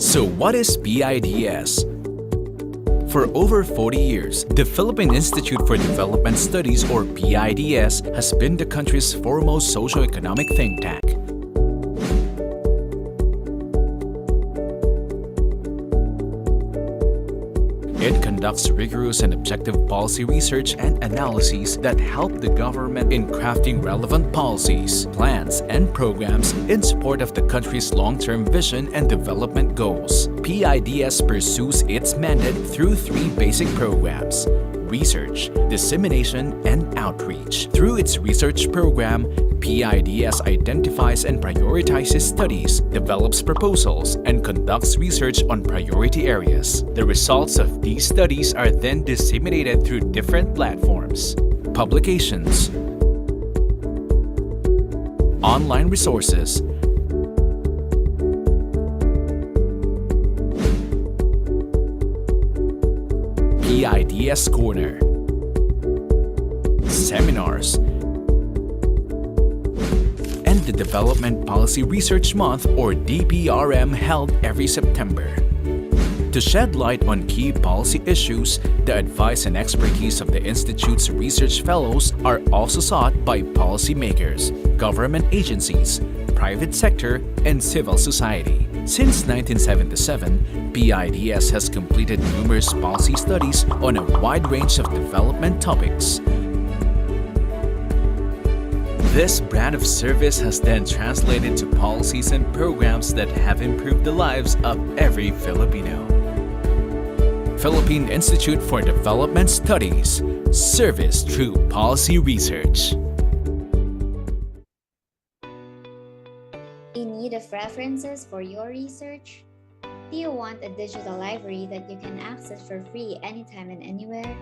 So what is PIDS? For over 40 years, the Philippine Institute for Development Studies, or PIDS, has been the country's foremost socio-economic think tank. It conducts rigorous and objective policy research and analyses that help the government in crafting relevant policies, plans, and programs in support of the country's long-term vision and development goals. PIDS pursues its mandate through three basic programs: research, dissemination, and outreach. Through its research program, PIDS identifies and prioritizes studies, develops proposals, and conducts research on priority areas. The results of these studies are then disseminated through different platforms, publications, online resources, PIDS Corner, seminars, and the Development Policy Research Month, or DPRM, held every September. To shed light on key policy issues, the advice and expertise of the Institute's research fellows are also sought by policymakers, government agencies, private sector, and civil society. Since 1977, PIDS has completed numerous policy studies on a wide range of development topics. This brand of service has then translated to policies and programs that have improved the lives of every Filipino. Philippine Institute for Development Studies, service through policy research. In need of references for your research? Do you want a digital library that you can access for free anytime and anywhere?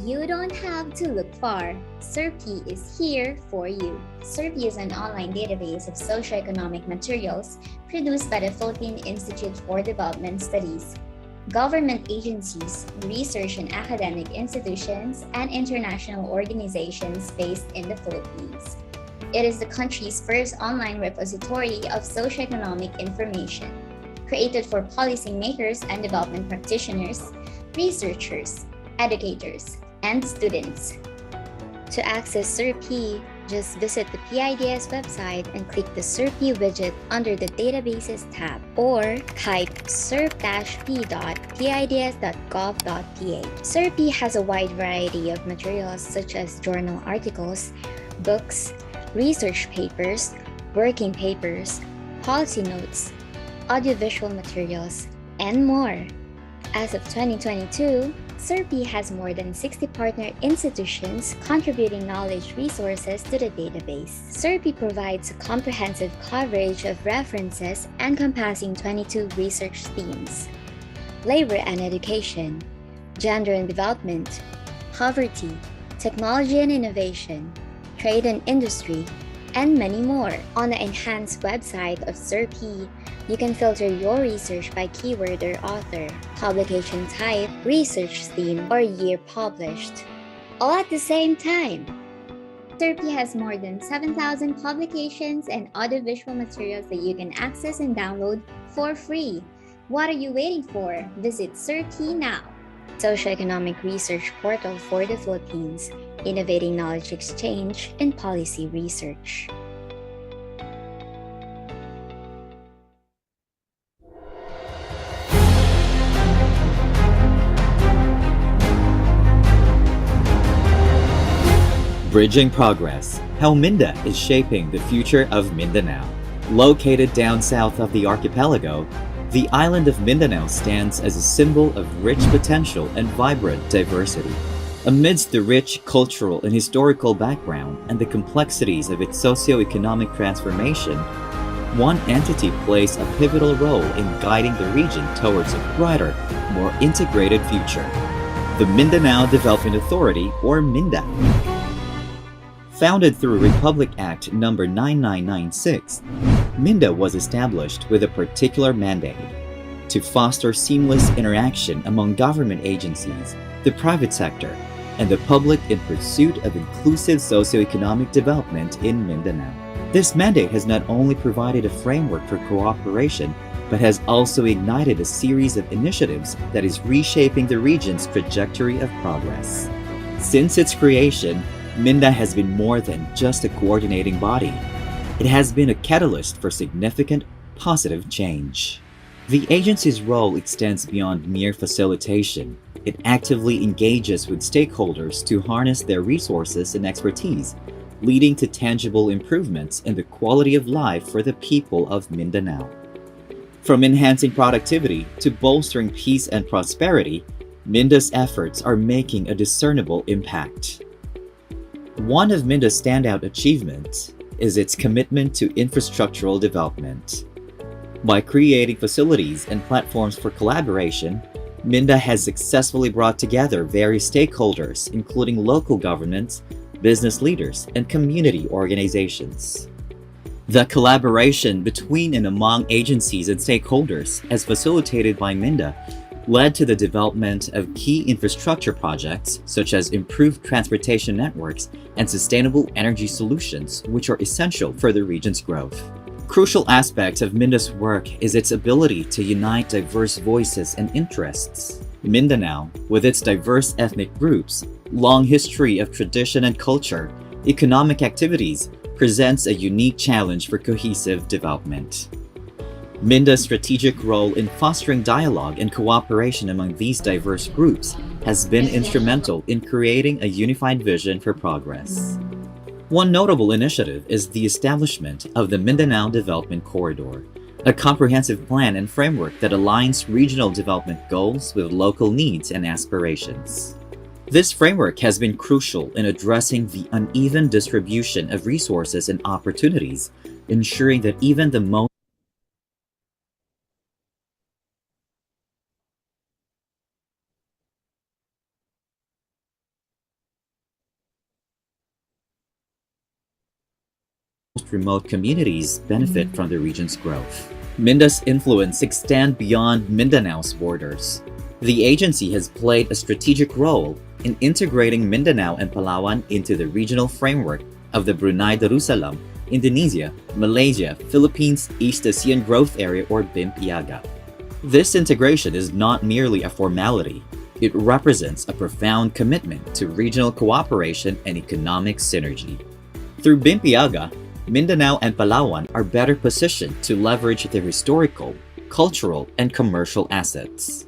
You don't have to look far. SERPI is here for you. SERPI is an online database of socioeconomic materials produced by the Philippine Institute for Development Studies. Government agencies, research and academic institutions, and international organizations based in the Philippines. It is the country's first online repository of socioeconomic information, created for policymakers and development practitioners, researchers, educators, and students. To access SERPI, just visit the PIDS website and click the SERPI widget under the Databases tab, or type serp-p.pids.gov.ph. SERPI has a wide variety of materials such as journal articles, books, research papers, working papers, policy notes, audiovisual materials, and more. As of 2022, SERPI has more than 60 partner institutions contributing knowledge resources to the database. SERPI provides a comprehensive coverage of references encompassing 22 research themes: labor and education, gender and development, poverty, technology and innovation, trade and industry, and many more. On the enhanced website of SERPI, you can filter your research by keyword or author, publication type, research theme, or year published, all at the same time. SERPI has more than 7,000 publications and audiovisual materials that you can access and download for free. What are you waiting for? Visit SERPI now. Socioeconomic Research Portal for the Philippines, innovating knowledge exchange and policy research. Bridging Progress, how Minda is shaping the future of Mindanao. Located down south of the archipelago, the island of Mindanao stands as a symbol of rich potential and vibrant diversity. Amidst the rich cultural and historical background and the complexities of its socio-economic transformation, one entity plays a pivotal role in guiding the region towards a brighter, more integrated future: the Mindanao Development Authority, or MINDA. Founded through Republic Act No. 9996, MINDA was established with a particular mandate: to foster seamless interaction among government agencies, the private sector, and the public in pursuit of inclusive socioeconomic development in Mindanao. This mandate has not only provided a framework for cooperation but has also ignited a series of initiatives that is reshaping the region's trajectory of progress. Since its creation, Minda has been more than just a coordinating body. It has been a catalyst for significant positive change. The agency's role extends beyond mere facilitation. It actively engages with stakeholders to harness their resources and expertise, leading to tangible improvements in the quality of life for the people of Mindanao. From enhancing productivity to bolstering peace and prosperity, Minda's efforts are making a discernible impact. One of Minda's standout achievements is its commitment to infrastructural development. By creating facilities and platforms for collaboration, Minda has successfully brought together various stakeholders, including local governments, business leaders, and community organizations. The collaboration between and among agencies and stakeholders, as facilitated by Minda, led to the development of key infrastructure projects such as improved transportation networks and sustainable energy solutions, which are essential for the region's growth. Crucial aspect of Minda's work is its ability to unite diverse voices and interests. Mindanao, with its diverse ethnic groups, long history of tradition and culture, economic activities, presents a unique challenge for cohesive development. Minda's strategic role in fostering dialogue and cooperation among these diverse groups has been instrumental in creating a unified vision for progress. One notable initiative is the establishment of the Mindanao Development Corridor, a comprehensive plan and framework that aligns regional development goals with local needs and aspirations. This framework has been crucial in addressing the uneven distribution of resources and opportunities, ensuring that even the most remote communities benefit from the region's growth. Minda's influence extends beyond Mindanao's borders. The agency has played a strategic role in integrating Mindanao and Palawan into the regional framework of the Brunei Darussalam, Indonesia, Malaysia, Philippines East ASEAN Growth Area or BIMP-IAGA. This integration is not merely a formality. It represents a profound commitment to regional cooperation and economic synergy. Through BIMP-IAGA, Mindanao and Palawan are better positioned to leverage their historical, cultural, and commercial assets.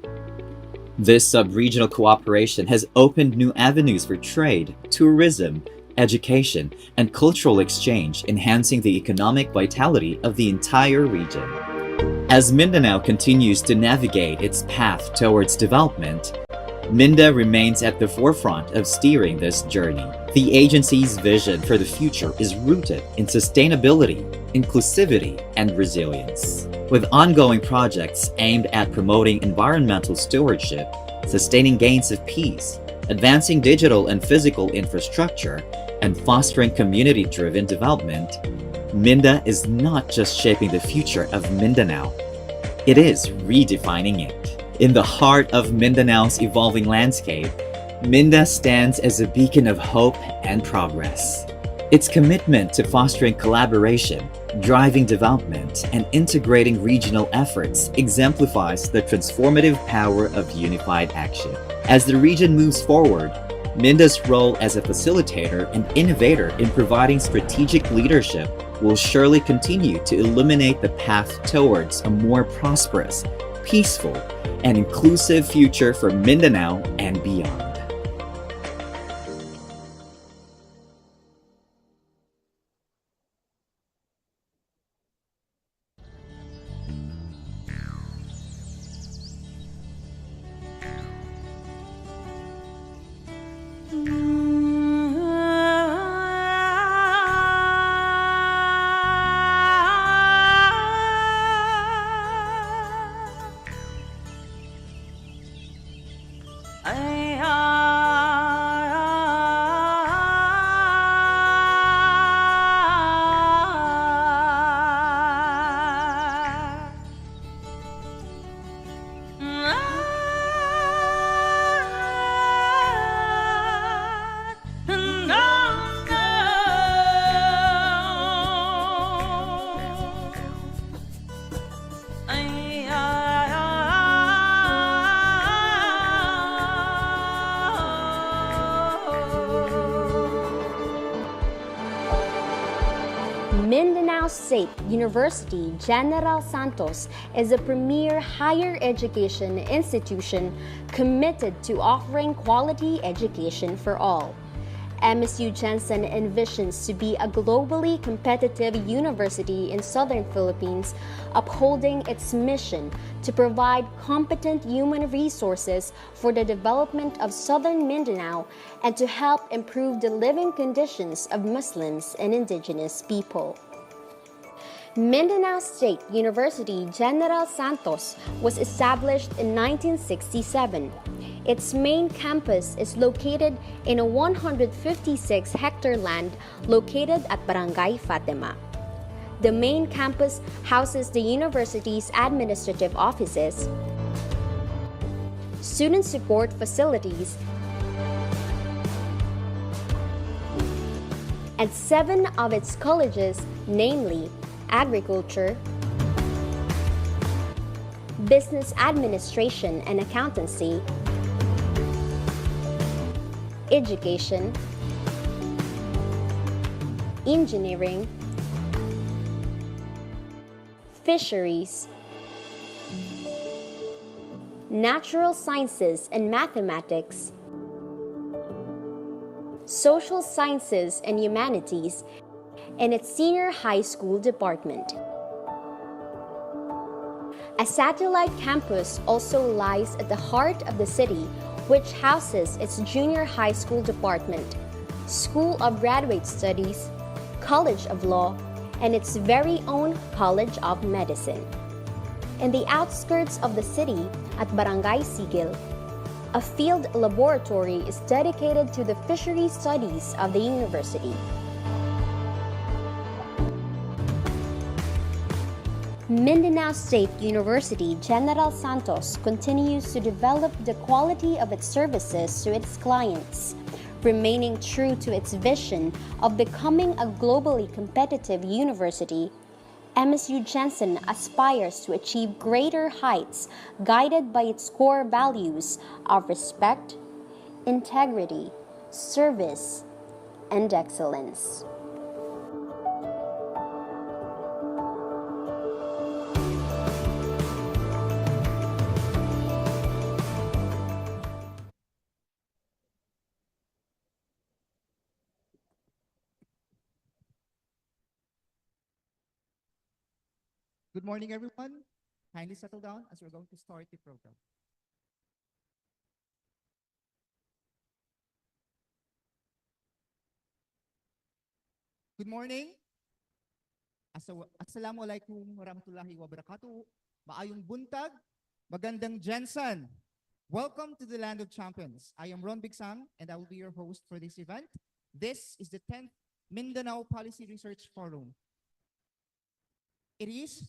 This sub-regional cooperation has opened new avenues for trade, tourism, education, and cultural exchange, enhancing the economic vitality of the entire region. As Mindanao continues to navigate its path towards development, Minda remains at the forefront of steering this journey. The agency's vision for the future is rooted in sustainability, inclusivity, and resilience. With ongoing projects aimed at promoting environmental stewardship, sustaining gains of peace, advancing digital and physical infrastructure, and fostering community-driven development, Minda is not just shaping the future of Mindanao, it is redefining it. In the heart of Mindanao's evolving landscape, Minda stands as a beacon of hope and progress. Its commitment to fostering collaboration, driving development, and integrating regional efforts exemplifies the transformative power of unified action. As the region moves forward, Minda's role as a facilitator and innovator in providing strategic leadership will surely continue to illuminate the path towards a more prosperous, peaceful, and inclusive future for Mindanao and beyond. Ay, Mindanao State University General Santos is a premier higher education institution committed to offering quality education for all. MSU Jensen envisions to be a globally competitive university in Southern Philippines, upholding its mission to provide competent human resources for the development of Southern Mindanao and to help improve the living conditions of Muslims and indigenous people. Mindanao State University General Santos was established in 1967. Its main campus is located in a 156-hectare land located at Barangay Fatima. The main campus houses the university's administrative offices, student support facilities, and 7 of its colleges, namely agriculture, business administration and accountancy, education, engineering, fisheries, natural sciences and mathematics, social sciences and humanities, and its senior high school department. A satellite campus also lies at the heart of the city, which houses its junior high school department, School of Graduate Studies, College of Law, and its very own College of Medicine. In the outskirts of the city, at Barangay Sigil, a field laboratory is dedicated to the fishery studies of the university. Mindanao State University General Santos continues to develop the quality of its services to its clients, remaining true to its vision of becoming a globally competitive university. MSU Jensen aspires to achieve greater heights guided by its core values of respect, integrity, service, and excellence. Good morning, everyone. Kindly settle down as we're going to start the program. Good morning. Assalamualaikum warahmatullahi wabarakatuh. Maayong buntag, magandang Jensen. Welcome to the Land of Champions. I am Ron Bigsang, and I will be your host for this event. This is the 10th Mindanao Policy Research Forum. It is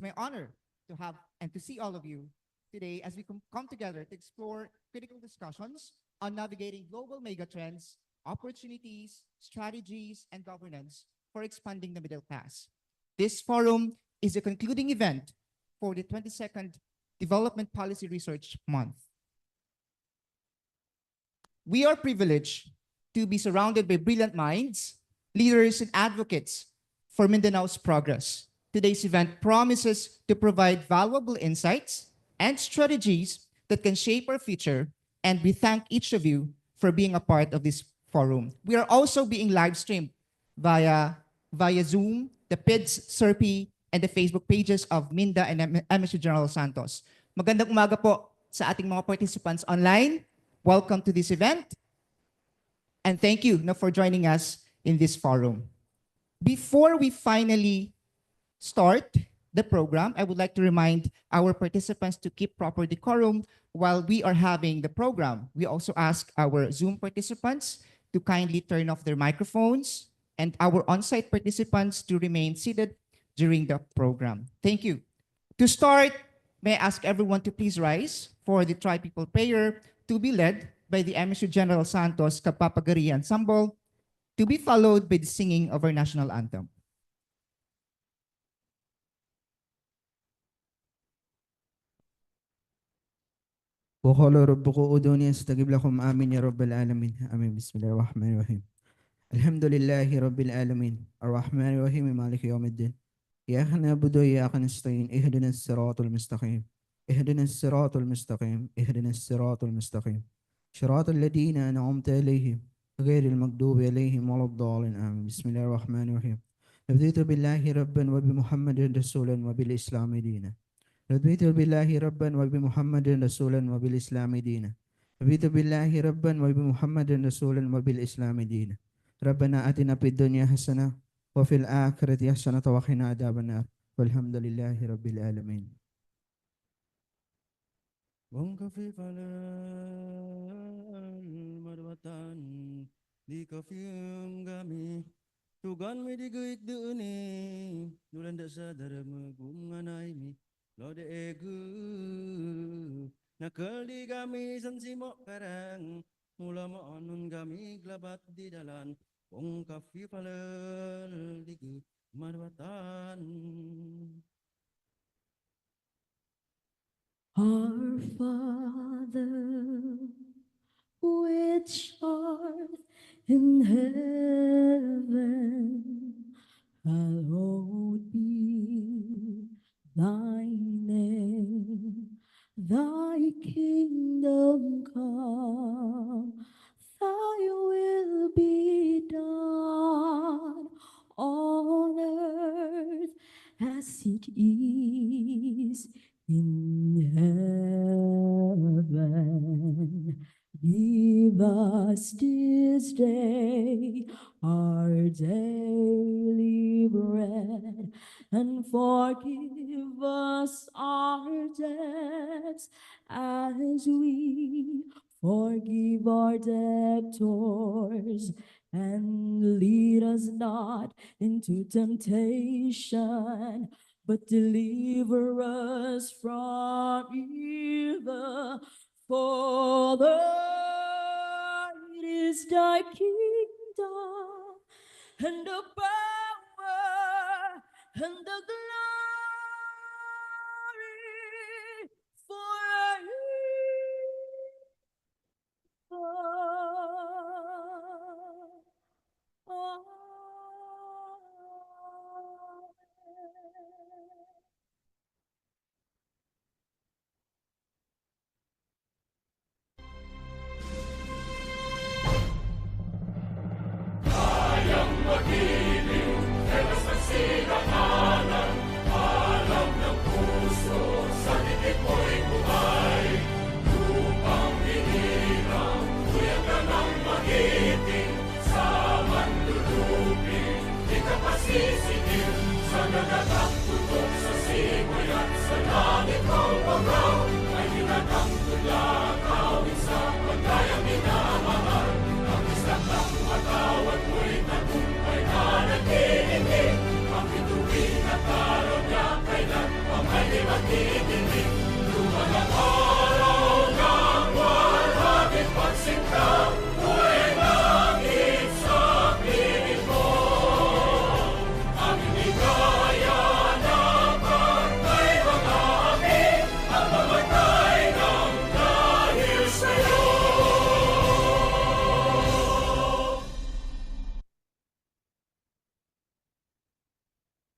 my honor to have and to see all of you today as we come together to explore critical discussions on navigating global megatrends, opportunities, strategies, and governance for expanding the middle class. This forum is a concluding event for the 22nd Development Policy Research Month. We are privileged to be surrounded by brilliant minds, leaders, and advocates for Mindanao's progress. Today's event promises to provide valuable insights and strategies that can shape our future, and we thank each of you for being a part of this forum. We are also being live streamed via Zoom, the PIDS, SERPI, and the Facebook pages of Minda and MSU General Santos. Magandang umaga po sa ating mga participants online. Welcome to this event, and thank you for joining us in this forum. Before we finally start the program, I would like to remind our participants to keep proper decorum while we are having the program. We also ask our Zoom participants to kindly turn off their microphones and our on-site participants to remain seated during the program. Thank you. To start, may I ask everyone to please rise for the Tri-People Prayer to be led by the MSU General Santos Kapapagari Ensemble, to be followed by the singing of our national anthem. وقال ربكم ادعوني استجب لكم امين يا رب العالمين امين بسم الله الرحمن الرحيم الحمد لله رب العالمين الرحمن الرحيم مالك يوم الدين إياك نعبد وإياك نستعين اهدنا الصراط المستقيم اهدنا الصراط المستقيم اهدنا الصراط المستقيم صراط الذين أنعمت عليهم غير المغضوب عليهم ولا الضالين آمين بسم الله الرحمن الرحيم رضيت بالله ربا وبمحمد رسولا وبالإسلام دينا رضيت بالله ربا وبمحمد رسولا وبالإسلام دينا رضيت بالله ربا وبمحمد رسولا وبالإسلام دينا ربنا آتنا في الدنيا حسنة وفي الآخرة حسنة وقنا عذاب النار والحمد لله رب العالمين. Wong kafifalan marwatan di kafiyum kami tugan mi di guik duuni nulan da sadar magunganay mi lode egu nakal di kami sansimo karang mula maanun kami glabat di dalan wong kafifalan di guik marwatan. Our Father, which art in heaven, hallowed be thy name. Thy kingdom come, thy will be done on earth as it is in heaven. Give us this day our daily bread, and forgive us our debts as we forgive our debtors. And lead us not into temptation, but deliver us from evil. For thine is thy kingdom, and the power, and the glory forever.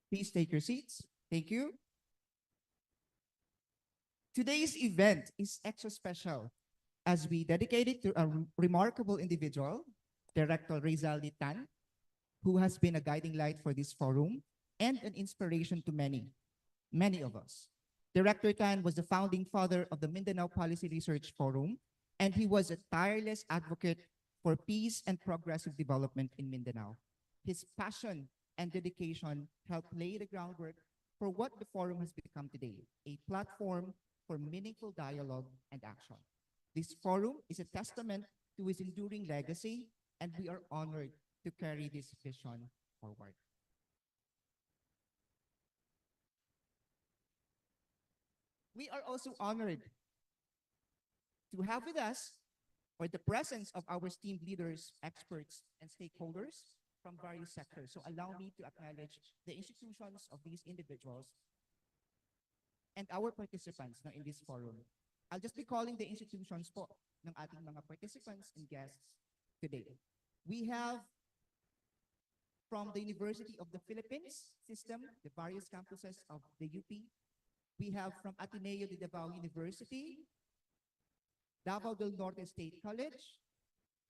Please take your seats. Thank you. Today's event is extra special as we dedicate it to a remarkable individual, Director Rizal Tan, who has been a guiding light for this forum and an inspiration to many of us. Director Tan was the founding father of the Mindanao Policy Research Forum, and he was a tireless advocate for peace and progressive development in Mindanao. His passion and dedication helped lay the groundwork for what the forum has become today, a platform for meaningful dialogue and action. This forum is a testament to his enduring legacy, and we are honored to carry this vision forward. We are also honored to have with us, or the presence of our esteemed leaders, experts, and stakeholders from various sectors. So allow me to acknowledge the institutions of these individuals and our participants now in this forum. I'll just be calling the institutions po ng ating mga participants and guests today. We have from the University of the Philippines system, the various campuses of the UP. We have from Ateneo de Davao University, Davao del Norte State College,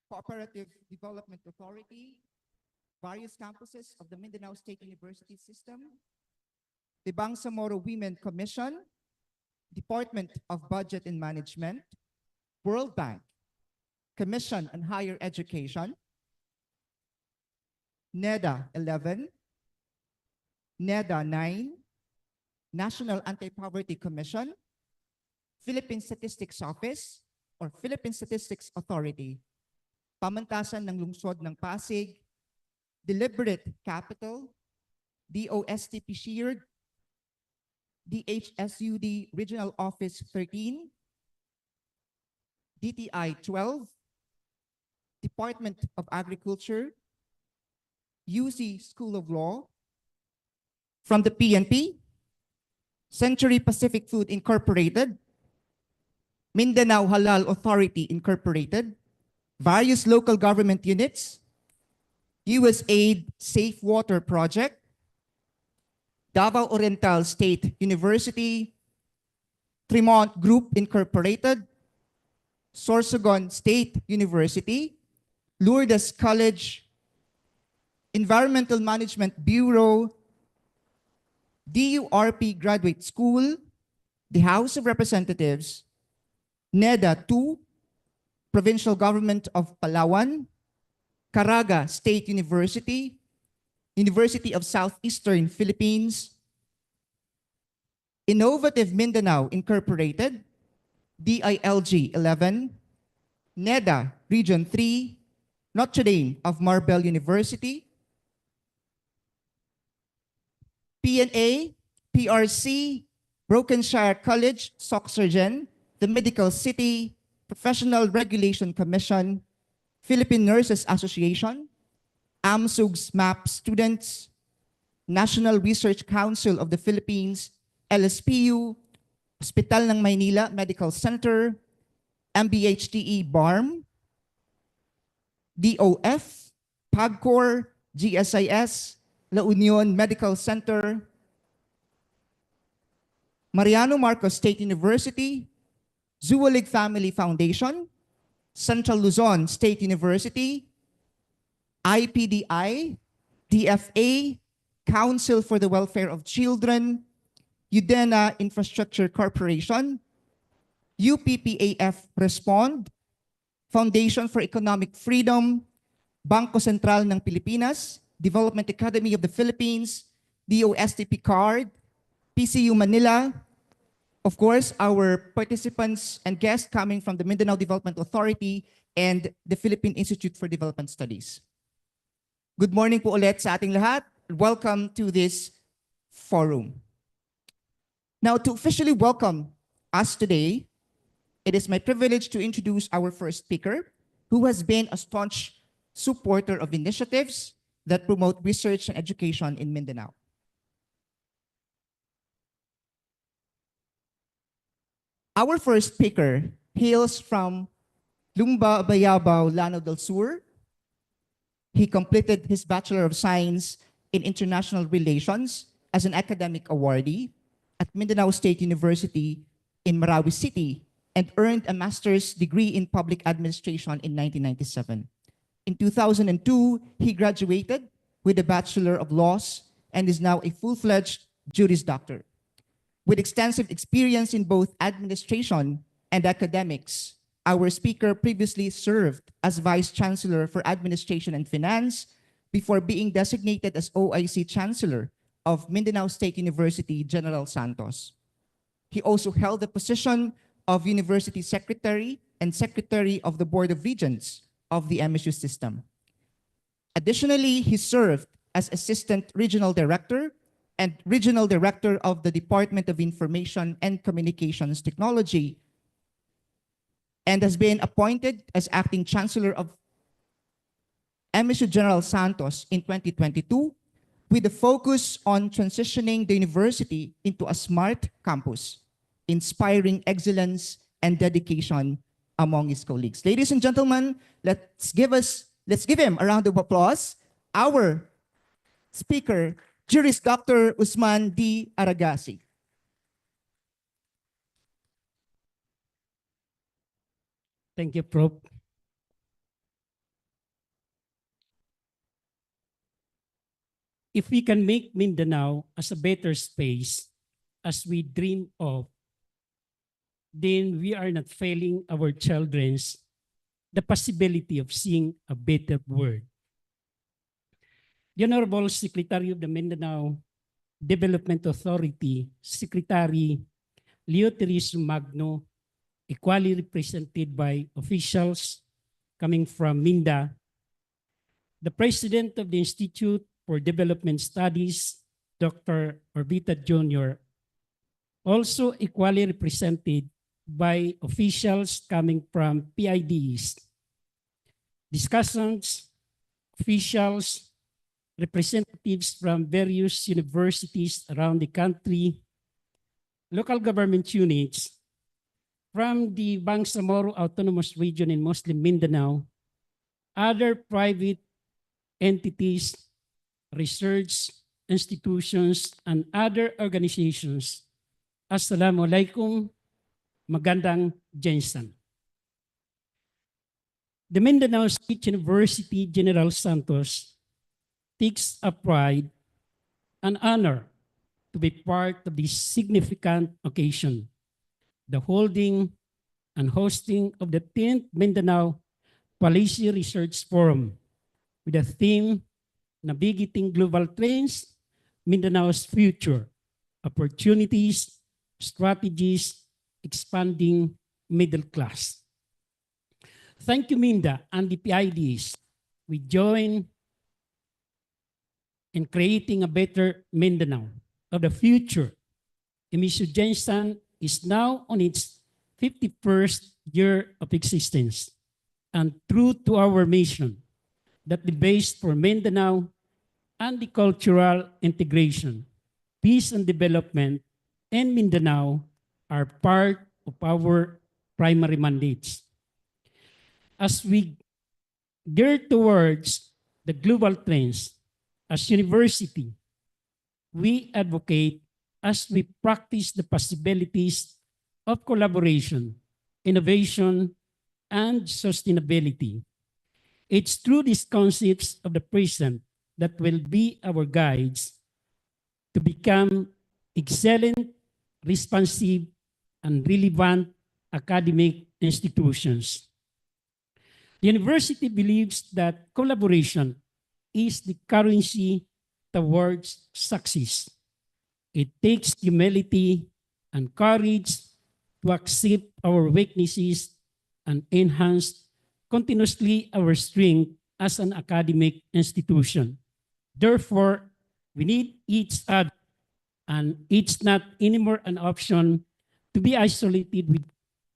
Cooperative Development Authority, various campuses of the Mindanao State University system, the Bangsamoro Women Commission, Department of Budget and Management, World Bank, Commission on Higher Education, NEDA 11, NEDA 9, National Anti-Poverty Commission, Philippine Statistics Office, or Philippine Statistics Authority, Pamantasan ng Lungsod ng Pasig, Deliberate Capital, DOSTP Sheared, DHSUD Regional Office 13, DTI 12, Department of Agriculture, UC School of Law, from the PNP, Century Pacific Food Incorporated, Mindanao Halal Authority Incorporated, various local government units, USAID Safe Water Project, Davao Oriental State University, Tremont Group Incorporated, Sorsogon State University, Lourdes College, Environmental Management Bureau, DURP Graduate School, the House of Representatives, NEDA 2, Provincial Government of Palawan, Caraga State University, University of Southeastern Philippines, Innovative Mindanao Incorporated, DILG 11, NEDA Region 3, Notre Dame of Marbel University, PNA, PRC, Brokenshire College, Soxurgen, the Medical City, Professional Regulation Commission, Philippine Nurses Association, AMSUG's MAP Students, National Research Council of the Philippines, LSPU, Hospital ng Maynila Medical Center, MBHTE BARM, DOF, PAGCOR, GSIS, La Union Medical Center, Mariano Marcos State University, Zuwalig Family Foundation, Central Luzon State University, IPDI, DFA, Council for the Welfare of Children, Udena Infrastructure Corporation, UPPAF Respond, Foundation for Economic Freedom, Bangko Sentral ng Pilipinas, Development Academy of the Philippines, DOSTP CARD, PCU Manila, of course, our participants and guests coming from the Mindanao Development Authority and the Philippine Institute for Development Studies. Good morning po ulit sa ating lahat. Welcome to this forum. Now, to officially welcome us today, it is my privilege to introduce our first speaker, who has been a staunch supporter of initiatives that promote research and education in Mindanao. Our first speaker hails from Lumba, Bayabao, Lanao del Sur. He completed his Bachelor of Science in International Relations as an academic awardee at Mindanao State University in Marawi City and earned a master's degree in public administration in 1997. In 2002, he graduated with a Bachelor of Laws and is now a full-fledged Juris Doctor. With extensive experience in both administration and academics, our speaker previously served as Vice Chancellor for Administration and Finance before being designated as OIC Chancellor of Mindanao State University, General Santos. He also held the position of University Secretary and Secretary of the Board of Regents of the MSU system. Additionally, he served as Assistant Regional Director and Regional Director of the Department of Information and Communications Technology, and has been appointed as Acting Chancellor of MSU General Santos in 2022, with a focus on transitioning the university into a smart campus, inspiring excellence and dedication among his colleagues. Ladies and gentlemen, let's give him a round of applause, our Speaker, Juris Dr. Usman D. Aragasi. Thank you, Prof. If we can make Mindanao as a better space as we dream of, then we are not failing our children's the possibility of seeing a better world. The Honorable Secretary of the Mindanao Development Authority, Secretary Leo Teresio Magno, equally represented by officials coming from Minda, the President of the Institute for Development Studies, Dr. Orbita Jr., also equally represented by officials coming from PIDs, discussants, officials, representatives from various universities around the country, local government units from the Bangsamoro Autonomous Region in Muslim Mindanao, other private entities, research institutions, and other organizations. Assalamualaikum, magandang Jensen. The Mindanao State University General Santos takes a pride and honor to be part of this significant occasion, the holding and hosting of the 10th Mindanao Policy Research Forum with the theme Navigating Global Trends, Mindanao's Future, Opportunities, Strategies, Expanding Middle Class. Thank you, Minda and the PIDs. We join in creating a better Mindanao of the future. Emisyo Jensen is now on its 51st year of existence, and true to our mission that the base for Mindanao and the cultural integration, peace and development in Mindanao are part of our primary mandates. As we gear towards the global trends, as university, we advocate as we practice the possibilities of collaboration, innovation, and sustainability. It's through these concepts of the present that will be our guides to become excellent, responsive, and relevant academic institutions. The university believes that collaboration is the currency towards success. It takes humility and courage to accept our weaknesses and enhance continuously our strength as an academic institution. Therefore, we need each other, and it's not anymore an option to be isolated with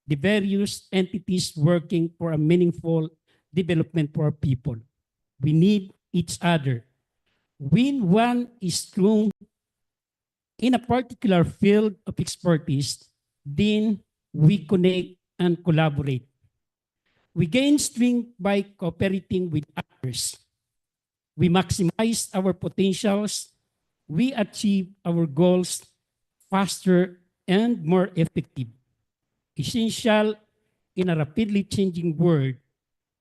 the various entities working for a meaningful development for our people. We need each other. When one is strong in a particular field of expertise, then we connect and collaborate. We gain strength by cooperating with others. We maximize our potentials. We achieve our goals faster and more effective. Essential in a rapidly changing world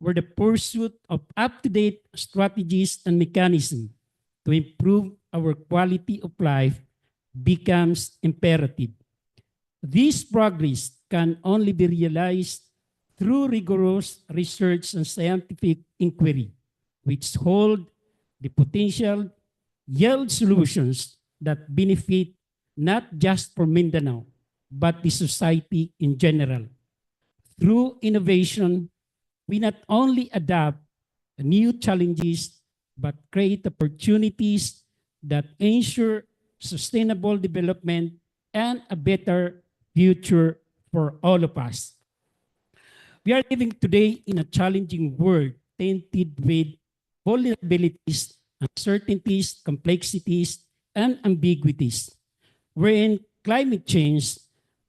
where the pursuit of up-to-date strategies and mechanisms to improve our quality of life becomes imperative. This progress can only be realized through rigorous research and scientific inquiry, which hold the potential yield solutions that benefit not just for Mindanao, but the society in general. Through innovation, we not only adapt new challenges, but create opportunities that ensure sustainable development and a better future for all of us. We are living today in a challenging world tainted with vulnerabilities, uncertainties, complexities, and ambiguities, wherein climate change,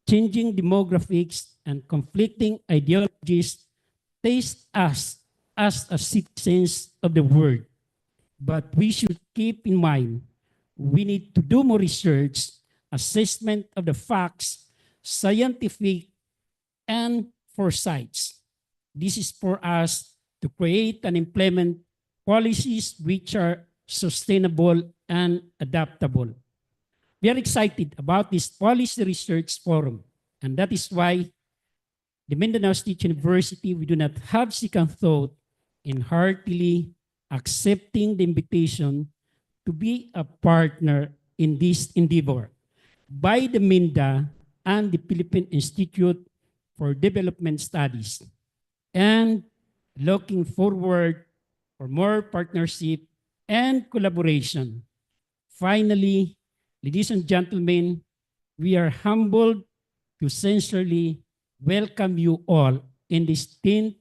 changing demographics, and conflicting ideologies taste us as a citizens of the world. But we should keep in mind we need to do more research, assessment of the facts, scientific, and foresights. This is for us to create and implement policies which are sustainable and adaptable. We are excited about this policy research forum, and that is why the Mindanao State University, we do not have second thought in heartily accepting the invitation to be a partner in this endeavor by the MINDA and the Philippine Institute for Development Studies, and looking forward for more partnership and collaboration. Finally, ladies and gentlemen, we are humbled to sincerely welcome you all in this 10th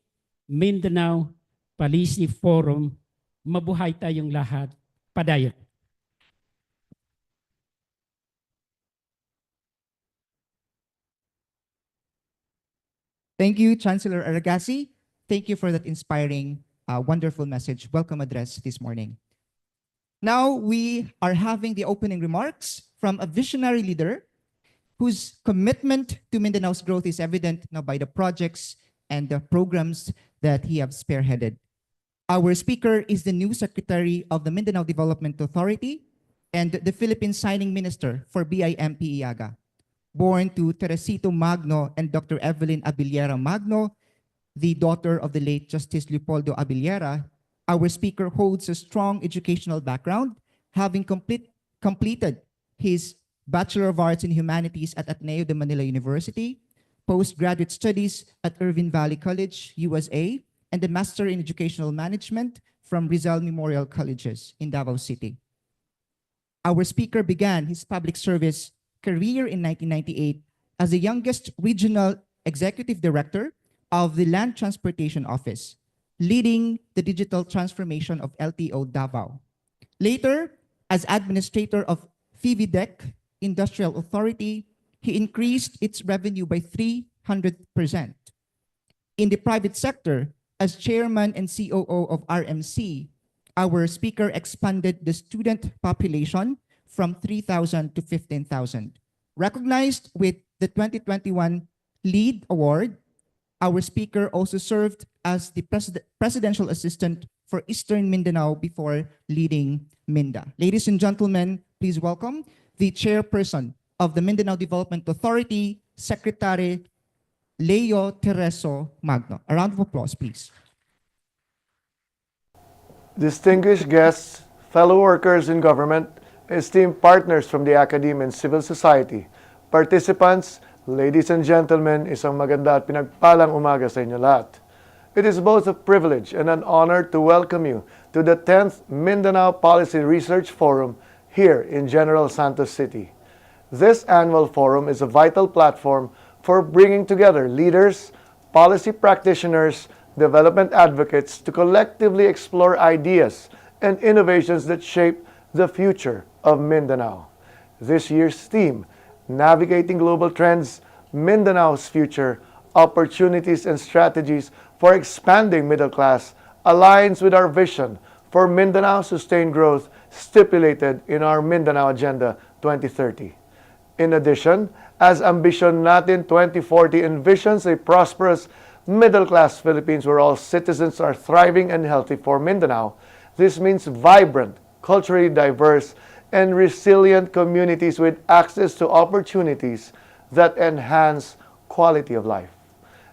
Mindanao Policy Forum. Mabuhay tayong lahat. Padayon. Thank you, Chancellor Aragasi. Thank you for that inspiring, wonderful message. Welcome address this morning. Now we are having the opening remarks from a visionary leader whose commitment to Mindanao's growth is evident now by the projects and the programs that he has spearheaded. Our speaker is the new Secretary of the Mindanao Development Authority and the Philippine Signing Minister for BIMP Iaga. Born to Teresito Magno and Dr. Evelyn Abillera Magno, the daughter of the late Justice Leopoldo Abillera, our speaker holds a strong educational background, having completed his Bachelor of Arts in Humanities at Ateneo de Manila University, postgraduate studies at Irvine Valley College, USA, and a Master in Educational Management from Rizal Memorial Colleges in Davao City. Our speaker began his public service career in 1998 as the youngest regional executive director of the Land Transportation Office, leading the digital transformation of LTO Davao. Later, as administrator of FIVIDEC Industrial Authority, he increased its revenue by 300%. In the private sector, as chairman and COO of RMC, our speaker expanded the student population from 3,000 to 15,000. Recognized with the 2021 LEAD Award, our speaker also served as the presidential assistant for Eastern Mindanao before leading MINDA. Ladies and gentlemen, please welcome the chairperson of the Mindanao Development Authority, Secretary Leo Tereso Magno. A round of applause, please. Distinguished guests, fellow workers in government, esteemed partners from the academia and civil society, participants, ladies and gentlemen, isang maganda at pinagpalang umaga sa inyo lahat. It is both a privilege and an honor to welcome you to the 10th Mindanao Policy Research Forum here in General Santos City. This annual forum is a vital platform for bringing together leaders, policy practitioners, development advocates to collectively explore ideas and innovations that shape the future of Mindanao. This year's theme, Navigating Global Trends, Mindanao's Future, Opportunities and Strategies for Expanding Middle Class, aligns with our vision for Mindanao sustained growth stipulated in our Mindanao Agenda 2030. In addition, as Ambition Natin 2040 envisions a prosperous middle-class Philippines where all citizens are thriving and healthy for Mindanao, this means vibrant, culturally diverse, and resilient communities with access to opportunities that enhance quality of life.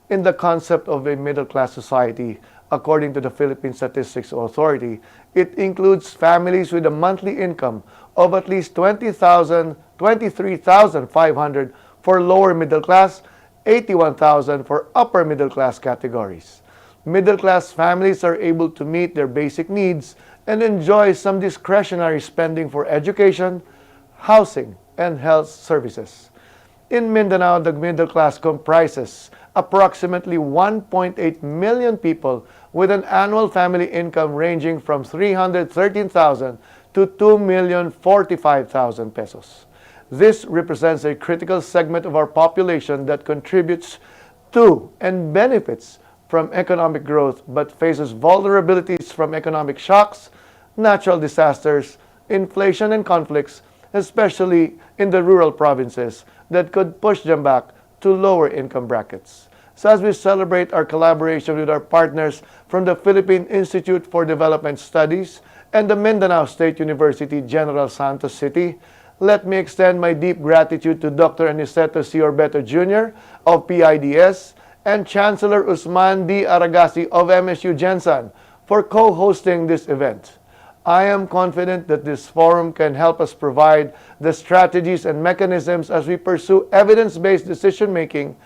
In the concept of a middle-class society, according to the Philippine Statistics Authority, it includes families with a monthly income of at least 23,500 for lower middle class, 81,000 for upper middle class categories. Middle class families are able to meet their basic needs and enjoy some discretionary spending for education, housing, and health services. In Mindanao, the middle class comprises approximately 1.8 million people with an annual family income ranging from 313,000 to 2,045,000 pesos. This represents a critical segment of our population that contributes to and benefits from economic growth but faces vulnerabilities from economic shocks, natural disasters, inflation, and conflicts, especially in the rural provinces, that could push them back to lower income brackets. So as we celebrate our collaboration with our partners from the Philippine Institute for Development Studies and the Mindanao State University General Santos City, let me extend my deep gratitude to Dr. Aniceto C. Orbeto Jr. of PIDS and Chancellor Usman D. Aragasi of MSU Gensan for co-hosting this event. I am confident that this forum can help us provide the strategies and mechanisms as we pursue evidence-based decision-making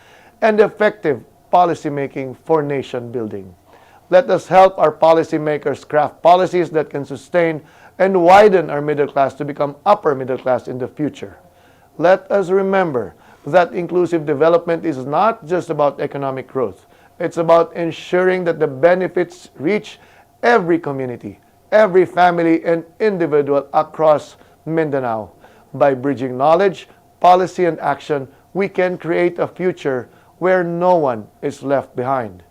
and effective policy-making for nation building. Let us help our policymakers craft policies that can sustain and widen our middle class to become upper middle class in the future. Let us remember that inclusive development is not just about economic growth. It's about ensuring that the benefits reach every community, every family, and individual across Mindanao. By bridging knowledge, policy, and action, we can create a future where no one is left behind.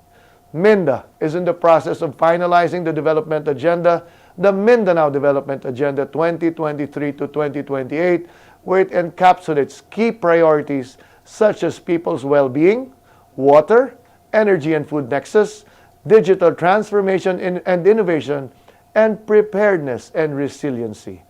MINDA is in the process of finalizing the development agenda, the Mindanao Development Agenda 2023 to 2028, where it encapsulates key priorities such as people's well-being, water, energy and food nexus, digital transformation and innovation, and preparedness and resiliency.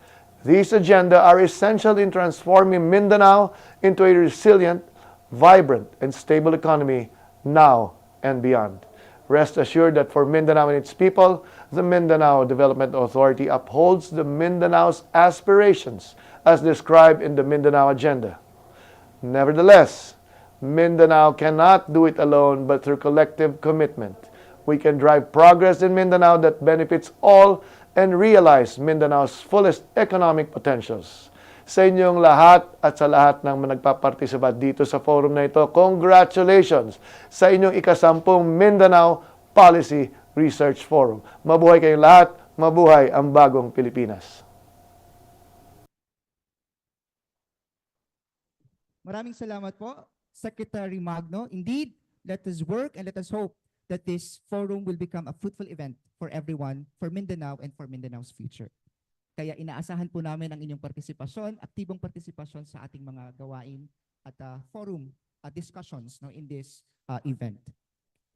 These agenda are essential in transforming Mindanao into a resilient, vibrant, and stable economy now and beyond. Rest assured that for Mindanao and its people, the Mindanao Development Authority upholds the Mindanao's aspirations as described in the Mindanao Agenda. Nevertheless, Mindanao cannot do it alone but through collective commitment. We can drive progress in Mindanao that benefits all and realize Mindanao's fullest economic potentials. Sa inyong lahat at sa lahat ng nagpapartisipat dito sa forum na ito, congratulations sa inyong ikasampung Mindanao Policy Research Forum. Mabuhay kayong lahat, mabuhay ang bagong Pilipinas. Maraming salamat po, Secretary Magno. Indeed, let us work and let us hope that this forum will become a fruitful event for everyone, for Mindanao and for Mindanao's future. Kaya inaasahan po namin ang inyong partisipasyon, aktibong partisipasyon sa ating mga gawain at forum discussions in this event.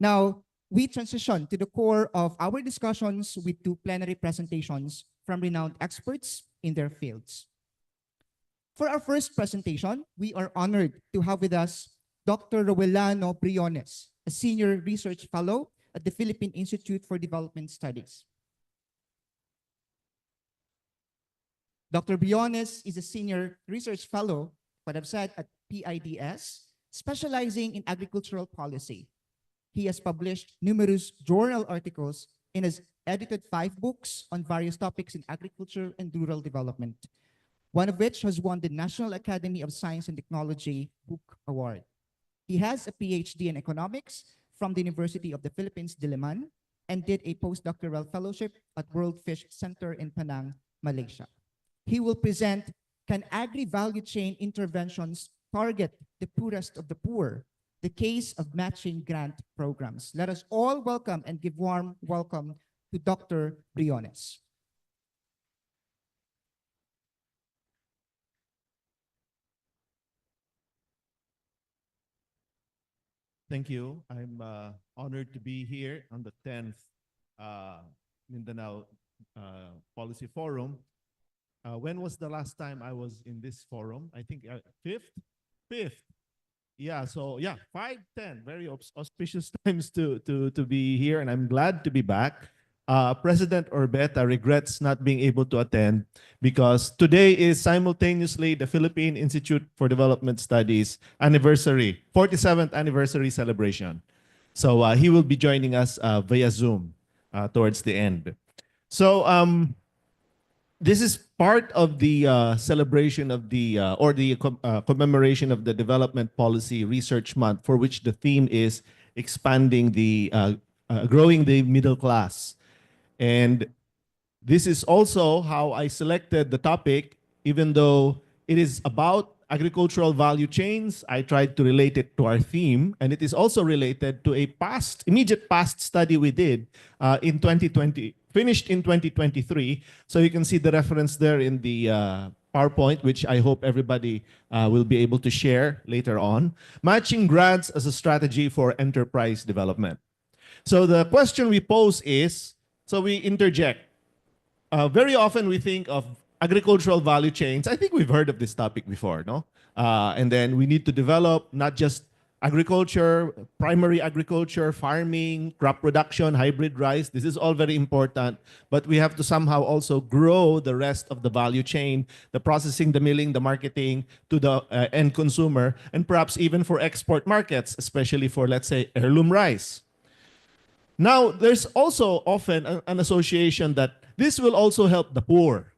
Now, we transition to the core of our discussions with two plenary presentations from renowned experts in their fields. For our first presentation, we are honored to have with us Dr. Rowellano Briones, a Senior Research Fellow at the Philippine Institute for Development Studies. Dr. Briones is a Senior Research Fellow, what I've said, at PIDS, specializing in agricultural policy. He has published numerous journal articles and has edited 5 books on various topics in agriculture and rural development, one of which has won the National Academy of Science and Technology Book Award. He has a PhD in economics from the University of the Philippines, Diliman, and did a postdoctoral fellowship at World Fish Center in Penang, Malaysia. He will present, Can Agri-Value Chain Interventions Target the Poorest of the Poor? The Case of Matching Grant Programs. Let us all welcome and give warm welcome to Dr. Briones. Thank you. I'm honored to be here on the 10th Mindanao Policy Forum. When was the last time I was in this forum? I think fifth. Yeah, so yeah, 5, 10, very auspicious times to be here, and I'm glad to be back. President Orbeta regrets not being able to attend because today is simultaneously the Philippine Institute for Development Studies anniversary, 47th anniversary celebration. So he will be joining us via Zoom towards the end. So this is part of the celebration of the commemoration of the Development Policy Research Month, for which the theme is expanding the growing the middle class. And this is also how I selected the topic, even though it is about agricultural value chains. I tried to relate it to our theme, and it is also related to a immediate past study we did in 2023 finished in 2023. So you can see the reference there in the PowerPoint, which I hope everybody will be able to share later on. Matching grants as a strategy for enterprise development. So the question we pose is, so we interject. Very often we think of agricultural value chains. I think we've heard of this topic before, no? And then we need to develop not just agriculture, primary agriculture, farming, crop production, hybrid rice. This is all very important, but we have to somehow also grow the rest of the value chain, the processing, the milling, the marketing to the end consumer, and perhaps even for export markets, especially for, let's say, heirloom rice. Now, there's also often an association that this will also help the poor.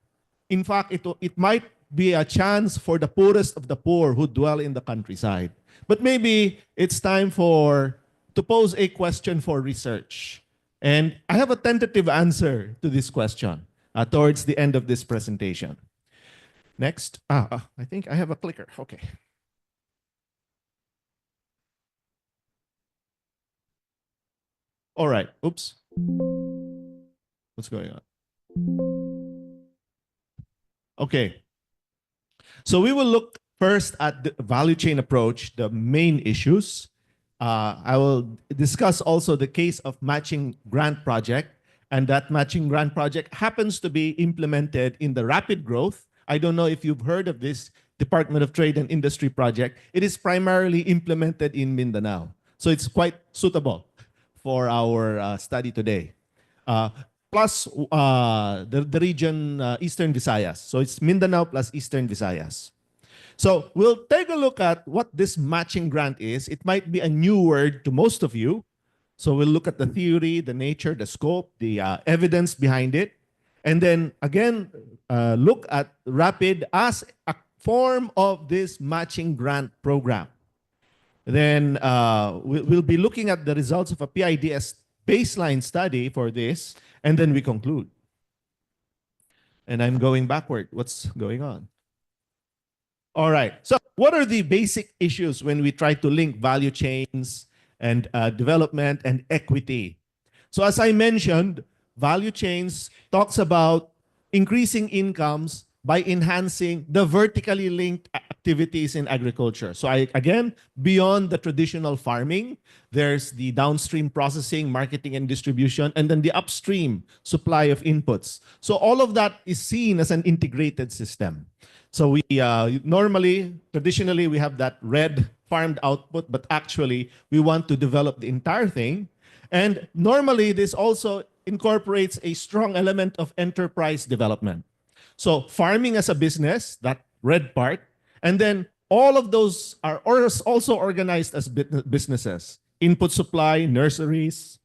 In fact, it might be a chance for the poorest of the poor who dwell in the countryside. But maybe it's time to pose a question for research. And I have a tentative answer to this question towards the end of this presentation. Next. I think I have a clicker. Okay. All right. Oops. What's going on? Okay. So we will look first at the value chain approach, the main issues. I will discuss also the case of matching grant project, and that matching grant project happens to be implemented in the rapid growth. I don't know if you've heard of this Department of Trade and Industry project. It is primarily implemented in Mindanao. So it's quite suitable for our study today. Plus the region Eastern Visayas. So it's Mindanao plus Eastern Visayas. So we'll take a look at what this matching grant is. It might be a new word to most of you. So we'll look at the theory, the nature, the scope, the evidence behind it. And then again, look at RAPID as a form of this matching grant program. Then we'll be looking at the results of a PIDS baseline study for this, and then we conclude. And I'm going backward. What's going on? All right. So what are the basic issues when we try to link value chains and development and equity? So as I mentioned, value chains talks about increasing incomes by enhancing the vertically linked activities in agriculture. So again, beyond the traditional farming, there's the downstream processing, marketing and distribution, and then the upstream supply of inputs. So all of that is seen as an integrated system. So we traditionally, we have that red farmed output, but actually we want to develop the entire thing. And normally this also incorporates a strong element of enterprise development. So farming as a business, that red part, and then all of those are also organized as businesses. Input supply, nurseries,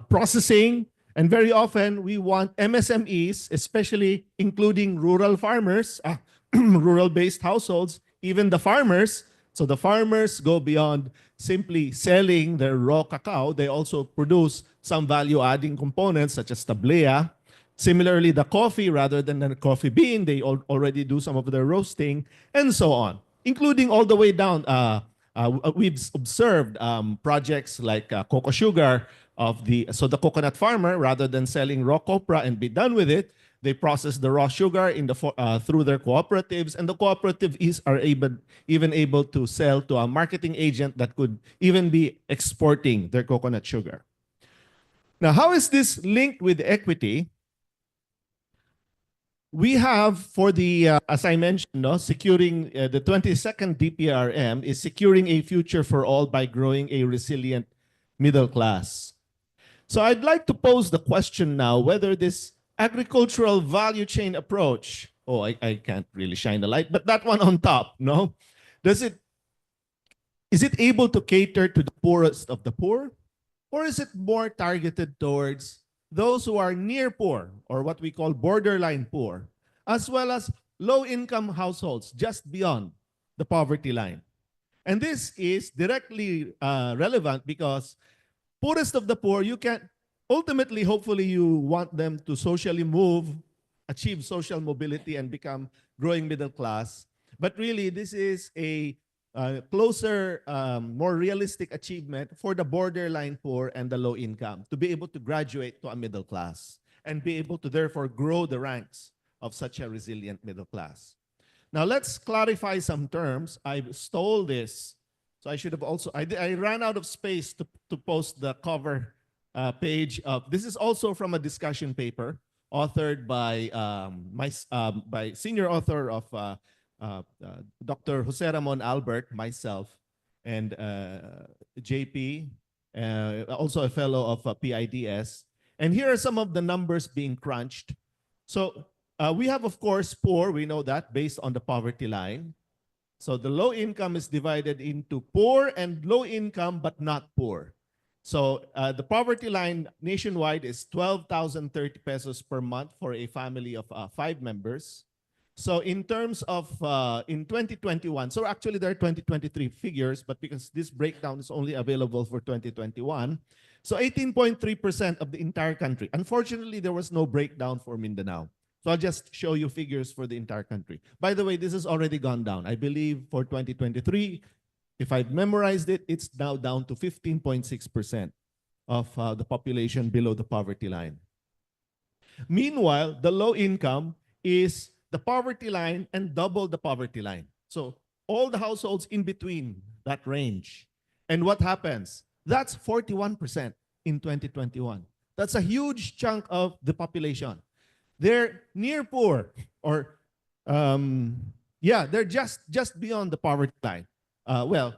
processing, and very often we want MSMEs, especially including rural farmers, rural-based households, even the farmers. So the farmers go beyond simply selling their raw cacao. They also produce some value-adding components such as tablea. Similarly, the coffee, rather than a coffee bean, they already do some of their roasting, and so on, including all the way down. We've observed projects like cocoa sugar so the coconut farmer, rather than selling raw copra and be done with it, they process the raw sugar through their cooperatives, and the cooperatives are even able to sell to a marketing agent that could even be exporting their coconut sugar. Now, how is this linked with equity? We have for the, as I mentioned, securing the 22nd DPRM is securing a future for all by growing a resilient middle class. So I'd like to pose the question now whether this agricultural value chain approach, I can't really shine the light, but that one on top, no? Is it able to cater to the poorest of the poor? Or is it more targeted towards those who are near poor, or what we call borderline poor, as well as low-income households just beyond the poverty line? And this is directly relevant because poorest of the poor, you can ultimately, hopefully, you want them to socially move, achieve social mobility, and become growing middle class. But really, this is a closer, more realistic achievement for the borderline poor and the low income to be able to graduate to a middle class. and be able to therefore grow the ranks of such a resilient middle class. Now let's clarify some terms. I stole this, so I should have also, I ran out of space to post the cover page of, this is also from a discussion paper authored by by senior author of Dr. Jose Ramon Albert, myself, and JP, also a fellow of PIDS. And here are some of the numbers being crunched. So we have, of course, poor, we know that, based on the poverty line. So the low income is divided into poor and low income, but not poor. So the poverty line nationwide is 12,030 pesos per month for a family of 5 members. So in terms of, in 2021, so actually there are 2023 figures, but because this breakdown is only available for 2021, so 18.3% of the entire country. Unfortunately, there was no breakdown for Mindanao. So I'll just show you figures for the entire country. By the way, this has already gone down. I believe for 2023, if I've memorized it, it's now down to 15.6% of the population below the poverty line. Meanwhile, the low income is the poverty line and double the poverty line. So all the households in between that range. And what happens? That's 41% in 2021. That's a huge chunk of the population. They're near poor, or they're just beyond the poverty line. Well,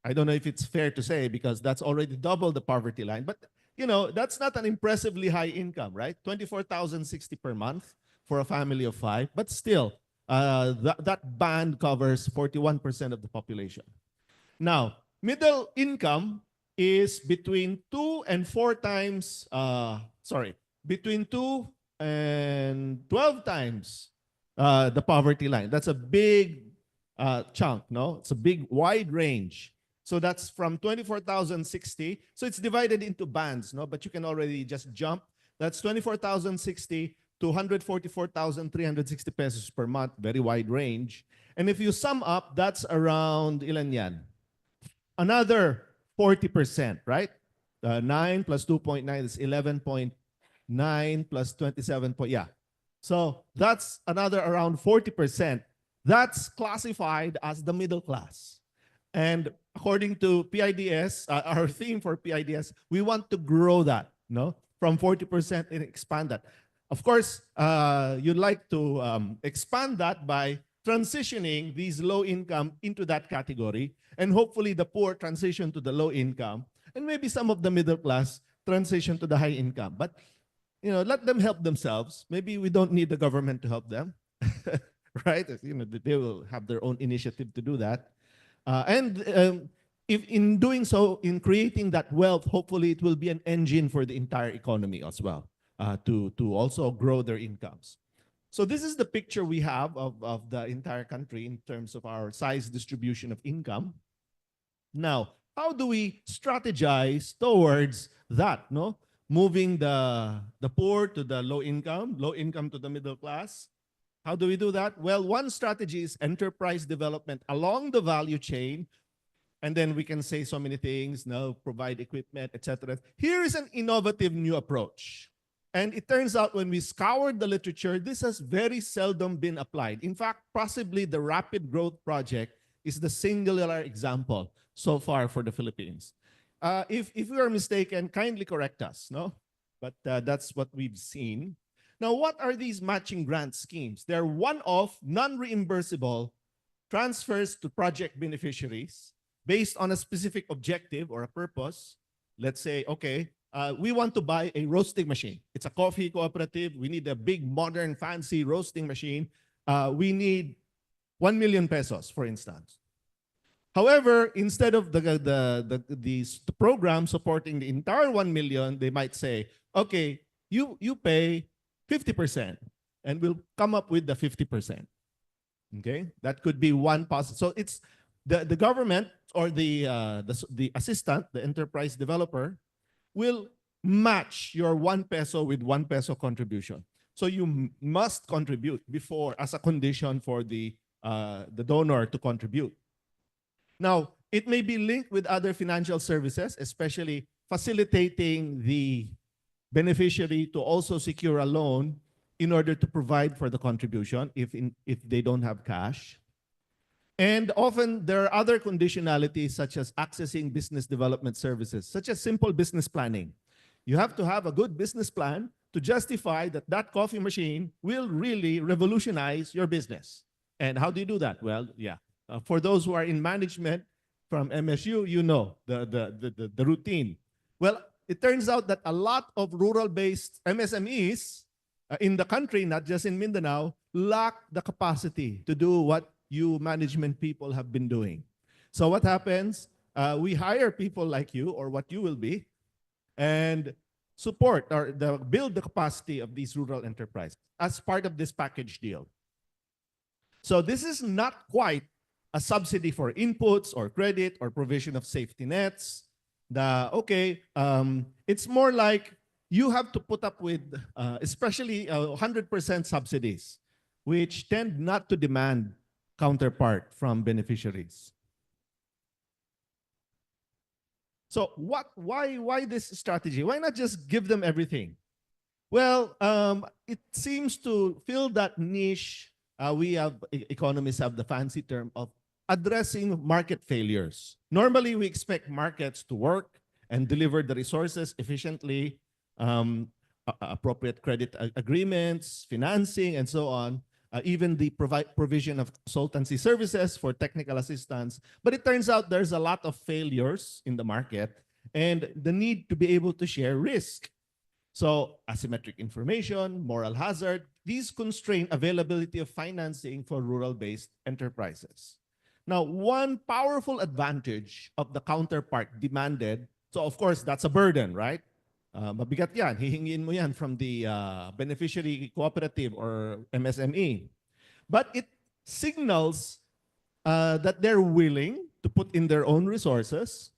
I don't know if it's fair to say because that's already double the poverty line, but you know, that's not an impressively high income, right? 24,060 per month for a family of 5, but still, that band covers 41% of the population. Now, middle income is between 2 and 4 times, between 2 and 12 times the poverty line. That's a big chunk, no? It's a big, wide range. So that's from 24,060. So it's divided into bands, no? But you can already just jump. That's 24,060 to 144,360 pesos per month, very wide range. And if you sum up, that's around, ilan yan? Another 40%, right? 9 plus 2.9 is 11.9 plus 27. So that's another around 40%. That's classified as the middle class. And according to PIDS, our theme for PIDS, we want to grow that, no? From 40% and expand that. Of course, you'd like to expand that by transitioning these low income into that category, and hopefully the poor transition to the low income, and maybe some of the middle class transition to the high income. But you know, let them help themselves. Maybe we don't need the government to help them, right? You know, they will have their own initiative to do that. If in doing so, in creating that wealth, hopefully it will be an engine for the entire economy as well, to also grow their incomes. So this is the picture we have of the entire country in terms of our size distribution of income. Now, how do we strategize towards that, no? Moving the poor to the low income to the middle class. How do we do that? Well, one strategy is enterprise development along the value chain. And then we can say so many things, no, provide equipment, etc. Here is an innovative new approach. And it turns out when we scoured the literature, this has very seldom been applied. In fact, possibly the Rapid Growth Project is the singular example so far for the Philippines. If we are mistaken, kindly correct us, no? But that's what we've seen. Now, what are these matching grant schemes? They're one-off, non-reimbursable transfers to project beneficiaries based on a specific objective or a purpose. Let's say, okay, we want to buy a roasting machine. It's a coffee cooperative. We need a big, modern, fancy roasting machine. We need 1 million pesos, for instance. However, instead of the program supporting the entire 1 million, they might say, okay, you pay 50% and we'll come up with the 50%. Okay, that could be one possible. So it's the government or the assistant, the enterprise developer, will match your 1 peso with 1 peso contribution. So you must contribute before as a condition for the donor to contribute. Now, it may be linked with other financial services, especially facilitating the beneficiary to also secure a loan in order to provide for the contribution if they don't have cash. And often there are other conditionalities such as accessing business development services, such as simple business planning. You have to have a good business plan to justify that that coffee machine will really revolutionize your business. And how do you do that? Well, yeah, for those who are in management from MSU, you know the routine. Well, it turns out that a lot of rural-based MSMEs in the country, not just in Mindanao, lack the capacity to do what you management people have been doing. So what happens? We hire people like you, or what you will be, and support or build the capacity of these rural enterprises as part of this package deal. So this is not quite a subsidy for inputs or credit or provision of safety nets. It's more like you have to put up with, especially 100% subsidies, which tend not to demand counterpart from beneficiaries. So why this strategy? Why not just give them everything? Well, it seems to fill that niche. Economists have the fancy term of addressing market failures. Normally, we expect markets to work and deliver the resources efficiently, appropriate credit agreements, financing, and so on. Even the provision of consultancy services for technical assistance. But it turns out there's a lot of failures in the market and the need to be able to share risk. So asymmetric information, moral hazard, these constrain availability of financing for rural-based enterprises. Now, one powerful advantage of the counterpart demanded, so of course, that's a burden, right? Mabigat yan, hihingin mo yan from the beneficiary cooperative or MSME. But it signals that they're willing to put in their own resources.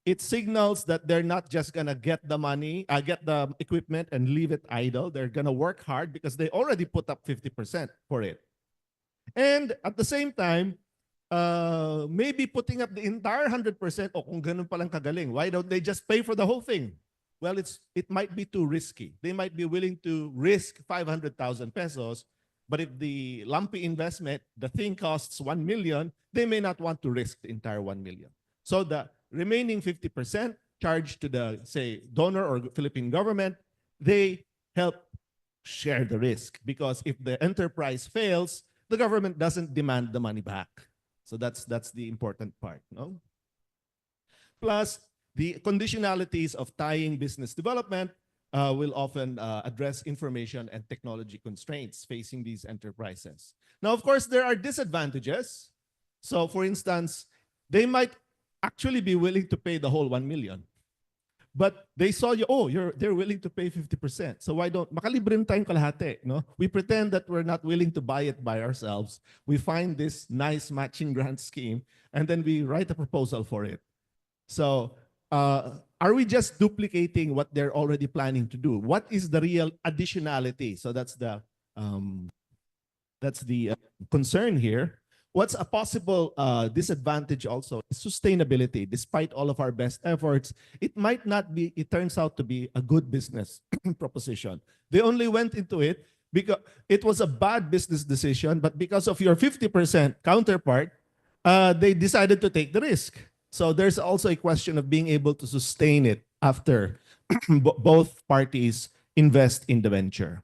It signals that they're not just gonna get the money, get the equipment and leave it idle. They're gonna work hard because they already put up 50% for it. And at the same time, maybe putting up the entire 100%, o kung ganun palang kagaling, why don't they just pay for the whole thing? Well, it might be too risky. They might be willing to risk 500,000 pesos, but if the lumpy investment, the thing costs 1 million, they may not want to risk the entire 1 million. So the remaining 50% charged to the, say, donor or Philippine government, they help share the risk, because if the enterprise fails, the government doesn't demand the money back. So that's the important part, no? Plus, the conditionalities of tying business development will often address information and technology constraints facing these enterprises. Now, of course, there are disadvantages. So, for instance, they might actually be willing to pay the whole 1 million. But they saw you, they're willing to pay 50%. So why don't, makalibrin tayong kalahati, no? We pretend that we're not willing to buy it by ourselves. We find this nice matching grant scheme, and then we write a proposal for it. So, are we just duplicating what they're already planning to do? What is the real additionality? So that's the concern here. What's a possible disadvantage also is sustainability. Despite all of our best efforts, it might not be, it turns out to be a good business proposition. They only went into it because it was a bad business decision, but because of your 50% counterpart, they decided to take the risk. So there's also a question of being able to sustain it after both parties invest in the venture.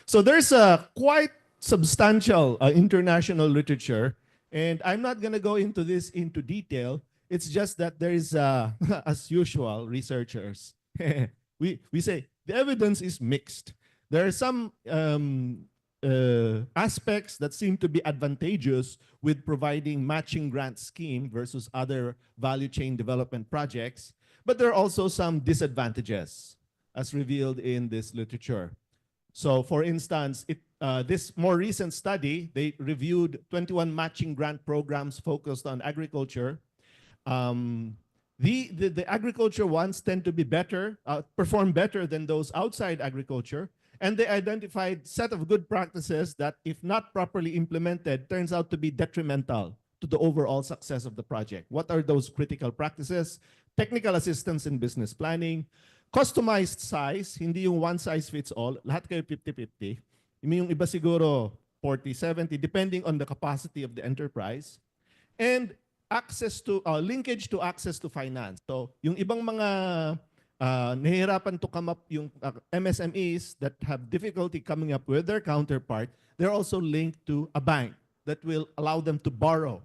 So there's a quite substantial international literature, and I'm not going to go into this into detail. It's just that there is, as usual, researchers, we say the evidence is mixed. There are some aspects that seem to be advantageous with providing matching grant scheme versus other value chain development projects, but there are also some disadvantages as revealed in this literature. So for instance, this more recent study, they reviewed 21 matching grant programs focused on agriculture. The agriculture ones tend to be better, perform better than those outside agriculture. And they identified a set of good practices that, if not properly implemented, turns out to be detrimental to the overall success of the project. What are those critical practices? Technical assistance in business planning, customized size, hindi yung one size fits all. Lahat kayo 50-50. Yung iba siguro 40-70, depending on the capacity of the enterprise. And access to, linkage to access to finance. So, yung ibang mga nahihirapan to come up, yung MSMEs that have difficulty coming up with their counterpart, they're also linked to a bank that will allow them to borrow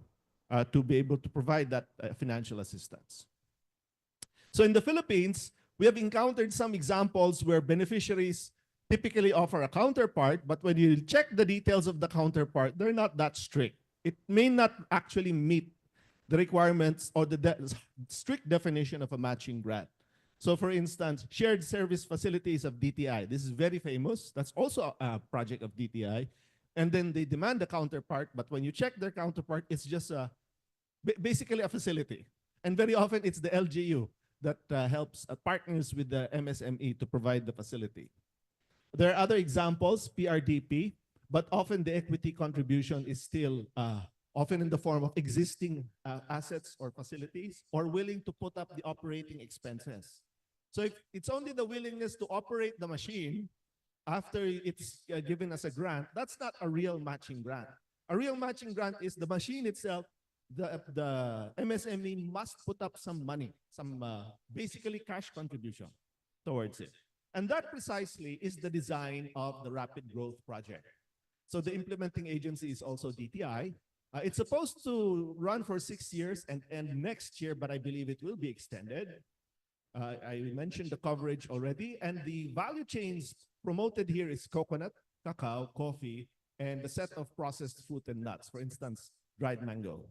to be able to provide that financial assistance. So in the Philippines, we have encountered some examples where beneficiaries typically offer a counterpart, but when you check the details of the counterpart, they're not that strict. It may not actually meet the requirements or the strict definition of a matching grant. So for instance, shared service facilities of DTI. This is very famous. That's also a project of DTI. And then they demand a counterpart, but when you check their counterpart, it's just basically a facility. And very often it's the LGU that helps partners with the MSME to provide the facility. There are other examples, PRDP, but often the equity contribution is still often in the form of existing assets or facilities, or willing to put up the operating expenses. So if it's only the willingness to operate the machine after it's given as a grant, that's not a real matching grant. A real matching grant is the machine itself. The MSME must put up some money, some basically cash contribution towards it. And that precisely is the design of the Rapid Growth Project. So the implementing agency is also DTI. It's supposed to run for 6 years and end next year, but I believe it will be extended. I mentioned the coverage already, and the value chains promoted here is coconut, cacao, coffee, and a set of processed fruit and nuts, for instance, dried mango,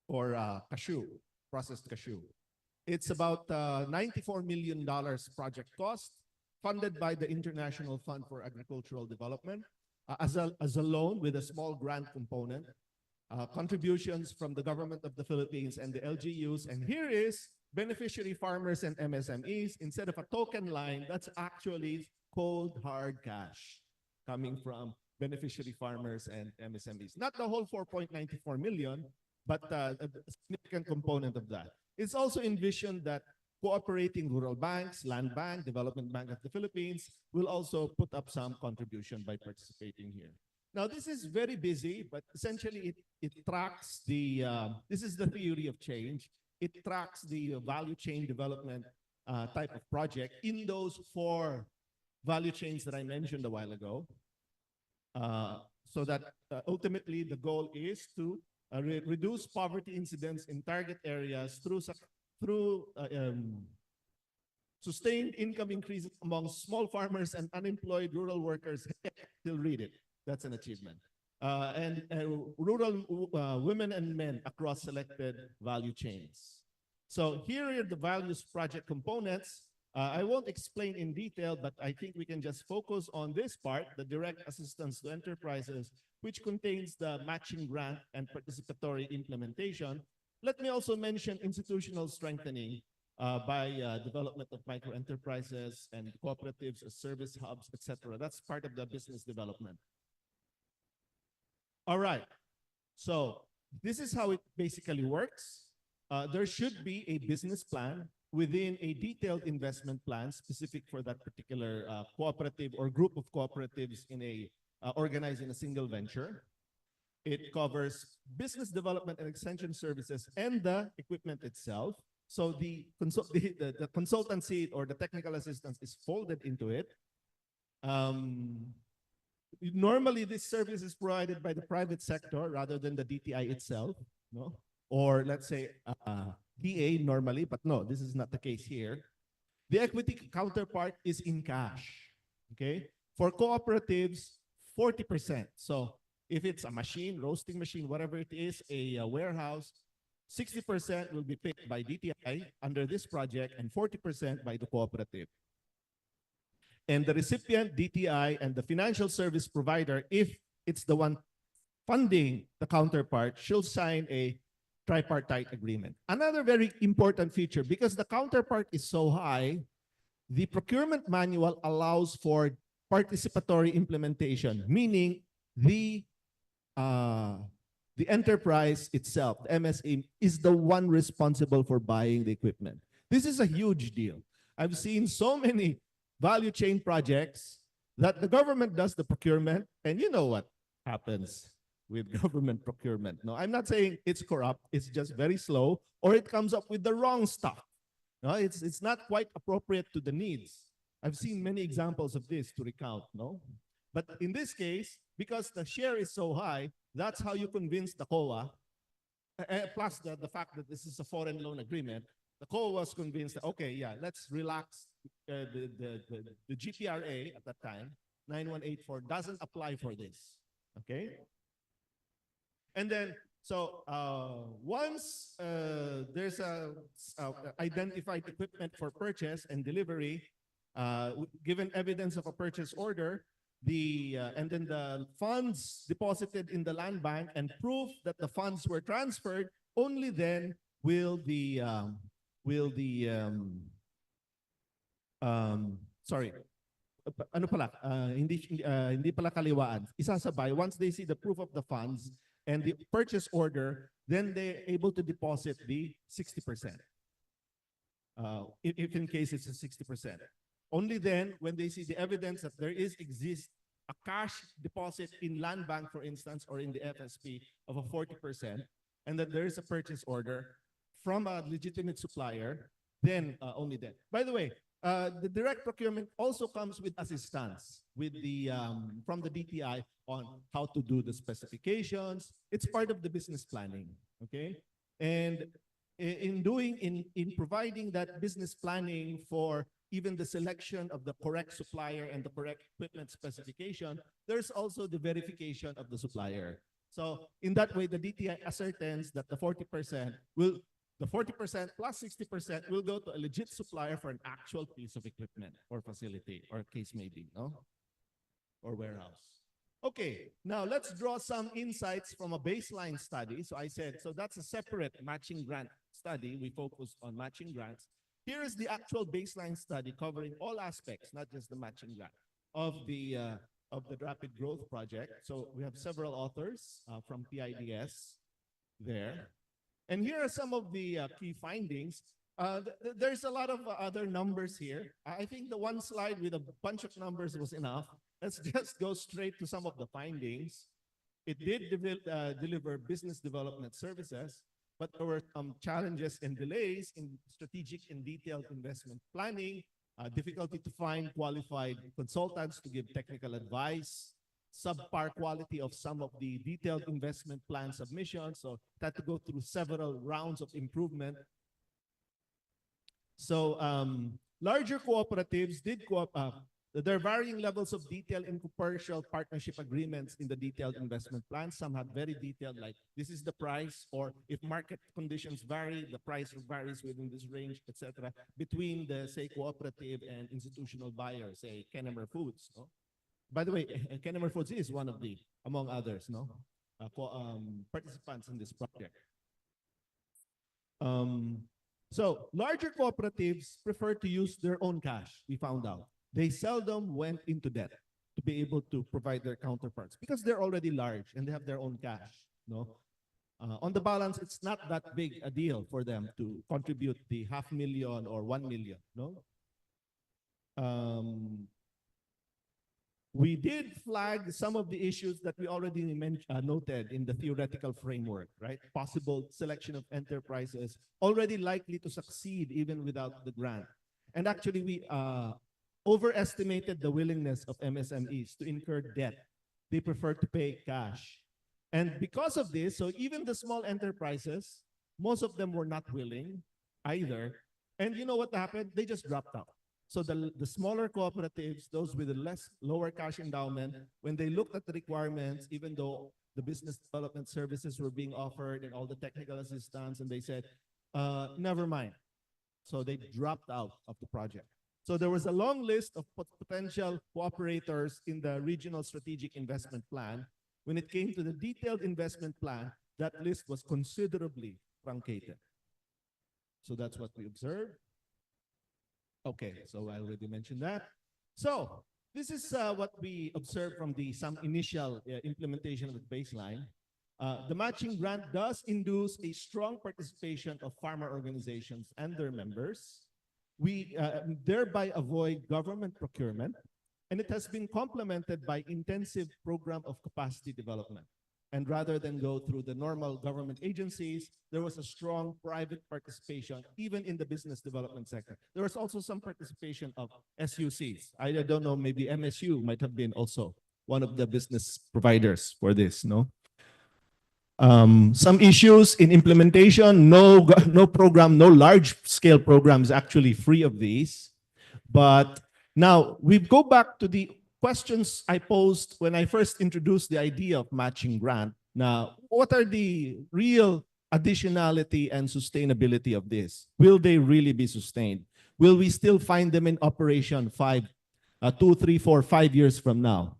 or cashew, processed cashew. It's about $94 million project cost, funded by the International Fund for Agricultural Development as a loan with a small grant component, contributions from the government of the Philippines and the LGUs. And here is beneficiary farmers and MSMEs. Instead of a token line, that's actually cold, hard cash coming from beneficiary farmers and MSMEs. Not the whole 4.94 million, but a significant component of that. It's also envisioned that cooperating rural banks, Land Bank, Development Bank of the Philippines will also put up some contribution by participating here. Now, this is very busy, but essentially it tracks the, this is the theory of change. It tracks the value chain development type of project in those 4 value chains that I mentioned a while ago. So that ultimately the goal is to reduce poverty incidence in target areas through sustained income increases among small farmers and unemployed rural workers. Still read it. That's an achievement. And rural women and men across selected value chains. So here are the values project components. I won't explain in detail, but I think we can just focus on this part, the direct assistance to enterprises, which contains the matching grant and participatory implementation. Let me also mention institutional strengthening by development of micro enterprises and cooperatives, service hubs, etc. That's part of the business development. All right, so this is how it basically works. There should be a business plan within a detailed investment plan specific for that particular cooperative or group of cooperatives in a organized in a single venture. It covers business development and extension services and the equipment itself. So the consultancy or the technical assistance is folded into it. Normally, this service is provided by the private sector rather than the DTI itself, no? Or let's say PA normally, but no, this is not the case here. The equity counterpart is in cash, okay? For cooperatives, 40%. So if it's a machine, roasting machine, whatever it is, a warehouse, 60% will be paid by DTI under this project and 40% by the cooperative. And the recipient, DTI, and the financial service provider, if it's the one funding the counterpart, should sign a tripartite agreement. Another very important feature, because the counterpart is so high, the procurement manual allows for participatory implementation, meaning the enterprise itself, the MSE, is the one responsible for buying the equipment. This is a huge deal. I've seen so many value chain projects that the government does the procurement, and you know what happens with government procurement. No, I'm not saying it's corrupt, it's just very slow, or it comes up with the wrong stuff. No, it's not quite appropriate to the needs. I've seen many examples of this to recount, no? But in this case, because the share is so high, that's how you convince the COA, plus the fact that this is a foreign loan agreement, the COA was convinced that, okay, yeah, let's relax. The GPRA at that time, 9184, doesn't apply for this, okay? And then, so once there's identified equipment for purchase and delivery, given evidence of a purchase order, and then the funds deposited in the land bank and proof that the funds were transferred, only then will the sorry, ano pala, hindi pala kaliwaan. Isasabay, once they see the proof of the funds and the purchase order, then they're able to deposit the 60%. If in case it's a 60%. Only then, when they see the evidence that there exists a cash deposit in land bank, for instance, or in the FSP of a 40%, and that there is a purchase order from a legitimate supplier, then only then. By the way, the direct procurement also comes with assistance with from the DTI on how to do the specifications. It's part of the business planning, okay? And in providing that business planning for even the selection of the correct supplier and the correct equipment specification, there's also the verification of the supplier. So in that way, the DTI ascertains that the 40% plus 60% will go to a legit supplier for an actual piece of equipment or facility or case may be, no? Or warehouse. Okay, now let's draw some insights from a baseline study. So I said, so that's a separate matching grant study. We focused on matching grants. Here is the actual baseline study covering all aspects, not just the matching grant, of the Rapid Growth Project. So we have several authors from PIDS there. And here are some of the key findings. There's a lot of other numbers here. I think the one slide with a bunch of numbers was enough. Let's just go straight to some of the findings. It did deliver business development services, but there were some challenges and delays in strategic and detailed investment planning, difficulty to find qualified consultants to give technical advice, subpar quality of some of the detailed investment plan submissions, so it had to go through several rounds of improvement. So larger cooperatives did there are varying levels of detail in commercial partnership agreements in the detailed investment plan. Some have very detailed, like this is the price, or if market conditions vary, the price varies within this range, etc. Between the, say, cooperative and institutional buyers, say, Kennemer Foods. No? By the way, Kennemer Foods is one of the, among others, no, participants in this project. So larger cooperatives prefer to use their own cash, we found out. They seldom went into debt to be able to provide their counterparts because they're already large and they have their own cash. No, on the balance, it's not that big a deal for them to contribute the 500,000 or 1 million. No, we did flag some of the issues that we already noted in the theoretical framework, right? Possible selection of enterprises already likely to succeed even without the grant. And actually, we overestimated the willingness of MSMEs to incur debt. They prefer to pay cash. And because of this, so even the small enterprises, most of them were not willing either. And you know what happened? They just dropped out. So the smaller cooperatives, those with a lower cash endowment, when they looked at the requirements, even though the business development services were being offered and all the technical assistance, and they said, never mind. So they dropped out of the project. So there was a long list of potential cooperators in the regional strategic investment plan. When it came to the detailed investment plan, that list was considerably truncated. So that's what we observed. Okay, so I already mentioned that. So this is what we observed from some initial implementation of the baseline. The matching grant does induce a strong participation of farmer organizations and their members. we thereby avoid government procurement, and it has been complemented by intensive program of capacity development. And rather than go through the normal government agencies, there was a strong private participation, even in the business development sector. There was also some participation of SUCs. I don't know, maybe MSU might have been also one of the business providers for this, no? Some issues in implementation, no program, no large-scale program is actually free of these. But now, we go back to the questions I posed when I first introduced the idea of matching grant. Now, what are the real additionality and sustainability of this? Will they really be sustained? Will we still find them in operation 2, 3, 4, 5 years from now?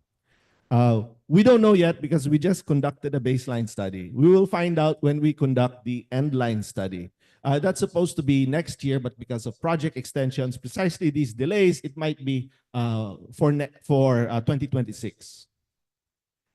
We don't know yet because we just conducted a baseline study. We will find out when we conduct the endline study. That's supposed to be next year, but because of project extensions, precisely these delays, it might be for 2026.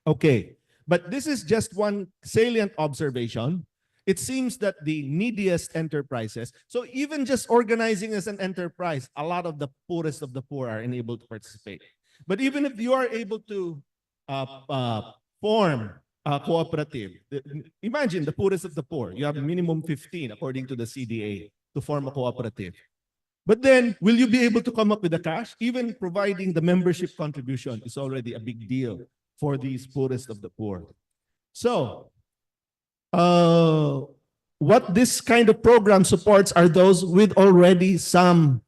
Okay, but this is just one salient observation. It seems that the neediest enterprises, so even just organizing as an enterprise, a lot of the poorest of the poor are unable to participate. But even if you are able to form a cooperative. Imagine the poorest of the poor. You have minimum 15 according to the CDA to form a cooperative. But then, will you be able to come up with the cash? Even providing the membership contribution is already a big deal for these poorest of the poor. So, what this kind of program supports are those with already some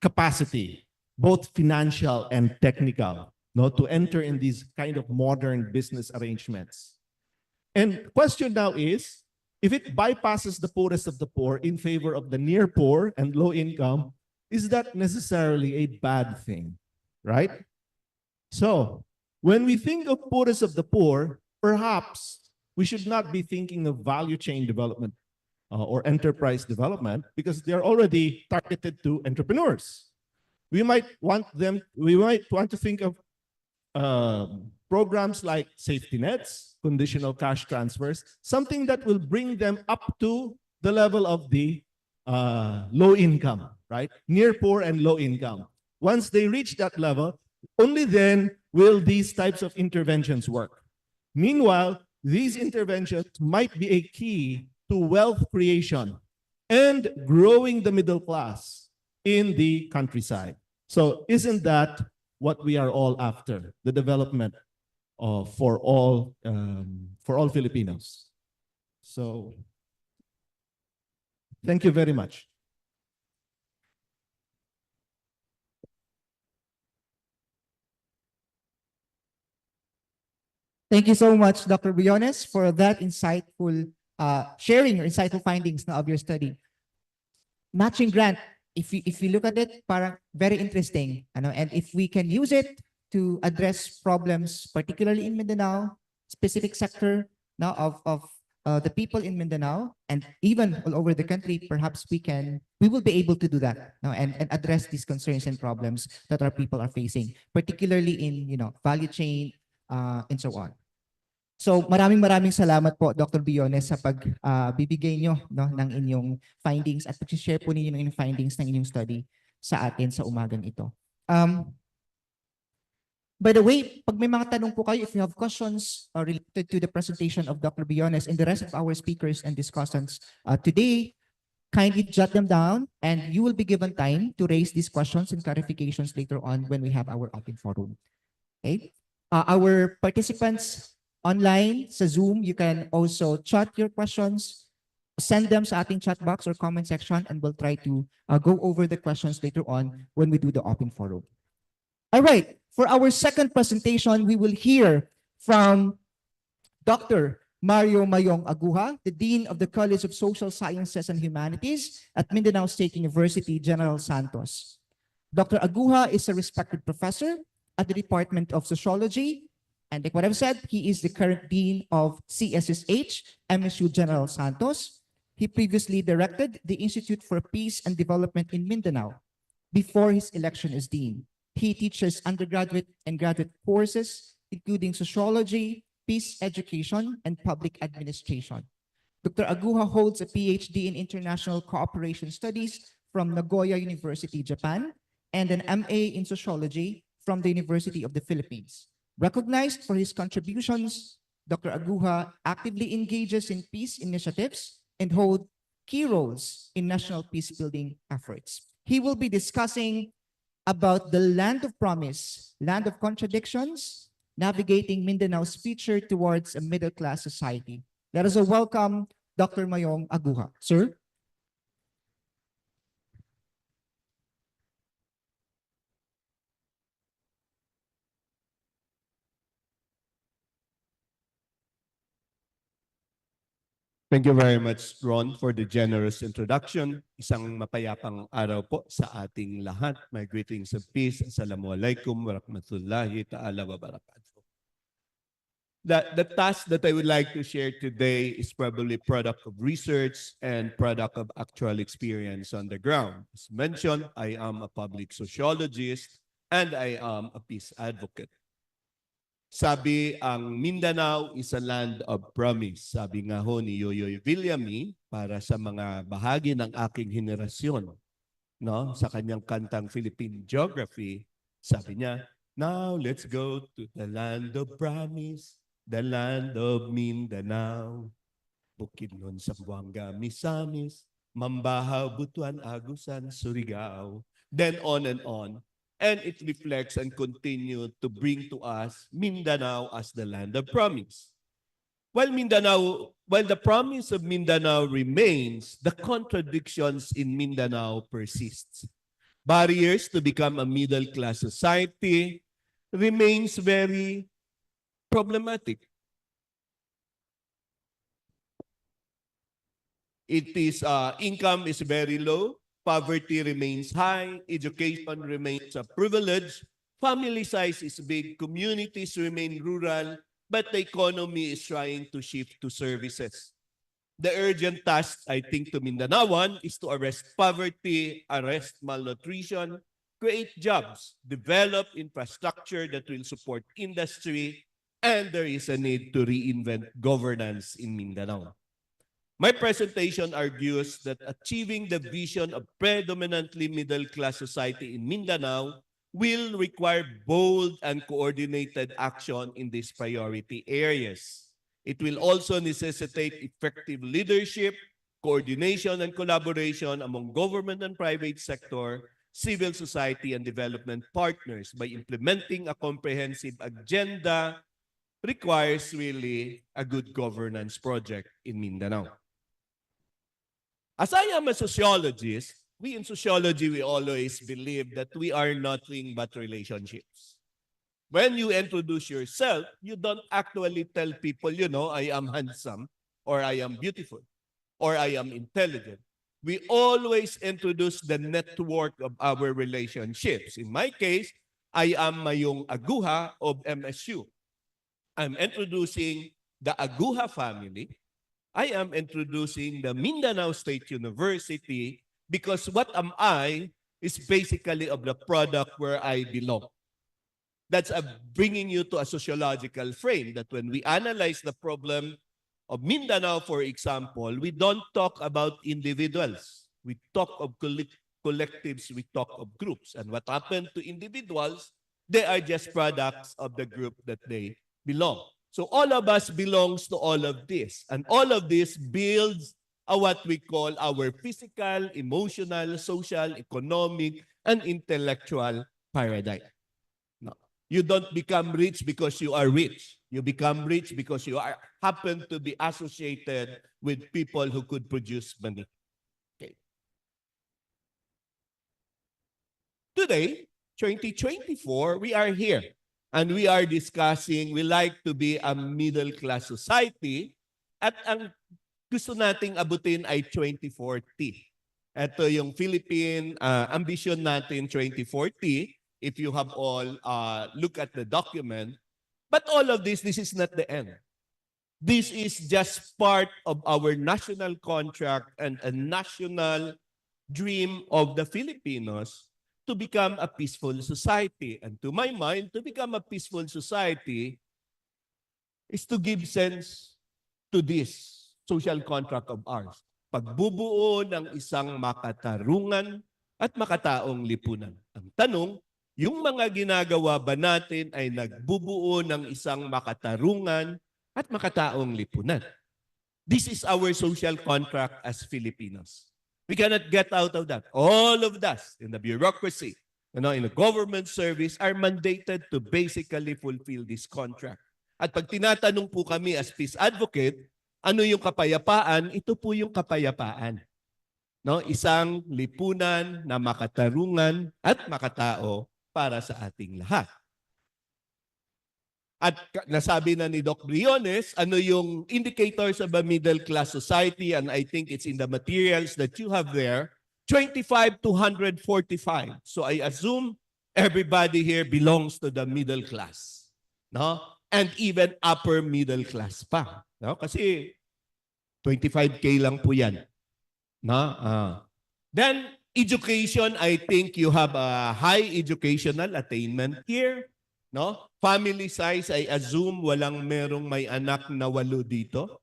capacity, both financial and technical, to enter in these kind of modern business arrangements. And the question now is, if it bypasses the poorest of the poor in favor of the near poor and low income, is that necessarily a bad thing, right? So, when we think of poorest of the poor, perhaps we should not be thinking of value chain development or enterprise development because they're already targeted to entrepreneurs. We might want to think of programs like safety nets, conditional cash transfers, something that will bring them up to the level of the low income, right? Near poor and low income. Once they reach that level, only then will these types of interventions work. Meanwhile, these interventions might be a key to wealth creation and growing the middle class in the countryside. So isn't that what we are all after, the development for all Filipinos? So, thank you very much. Thank you so much, Dr. Briones, for that insightful sharing your insightful findings of your study. Matching grant, if you look at it, parang very interesting, and if we can use it to address problems, particularly in Mindanao, specific sector now of the people in Mindanao, and even all over the country, perhaps we will be able to do that now and address these concerns and problems that our people are facing, particularly in value chain and so on. So maraming salamat po, Dr. Briones, sa pagbibigay nyo ng inyong findings at pag-share po ninyo ng inyong findings ng inyong study sa atin sa umagang ito. By the way, pag may mga tanong po kayo, if you have questions related to the presentation of Dr. Briones and the rest of our speakers and discussants today, kindly jot them down and you will be given time to raise these questions and clarifications later on when we have our open forum. Okay? Our participants online sa Zoom, you can also chat your questions, send them sa ating chat box or comment section, and we'll try to go over the questions later on when we do the open forum. All right, for our second presentation, we will hear from Dr. Mario Mayong Aguja, the Dean of the College of Social Sciences and Humanities at Mindanao State University, General Santos. Dr. Aguja is a respected professor at the Department of Sociology, and like what I've said, he is the current Dean of CSSH, MSU General Santos. He previously directed the Institute for Peace and Development in Mindanao before his election as Dean. He teaches undergraduate and graduate courses, including sociology, peace education, and public administration. Dr. Aguja holds a PhD in International Cooperation Studies from Nagoya University, Japan, and an MA in Sociology from the University of the Philippines. Recognized for his contributions, Dr. Aguja actively engages in peace initiatives and holds key roles in national peace-building efforts. He will be discussing about the land of promise, land of contradictions, navigating Mindanao's future towards a middle-class society. Let us welcome Dr. Mayong Aguja. Sir? Thank you very much, Ron, for the generous introduction. Isang mapayapang araw po sa ating lahat. My greetings of peace. Assalamualaikum warahmatullahi ta'ala wabarakatuh. The task that I would like to share today is probably product of research and product of actual experience on the ground. As mentioned, I am a public sociologist and I am a peace advocate. Sabi, ang Mindanao is a land of promise. Sabi nga ho ni Yoyoy Villami para sa mga bahagi ng aking henerasyon, no? Sa kanyang kantang Philippine Geography, sabi niya, now let's go to the land of promise, the land of Mindanao. Bukidnon, Zamboanga, Misamis, Mambahaw, Butuan, Agusan, Surigao. Then on and on. And it reflects and continues to bring to us Mindanao as the land of promise. While the promise of Mindanao remains, the contradictions in Mindanao persists. Barriers to become a middle-class society remains very problematic. Income is very low. Poverty remains high, education remains a privilege, family size is big, communities remain rural, but the economy is trying to shift to services. The urgent task, I think, to Mindanaoan is to arrest poverty, arrest malnutrition, create jobs, develop infrastructure that will support industry, and there is a need to reinvent governance in Mindanao. My presentation argues that achieving the vision of predominantly middle-class society in Mindanao will require bold and coordinated action in these priority areas. It will also necessitate effective leadership, coordination, and collaboration among government and private sector, civil society, and development partners. By implementing a comprehensive agenda requires really a good governance project in Mindanao. As I am a sociologist, we in sociology, we always believe that we are nothing but relationships. When you introduce yourself, you don't actually tell people, you know, I am handsome, or I am beautiful, or I am intelligent. We always introduce the network of our relationships. In my case, I am Mayong Aguja of MSU. I'm introducing the Aguja family. I am introducing the Mindanao State University because what am I is basically of the product where I belong. That's bringing you to a sociological frame that when we analyze the problem of Mindanao, for example, we don't talk about individuals. We talk of collectives, we talk of groups. And what happened to individuals, they are just products of the group that they belong. So all of us belongs to all of this. And all of this builds what we call our physical, emotional, social, economic, and intellectual paradigm. No. You don't become rich because you are rich. You become rich because you happen to be associated with people who could produce money. Okay. Today, 2024, we are here. And we are discussing, we like to be a middle-class society at ang gusto nating abutin ay 2040. Ito yung Philippine ambition natin 2040, if you have all look at the document. But all of this is not the end. This is just part of our national contract and a national dream of the Filipinos to become a peaceful society. And to my mind, to become a peaceful society is to give sense to this social contract of ours. pagbubuo ng isang makatarungan at makataong lipunan. Ang tanong, yung mga ginagawa ba natin ay nagbubuo ng isang makatarungan at makataong lipunan? This is our social contract as Filipinos. We cannot get out of that. All of us in the bureaucracy, in the government service are mandated to basically fulfill this contract. At pag tinatanong po kami as peace advocate, ano yung kapayapaan? Ito po yung kapayapaan. Isang lipunan na makatarungan at makatao para sa ating lahat. At nasabi na ni Doc Briones, ano yung indicators of a middle class society, and I think it's in the materials that you have there, 25 to 145. So I assume everybody here belongs to the middle class. And even upper middle class pa. Kasi 25K lang po yan. Then, education, I think you have a high educational attainment here. Family size, I assume walang merong may anak na 8 dito.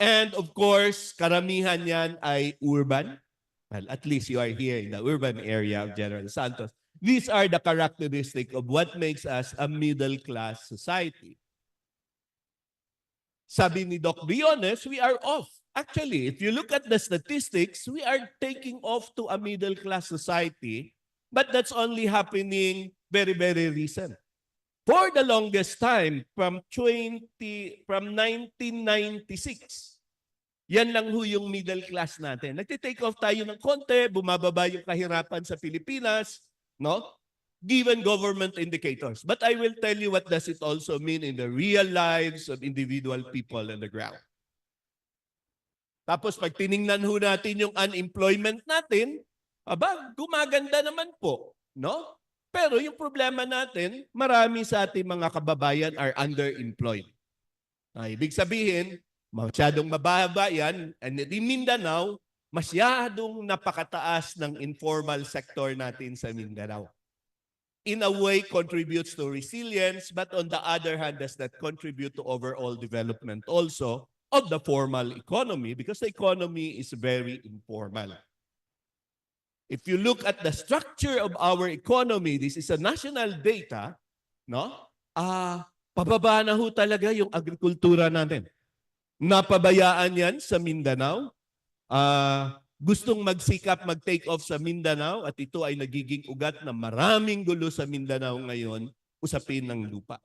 And of course, karamihan yan ay urban. Well, at least you are here in the urban area of General Santos. These are the characteristics of what makes us a middle class society. Sabi ni Doc Briones, we are off. Actually, if you look at the statistics, we are taking off to a middle class society, but that's only happening very, very recent. For the longest time, from 1996, yan lang ho yung middle class natin. Nagtitake off tayo ng konti, bumababa yung kahirapan sa Pilipinas, given government indicators. But I will tell you what does it also mean in the real lives of individual people on the ground. Tapos pag tiningnan ho natin yung unemployment natin, gumaganda naman po, Pero yung problema natin, marami sa ating mga kababayan are underemployed. Ibig sabihin, masyadong mababa yan, and in Mindanao, masyadong napakataas ng informal sector natin sa Mindanao. In a way, contributes to resilience, but on the other hand, does that contribute to overall development also of the formal economy, because the economy is very informal. If you look at the structure of our economy, this is a national data, pababa na ho talaga yung agrikultura natin. Napabayaan yan sa Mindanao. Gustong magsikap, mag-take off sa Mindanao, at ito ay nagiging ugat na maraming gulo sa Mindanao ngayon, usapin ng lupa.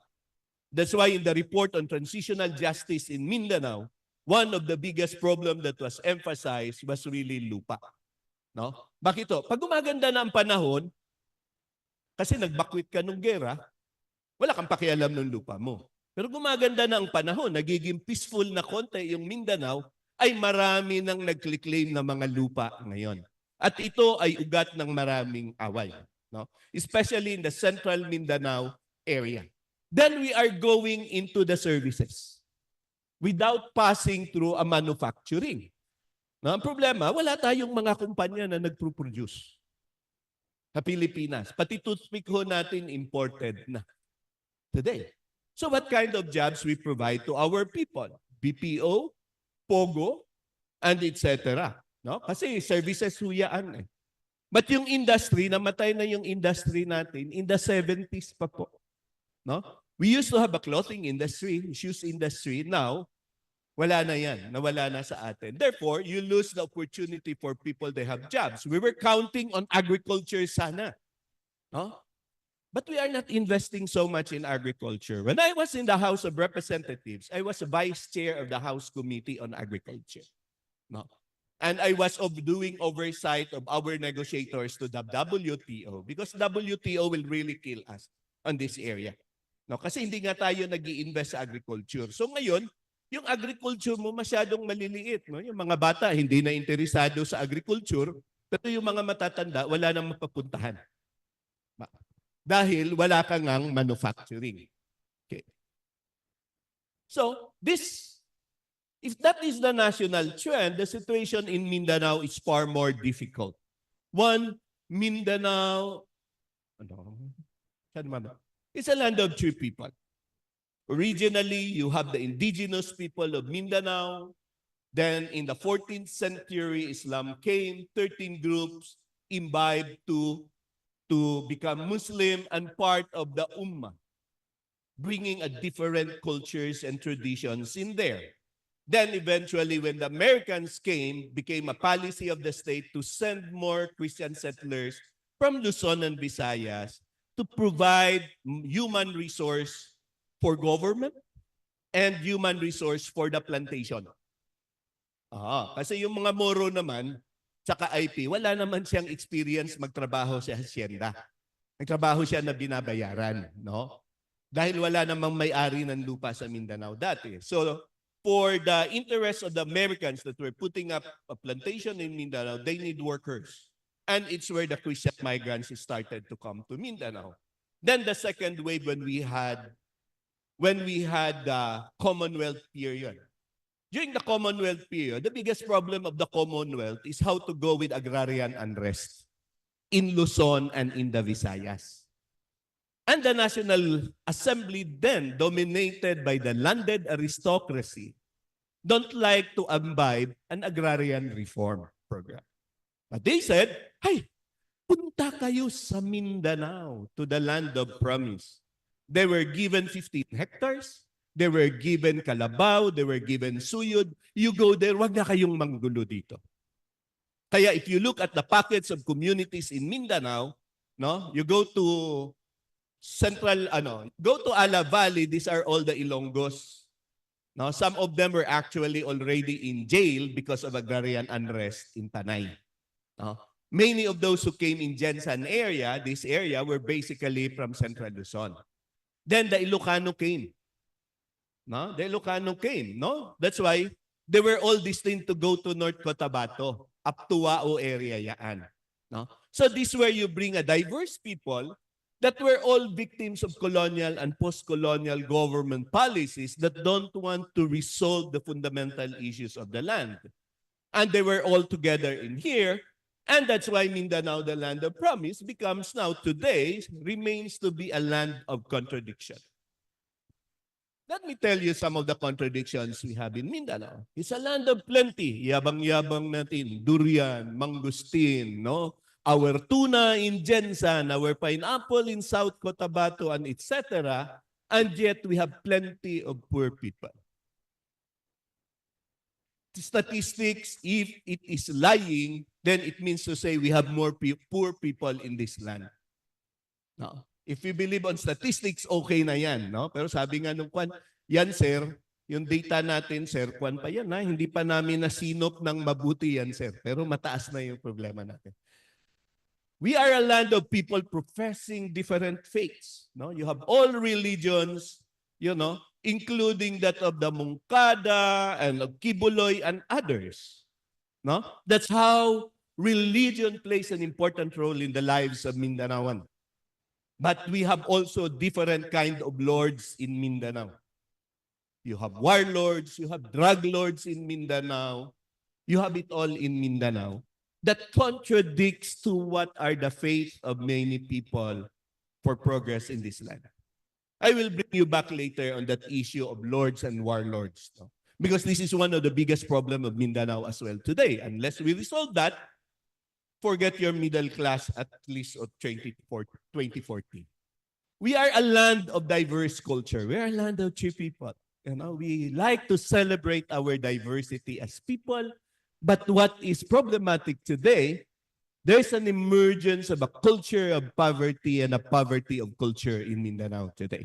That's why in the report on transitional justice in Mindanao, one of the biggest problem that was emphasized was really lupa. Bakit ito? Pag gumaganda na ang panahon, kasi nagbakwit ka nung gera, wala kang pakialam ng lupa mo. Pero gumaganda na ang panahon, nagiging peaceful na konti yung Mindanao, ay marami nang nag-claim na mga lupa ngayon. At ito ay ugat ng maraming away. Especially in the central Mindanao area. Then we are going into the services without passing through a manufacturing. Ang problema, wala tayong mga kumpanya na nagpo-produce sa Pilipinas. Pati toothpick ho natin imported na today. So what kind of jobs we provide to our people? BPO, Pogo, and etc. Kasi services huyaan. But yung industry, namatay na yung industry natin in the 70s pa po. We used to have a clothing industry, shoes industry. Now, wala na yan. Nawala na sa atin. Therefore, you lose the opportunity for people to have jobs. We were counting on agriculture sana. But we are not investing so much in agriculture. When I was in the House of Representatives, I was a vice chair of the House Committee on Agriculture. And I was doing oversight of our negotiators to the WTO, because WTO will really kill us on this area. Kasi hindi nga tayo nag-i-invest sa agriculture. So ngayon, yung agriculture mo masyadong maliliit. Yung mga bata hindi na interesado sa agriculture, pero yung mga matatanda wala nang mapapuntahan. Dahil wala kang ngang manufacturing. Okay. So, if that is the national trend, the situation in Mindanao is far more difficult. One, Mindanao, it's a land of three people. Originally, you have the indigenous people of Mindanao, Then in the 14th century, Islam came, 13 groups imbibed to become Muslim and part of the Ummah, bringing a different cultures and traditions in there. Then eventually, when the Americans came, became a policy of the state to send more Christian settlers from Luzon and Visayas to provide human resource for government and human resource for the plantation. Kasi yung mga Moro naman, tsaka IP, wala naman siyang experience magtrabaho sa hacienda. Nagtrabaho siya na binabayaran, no? Dahil wala namang may-ari ng lupa sa Mindanao dati. So, for the interest of the Americans that were putting up a plantation in Mindanao, they need workers. And it's where the Christian migrants started to come to Mindanao. Then the second wave when we had the Commonwealth period. During the Commonwealth period, the biggest problem of the Commonwealth is how to go with agrarian unrest in Luzon and in the Visayas. And the National Assembly then, dominated by the landed aristocracy, don't like to imbibe an agrarian reform program. But they said, hey, punta kayo sa Mindanao, to the land of promise. They were given 15 hectares. They were given Kalabaw, they were given Suyod. You go there, wag na kayong manggulo dito. Kaya if you look at the pockets of communities in Mindanao, no, you go to go to Ala Valley, these are all the Ilonggos. No, some of them were actually already in jail because of agrarian unrest in Tanay. No? Many of those who came in Jensan area, this area, were basically from Central Luzon. Then the Ilocano came. No? The Ilocano came, no? That's why they were all destined to go to North Cotabato, up to Wao area yan. No? So this is where you bring a diverse people that were all victims of colonial and post-colonial government policies that don't want to resolve the fundamental issues of the land. And they were all together in here. And that's why Mindanao, the land of promise, becomes now today, remains to be a land of contradiction. Let me tell you some of the contradictions we have in Mindanao. It's a land of plenty. Yabang-yabang natin. Durian, mangustin, no? Our tuna in Jensan, our pineapple in South Cotabato, and etc. And yet we have plenty of poor people. Statistics, if it is lying, then it means to say we have more poor people in this land. No? If you believe on statistics, okay na yan. No? Pero sabi nga nung Kwan, yan sir, yung data natin sir, Kwan pa yan. Ha? Hindi pa namin nasinop ng mabuti yan sir. Pero mataas na yung problema natin. We are a land of people professing different faiths. No? You have all religions, you know, including that of the Mungkada and of Kibuloy and others. No? That's how religion plays an important role in the lives of Mindanaoan. But we have also different kind of lords in Mindanao. You have warlords, you have drug lords in Mindanao. You have it all in Mindanao. That contradicts to what are the faith of many people for progress in this land. I will bring you back later on that issue of lords and warlords. No? Because this is one of the biggest problems of Mindanao as well today. Unless we resolve that, forget your middle class at least of 2040. We are a land of diverse culture. We are a land of tree people. You know, we like to celebrate our diversity as people. But what is problematic today, there's an emergence of a culture of poverty and a poverty of culture in Mindanao today.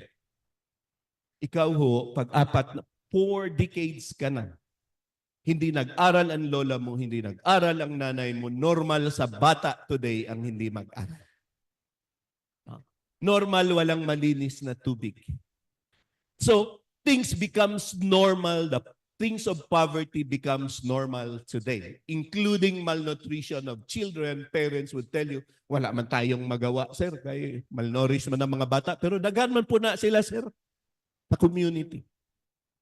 Ikaw ho, pag 4 decades ka na, hindi nag-aral ang lola mo, hindi nag-aral ang nanay mo, normal sa bata today ang hindi mag-aral. Normal, walang malinis na tubig. So, things becomes normal, the things of poverty becomes normal today, including malnutrition of children. Parents would tell you, wala man tayong magawa, sir, kaya malnourished man ang mga bata, pero dagan man po na sila, sir, sa community.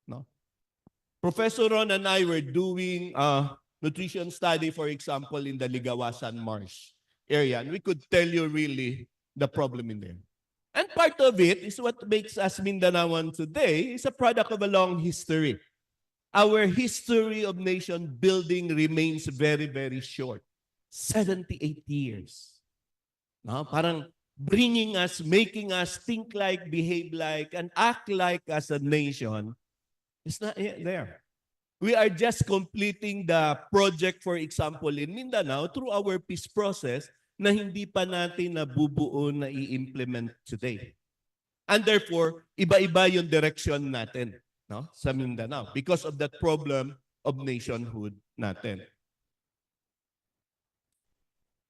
No? Professor Ron and I were doing a nutrition study, for example, in the Ligawasan Marsh area, and we could tell you really the problem in there. And part of it is what makes us Mindanaoan today is a product of a long history. our history of nation building remains very, very short. 78 years. No? Parang bringing us, making us think like, behave like, and act like as a nation is not yet there. We are just completing the project, for example, in Mindanao through our peace process na hindi pa natin nabubuo na i-implement today. And therefore, iba-iba yung direction natin, no, sa Mindanao because of that problem of nationhood natin.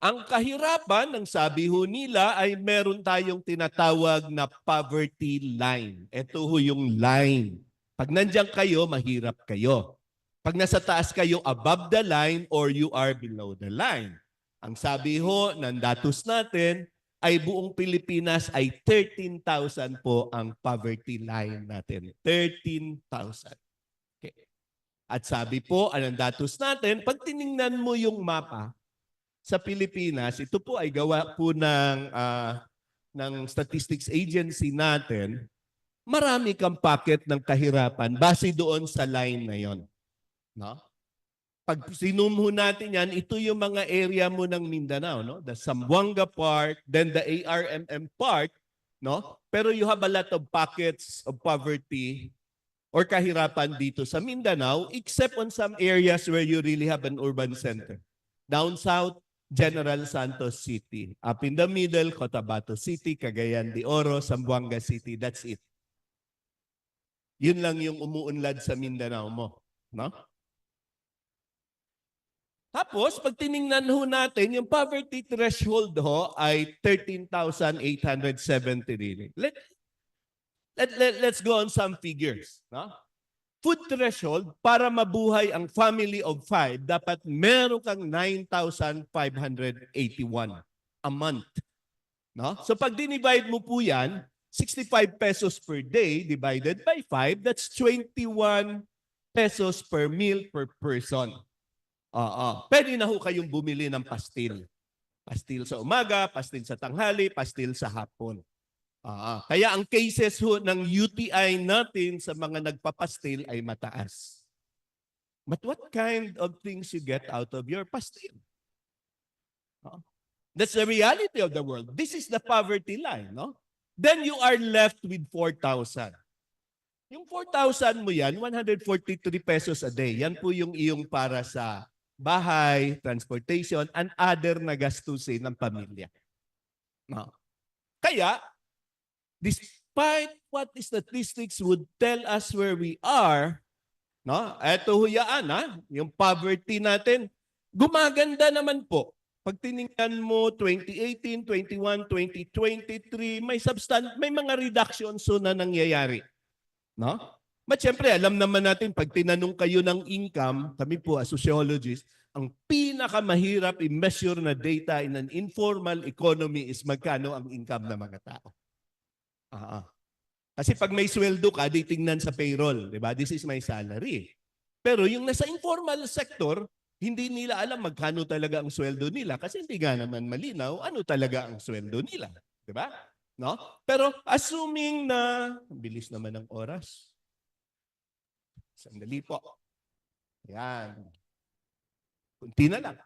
Ang kahirapan, ang sabi ho nila, ay meron tayong tinatawag na poverty line. Ito ho yung line. Pag nandiyan kayo, mahirap kayo. Pag nasa taas kayo, above the line or you are below the line. Ang sabi ho ng datos natin ay buong Pilipinas ay 13,000 po ang poverty line natin. 13,000. Okay. At sabi po, anong datos natin, pag tiningnan mo yung mapa sa Pilipinas, ito po ay gawa po ng Statistics Agency natin, marami kang pocket ng kahirapan base doon sa line na yon. No? Pag sinum ho natin yan, ito yung mga area mo ng Mindanao, no? The Zamboanga part, then the ARMM part, no? Pero you have a lot of pockets of poverty or kahirapan dito sa Mindanao, except on some areas where you really have an urban center. Down south, General Santos City. Up in the middle, Cotabato City, Cagayan de Oro, Zamboanga City. That's it. Yun lang yung umuunlad sa Mindanao mo, no? Tapos, pag tiningnan ho natin, yung poverty threshold ho ay 13,870 really. Let's go on some figures. No? Food threshold, para mabuhay ang family of 5, dapat meron kang 9,581 a month. No? So pag dinivide mo po yan, 65 pesos per day divided by 5, that's 21 pesos per meal per person. Pwede na ho kayong bumili ng pastil. Pastil sa umaga, pastil sa tanghali, pastil sa hapon. Kaya ang cases ho ng UTI natin sa mga nagpapastil ay mataas. But what kind of things you get out of your pastil? That's the reality of the world. This is the poverty line. No? Then you are left with 4,000. Yung 4,000 mo yan, 143 pesos a day. Yan po yung iyong para sa bahay, transportation, and other na gastusin ng pamilya. No. Kaya, despite what the statistics would tell us where we are, no, eto huyaan, yung poverty natin, gumaganda naman po. Pag tiningnan mo 2018, 21, 2023, may mga reductions na nangyayari. No? But syempre, alam naman natin, pag tinanong kayo ng income, kami po as sociologists, ang pinakamahirap i-measure na data in an informal economy is magkano ang income ng mga tao. Kasi pag may sweldo ka, di tingnan sa payroll. Diba? This is my salary. Pero yung nasa informal sector, hindi nila alam magkano talaga ang sweldo nila kasi hindi nga naman malinaw ano talaga ang sweldo nila. Diba? No? Pero assuming na, ang bilis naman ng oras. Sandali po. Ayan. Kunti na lang.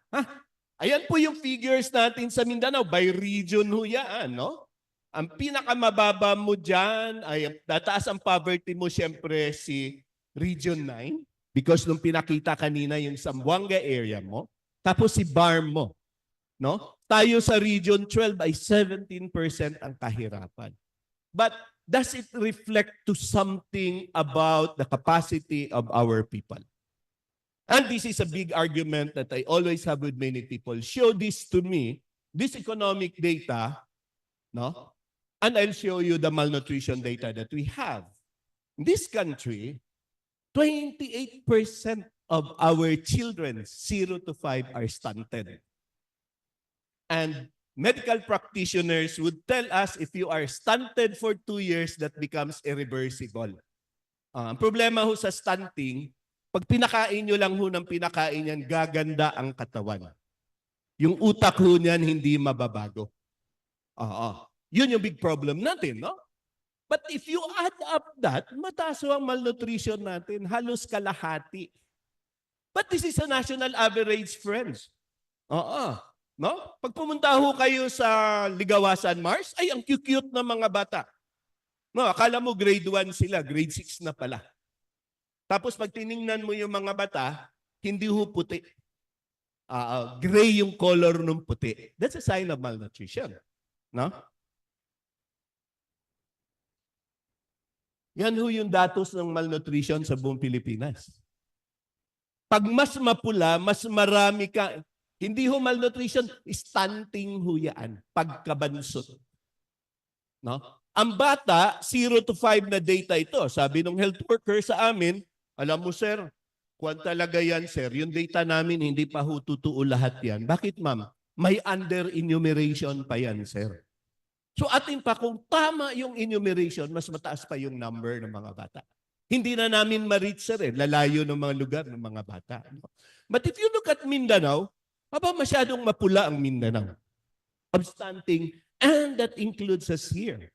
Ayan po yung figures natin sa Mindanao. By region ho yan, no? Ang pinakamababa mo dyan ay tataas ang poverty mo siyempre si Region 9 because nung pinakita kanina yung Zamboanga area mo. Tapos si BARM mo. No? Tayo sa Region 12 ay 17% ang kahirapan. But does it reflect to something about the capacity of our people? And this is a big argument that I always have with many people. Show this to me, this economic data, no? And I'll show you the malnutrition data that we have. In this country, 28% of our children, 0 to 5, are stunted. And medical practitioners would tell us if you are stunted for 2 years, that becomes irreversible. Ang problema ho sa stunting, pag pinakain nyo lang ho ng pinakain yan, gaganda ang katawan. Yung utak ho niyan hindi mababago. Yun yung big problem natin, no? But if you add up that, mataas ang malnutrition natin, halos kalahati. But this is a national average, friends. Oo. No? Pag pumunta ho kayo sa Ligawasan, Mars, ay ang cute-cute na mga bata. No, akala mo grade 1 sila, grade 6 na pala. Tapos pag tiningnan mo yung mga bata, hindi ho puti. Gray yung color ng puti. That's a sign of malnutrition. No? Yan ho yung datos ng malnutrition sa buong Pilipinas. Pag mas mapula, mas marami ka, hindi ho malnutrition, stunting ho yan, pagkabansot. No? Ang bata, 0 to 5 na data ito. Sabi ng health worker sa amin, alam mo sir, kung talaga yan sir, yung data namin hindi pa ho totoo lahat yan. Bakit ma'am? May under enumeration pa yan sir. So atin pa, kung tama yung enumeration, mas mataas pa yung number ng mga bata. Hindi na namin ma-reach sir, lalayo ng mga lugar ng mga bata. But if you look at Mindanao, masyadong mapula ang Mindanao. Of stunting, and that includes us here.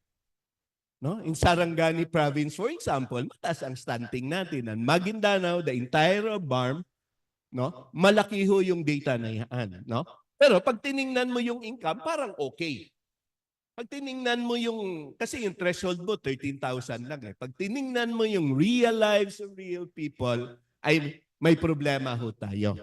No? In Sarangani province, for example, mataas ang stunting natin. And Maguindanao, the entire BARM, no? Malaki ho yung data na yan. No? Pero pag tiningnan mo yung income, parang okay. Pag tiningnan mo yung, kasi yung threshold mo, 13,000 lang eh. Pag tiningnan mo yung real lives of real people, ay may problema ho tayo.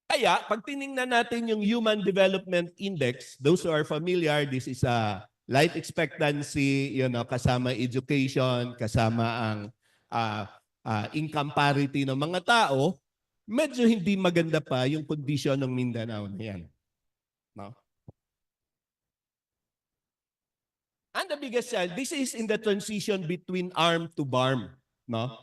Kaya, pag tiningnan natin yung Human Development Index, those who are familiar, this is a life expectancy, kasama education, kasama ang income parity ng mga tao, medyo hindi maganda pa yung kondisyon ng Mindanao na yan. No? And the biggest challenge, this is in the transition between ARM to BARM. No?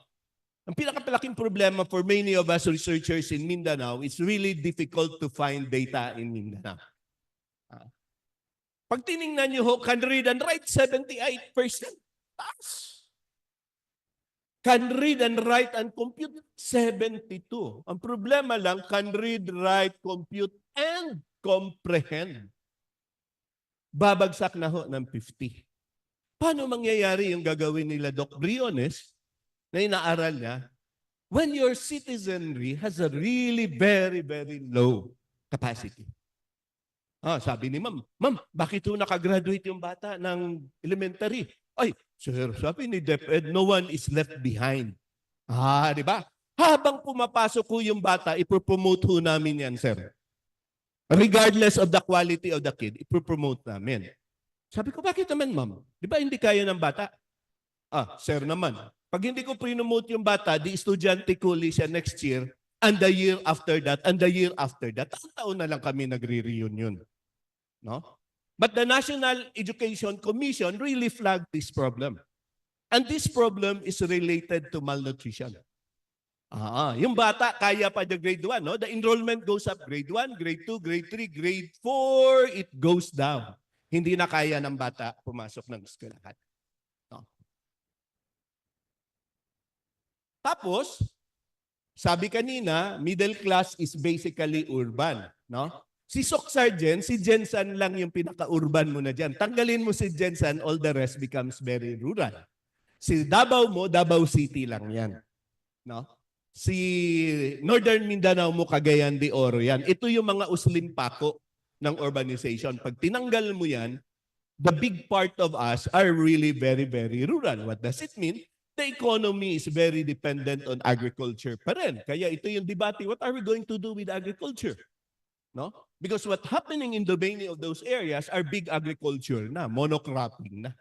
Ang pinakapalaking problema for many of us researchers in Mindanao, it's really difficult to find data in Mindanao. Pag tinignan nyo ho, can read and write, 78%. Taas. Can read and write and compute, 72. Ang problema lang, can read, write, compute, and comprehend. Babagsak na ho ng 50. Paano mangyayari yung gagawin nila Doc Briones na inaaral niya when your citizenry has a really very, very low capacity? Sabi ni ma'am, bakit ho nakagraduate yung bata ng elementary? Ay, sir, sabi ni DepEd, no one is left behind. Di ba? Habang pumapasok ho yung bata, ipopromote ho namin yan, sir. Regardless of the quality of the kid, ipopromote namin. Sabi ko, bakit naman, ma'am? Di ba hindi kaya ng bata? Sir naman. Pag hindi ko promote yung bata, di estudyante ko siya next year, and the year after that, and the year after that, taon na lang kami nagre-reunion. No? But the National Education Commission really flagged this problem. And this problem is related to malnutrition. Yung bata, kaya pa the grade 1. No? The enrollment goes up grade 1, grade 2, grade 3, grade 4, it goes down. Hindi na kaya ng bata pumasok ng eskwelahan. No? Tapos, sabi kanina, middle class is basically urban. No? Si Sok Sargent, si Jensen lang yung pinaka-urban mo na dyan. Tanggalin mo si Jensen, all the rest becomes very rural. Si Davao mo, Davao City lang yan. No? Si Northern Mindanao mo, Cagayan de Oro yan. Ito yung mga uslimpako ng urbanization. Pag tinanggal mo yan, the big part of us are really very, very rural. What does it mean? The economy is very dependent on agriculture pa rin. Kaya ito yung debate, what are we going to do with agriculture? No? Because what's happening in the many of those areas are big agriculture na, monocropping na.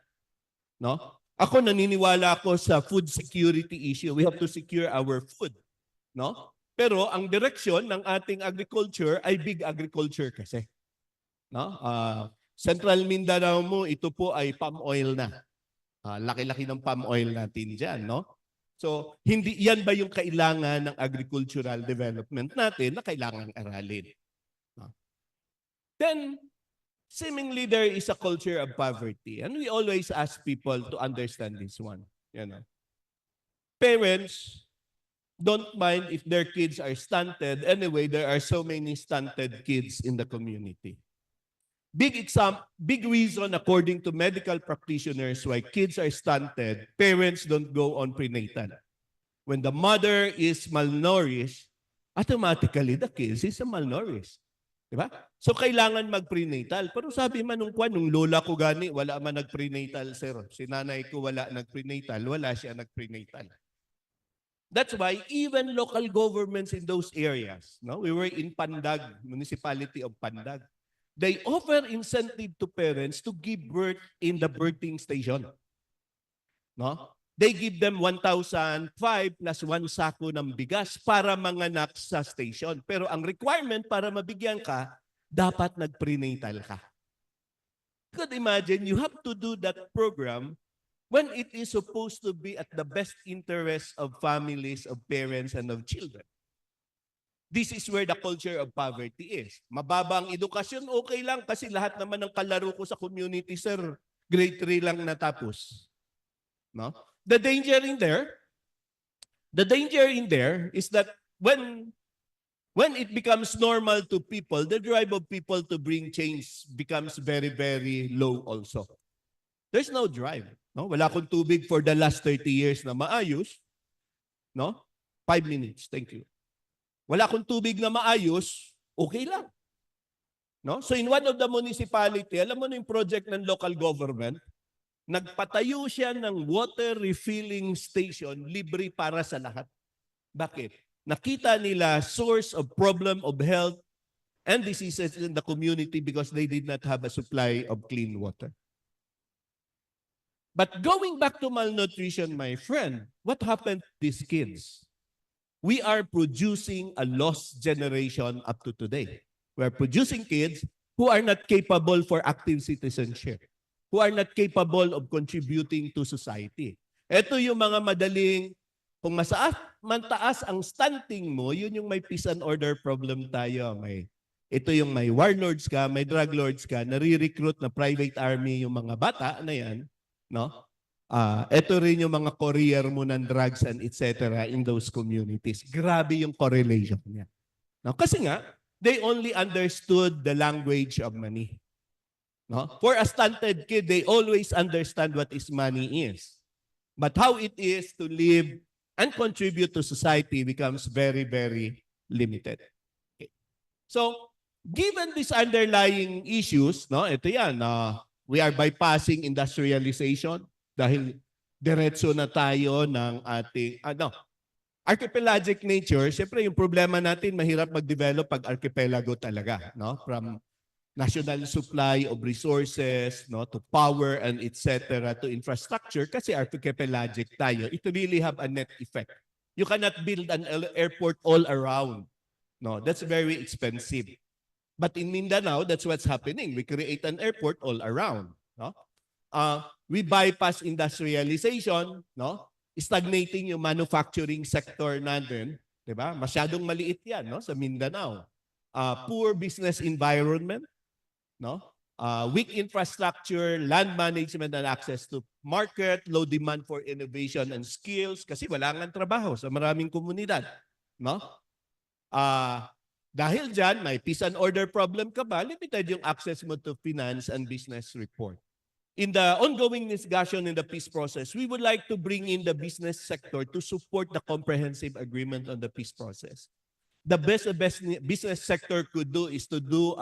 No? Ako naniniwala ako sa food security issue. We have to secure our food. No? Pero ang direksyon ng ating agriculture ay big agriculture kasi. No? Central Mindanao mo, ito po ay palm oil na. Laki-laki ng palm oil natin dyan. No? So, hindi yan ba yung kailangan ng agricultural development natin na kailangan aralin? No? Then, seemingly there is a culture of poverty. And we always ask people to understand this one. You know? Parents don't mind if their kids are stunted. Anyway, there are so many stunted kids in the community. Big reason according to medical practitioners why kids are stunted, parents don't go on prenatal. When the mother is malnourished, automatically the kids is malnourished. Diba? So kailangan mag-prenatal. Pero sabi man nung lola ko gani, wala man nag-prenatal, sir. Si nanay ko wala nag-prenatal, wala siya nag-prenatal. That's why even local governments in those areas, no, we were in Pandag, municipality of Pandag, they offer incentive to parents to give birth in the birthing station. No? They give them 1,005 plus 1 sako ng bigas para manganak sa station. Pero ang requirement para mabigyan ka, dapat nag-prenatal ka. You could imagine, you have to do that program when it is supposed to be at the best interest of families, of parents, and of children. This is where the culture of poverty is. Mababa ang edukasyon, okay lang kasi lahat naman ng kalaro ko sa community, sir, grade 3 lang natapos. No? The danger in there is that when it becomes normal to people, the drive of people to bring change becomes very, very low also. There's no drive. No? Wala akong tubig for the last 30 years na maayos. No? 5 minutes. Thank you. Wala akong tubig na maayos, okay lang. No? So in one of the municipality, alam mo na yung project ng local government, nagpatayo siya ng water refilling station libre para sa lahat. Bakit? Nakita nila source of problem of health and diseases in the community because they did not have a supply of clean water. But going back to malnutrition, my friend, what happened to these kids? We are producing a lost generation up to today. We are producing kids who are not capable for active citizenship, who are not capable of contributing to society. Ito yung mga madaling, kung mantaas ang stunting mo, yun yung may peace and order problem tayo. Ito yung may warlords ka, may drug lords ka, nare-recruit na private army yung mga bata na yan, no? Ito rin yung mga courier mo ng drugs and etc. in those communities. Grabe yung correlation niya. No? Kasi nga, they only understood the language of money. No? For a stunted kid, they always understand what is money is. But how it is to live and contribute to society becomes very, very limited. Okay. So, given these underlying issues, no, ito yan, we are bypassing industrialization dahil diretso na tayo ng ating, archipelagic nature. Siyempre, yung problema natin, mahirap mag-develop pag archipelago talaga, no? From national supply of resources, no, to power and etc. to infrastructure, kasi archipelagic tayo. It really have a net effect. You cannot build an airport all around. No, that's very expensive. But in Mindanao, that's what's happening. We create an airport all around. No? We bypass industrialization, no? Stagnating yung manufacturing sector natin, 'di ba? Masyadong maliit 'yan, no, sa Mindanao. Poor business environment, no? Weak infrastructure, land management and access to market, low demand for innovation and skills kasi wala nang trabaho sa maraming komunidad, no? Dahil diyan, may peace and order problem ka ba? Limited yung access mo to finance and business report. In the ongoing discussion in the peace process, we would like to bring in the business sector to support the comprehensive agreement on the peace process. The best business sector could do is to do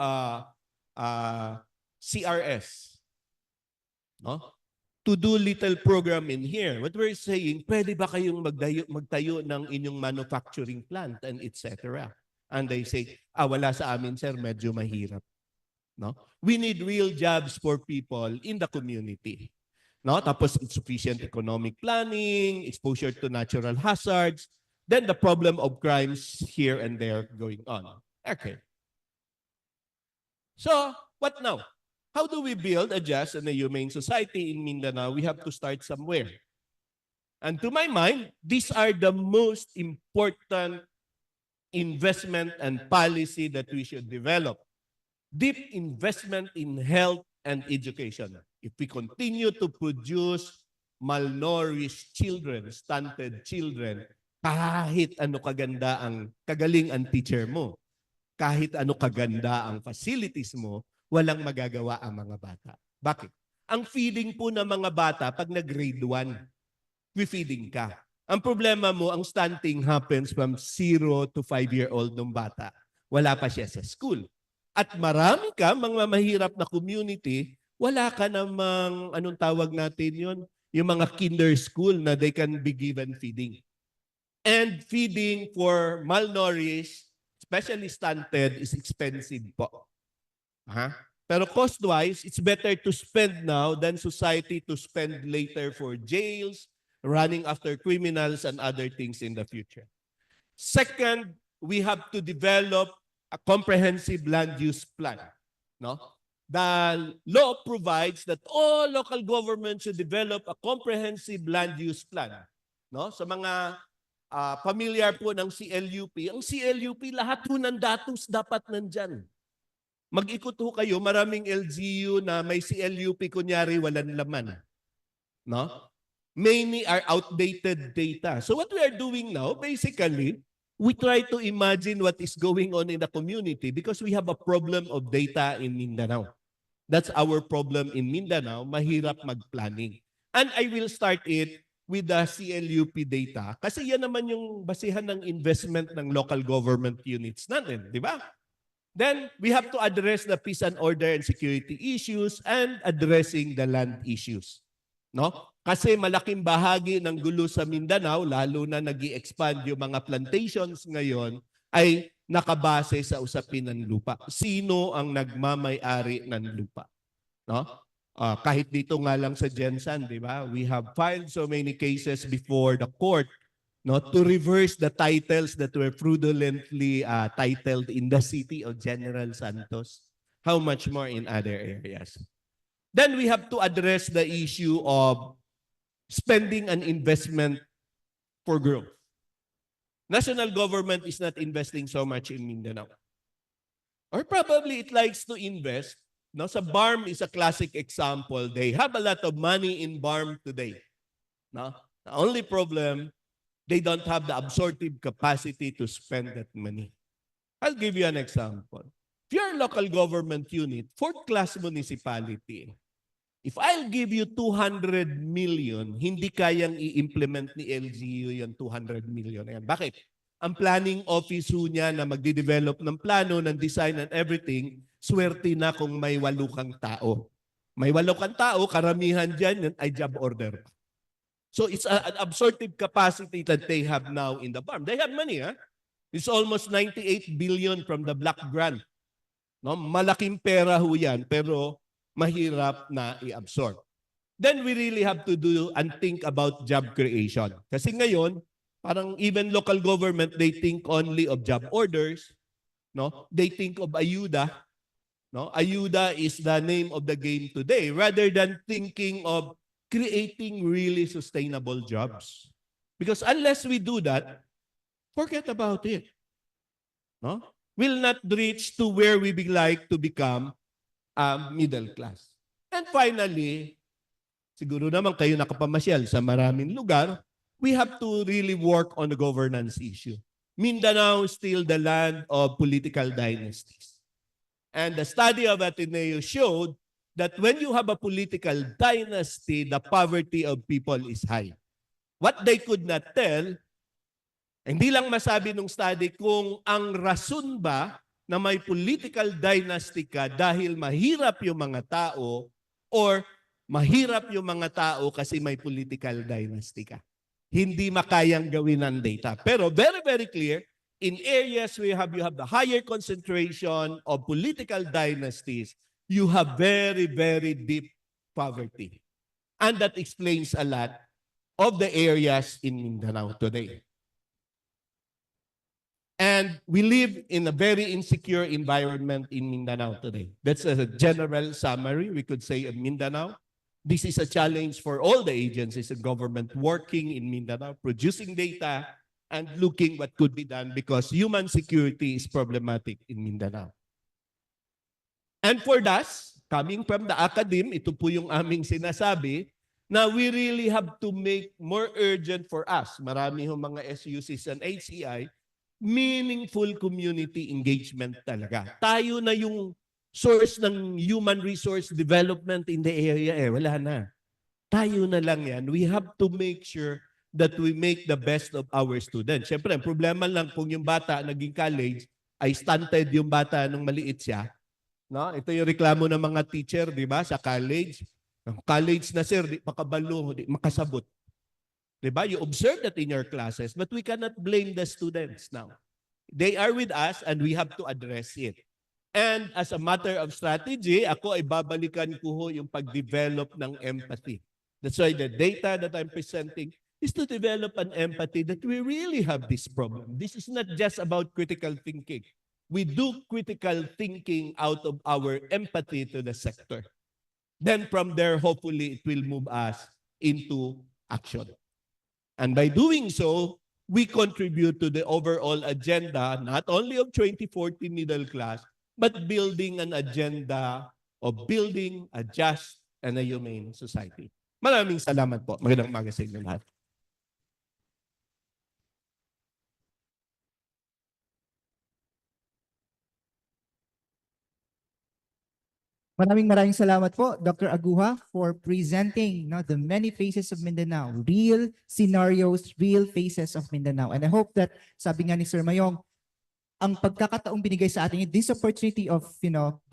CRS, no? To do little program in here. What we're saying, pwede ba kayong magtayo ng inyong manufacturing plant and etc. And they say, wala sa amin, sir, medyo mahirap. No? We need real jobs for people in the community. No? Tapos insufficient economic planning, exposure to natural hazards, then the problem of crimes here and there going on. Okay. So, what now? How do we build a just and a humane society in Mindanao? We have to start somewhere. And to my mind, these are the most important investment and policy that we should develop. Deep investment in health and education. If we continue to produce malnourished children, stunted children, kahit ano kagaling ang teacher mo, kahit ano kaganda ang facilities mo, walang magagawa ang mga bata. Bakit? Ang feeding po ng mga bata pag nag-grade 1, feeding ka. Ang problema mo, ang stunting happens from 0 to 5-year-old ng bata. Wala pa siya sa school. At marami ka, mga mahirap na community, wala ka namang, anong tawag natin yon, yung mga kinder school na they can be given feeding. And feeding for malnourished, especially stunted, is expensive po. Pero cost-wise, it's better to spend now than society to spend later for jails, running after criminals, and other things in the future. Second, we have to develop a comprehensive land use plan. No? The law provides that all local governments should develop a comprehensive land use plan. No? Sa mga familiar po ng CLUP, ang CLUP, lahat po ng datos dapat nandyan. Mag-ikot ho kayo, maraming LGU na may CLUP, kunyari walang laman. No? Many are outdated data. So what we are doing now, basically, we try to imagine what is going on in the community because we have a problem of data in Mindanao. That's our problem in Mindanao, mahirap mag-planning. And I will start it with the CLUP data kasi yan naman yung basihan ng investment ng local government units natin, di ba? Then, we have to address the peace and order and security issues and addressing the land issues. No? Kasi malaking bahagi ng gulo sa Mindanao, lalo na nag-i-expand yung mga plantations ngayon, ay nakabase sa usapin ng lupa. Sino ang nagmamay-ari ng lupa? No? Kahit dito nga lang sa Gensan, di ba? We have filed so many cases before the court, no, to reverse the titles that were fraudulently titled in the city of General Santos. How much more in other areas? Then we have to address the issue of spending and investment for growth. National government is not investing so much in Mindanao. Or probably it likes to invest. No, sa BARM is a classic example. They have a lot of money in BARM today. No? The only problem, they don't have the absorptive capacity to spend that money. I'll give you an example. If you're a local government unit, fourth-class municipality, if I'll give you 200 million, hindi kayang i-implement ni LGU yung 200 million. Ayan. Bakit? Ang planning office niya na magde-develop ng plano, ng design and everything, swerte na kung may 8 kang tao. May 8 kang tao, karamihan dyan ay job order. So it's an absorptive capacity that they have now in the BARM. They have money, huh? It's almost 98 billion from the Black Grant. No? Malaking pera ho yan, pero mahirap na i-absorb. Then we really have to do and think about job creation. Kasi ngayon, parang even local government, they think only of job orders. No? They think of ayuda. No? Ayuda is the name of the game today rather than thinking of creating really sustainable jobs. Because unless we do that, forget about it. No? We'll not reach to where we would like to become middle class. And finally, siguro naman kayo nakapamasyal sa maraming lugar, we have to really work on the governance issue. Mindanao is still the land of political dynasties. And the study of Ateneo showed that when you have a political dynasty, the poverty of people is high. What they could not tell, hindi lang masabi nung study kung ang rason ba na may political dynasty ka dahil mahirap yung mga tao or mahirap yung mga tao kasi may political dynasty ka. Hindi makayang gawin ng data. Pero very, very clear, in areas where you have the higher concentration of political dynasties, you have very, very deep poverty. And that explains a lot of the areas in Mindanao today. And we live in a very insecure environment in Mindanao today. That's a general summary, we could say, of Mindanao. This is a challenge for all the agencies of government working in Mindanao, producing data and looking what could be done because human security is problematic in Mindanao. And for us, coming from the academe, ito po yung aming sinasabi, na we really have to make more urgent for us, marami yung mga SUCs and HCI, meaningful community engagement talaga. Tayo na yung source ng human resource development in the area wala na. Tayo na lang yan. We have to make sure that we make the best of our students. Siyempre, ang problema lang kung yung bata naging college, ay stunted yung bata nung maliit siya. No? Ito yung reklamo ng mga teacher, di ba, sa college. College na sir, di makabalo, di makasabot. Di ba? You observe that in your classes, but we cannot blame the students now. They are with us and we have to address it. And as a matter of strategy, ako ay babalikan ko ho yung pag-develop ng empathy. That's why the data that I'm presenting is to develop an empathy that we really have this problem. This is not just about critical thinking. We do critical thinking out of our empathy to the sector. Then from there, hopefully, it will move us into action. And by doing so, we contribute to the overall agenda, not only of 2040 middle class, but building an agenda of building a just and a humane society. Maraming salamat po. Magandang umaga sa inyo lahat. Maraming salamat po, Dr. Aguha, for presenting the many faces of Mindanao, real scenarios, real faces of Mindanao. And I hope that, sabi nga ni Sir Mayong, ang pagkakataong binigay sa atin, this opportunity of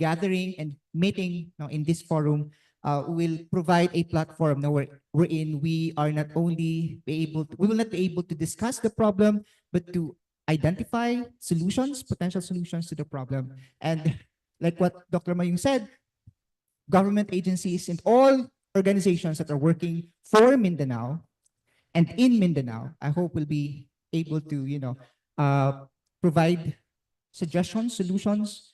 gathering and meeting in this forum will provide a platform wherein we are not only we will not be able to discuss the problem, but to identify solutions, potential solutions to the problem. And like what Dr. Mayong said, government agencies and all organizations that are working for Mindanao and in Mindanao, I hope will be able to, provide suggestions, solutions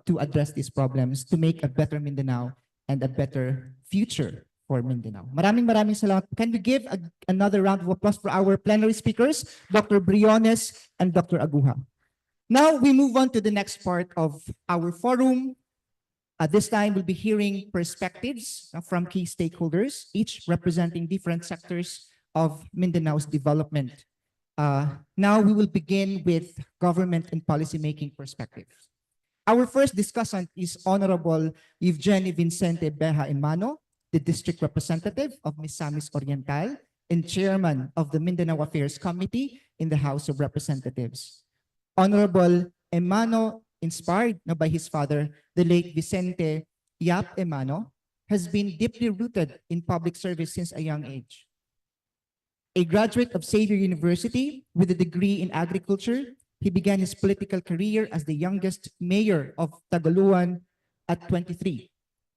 to address these problems, to make a better Mindanao and a better future for Mindanao. Maraming salamat. Can we give another round of applause for our plenary speakers, Dr. Briones and Dr. Aguha. Now we move on to the next part of our forum. This time we'll be hearing perspectives from key stakeholders, each representing different sectors of Mindanao's development. Now we will begin with government and policymaking perspective. Our first discussant is Honorable Eugenie Vicente Beja Emano, the District Representative of Misamis Oriental and Chairman of the Mindanao Affairs Committee in the House of Representatives. Honorable Emano, inspired by his father, the late Vicente Yap Emano, has been deeply rooted in public service since a young age. A graduate of Xavier University with a degree in agriculture, he began his political career as the youngest mayor of Tagaluan at 23,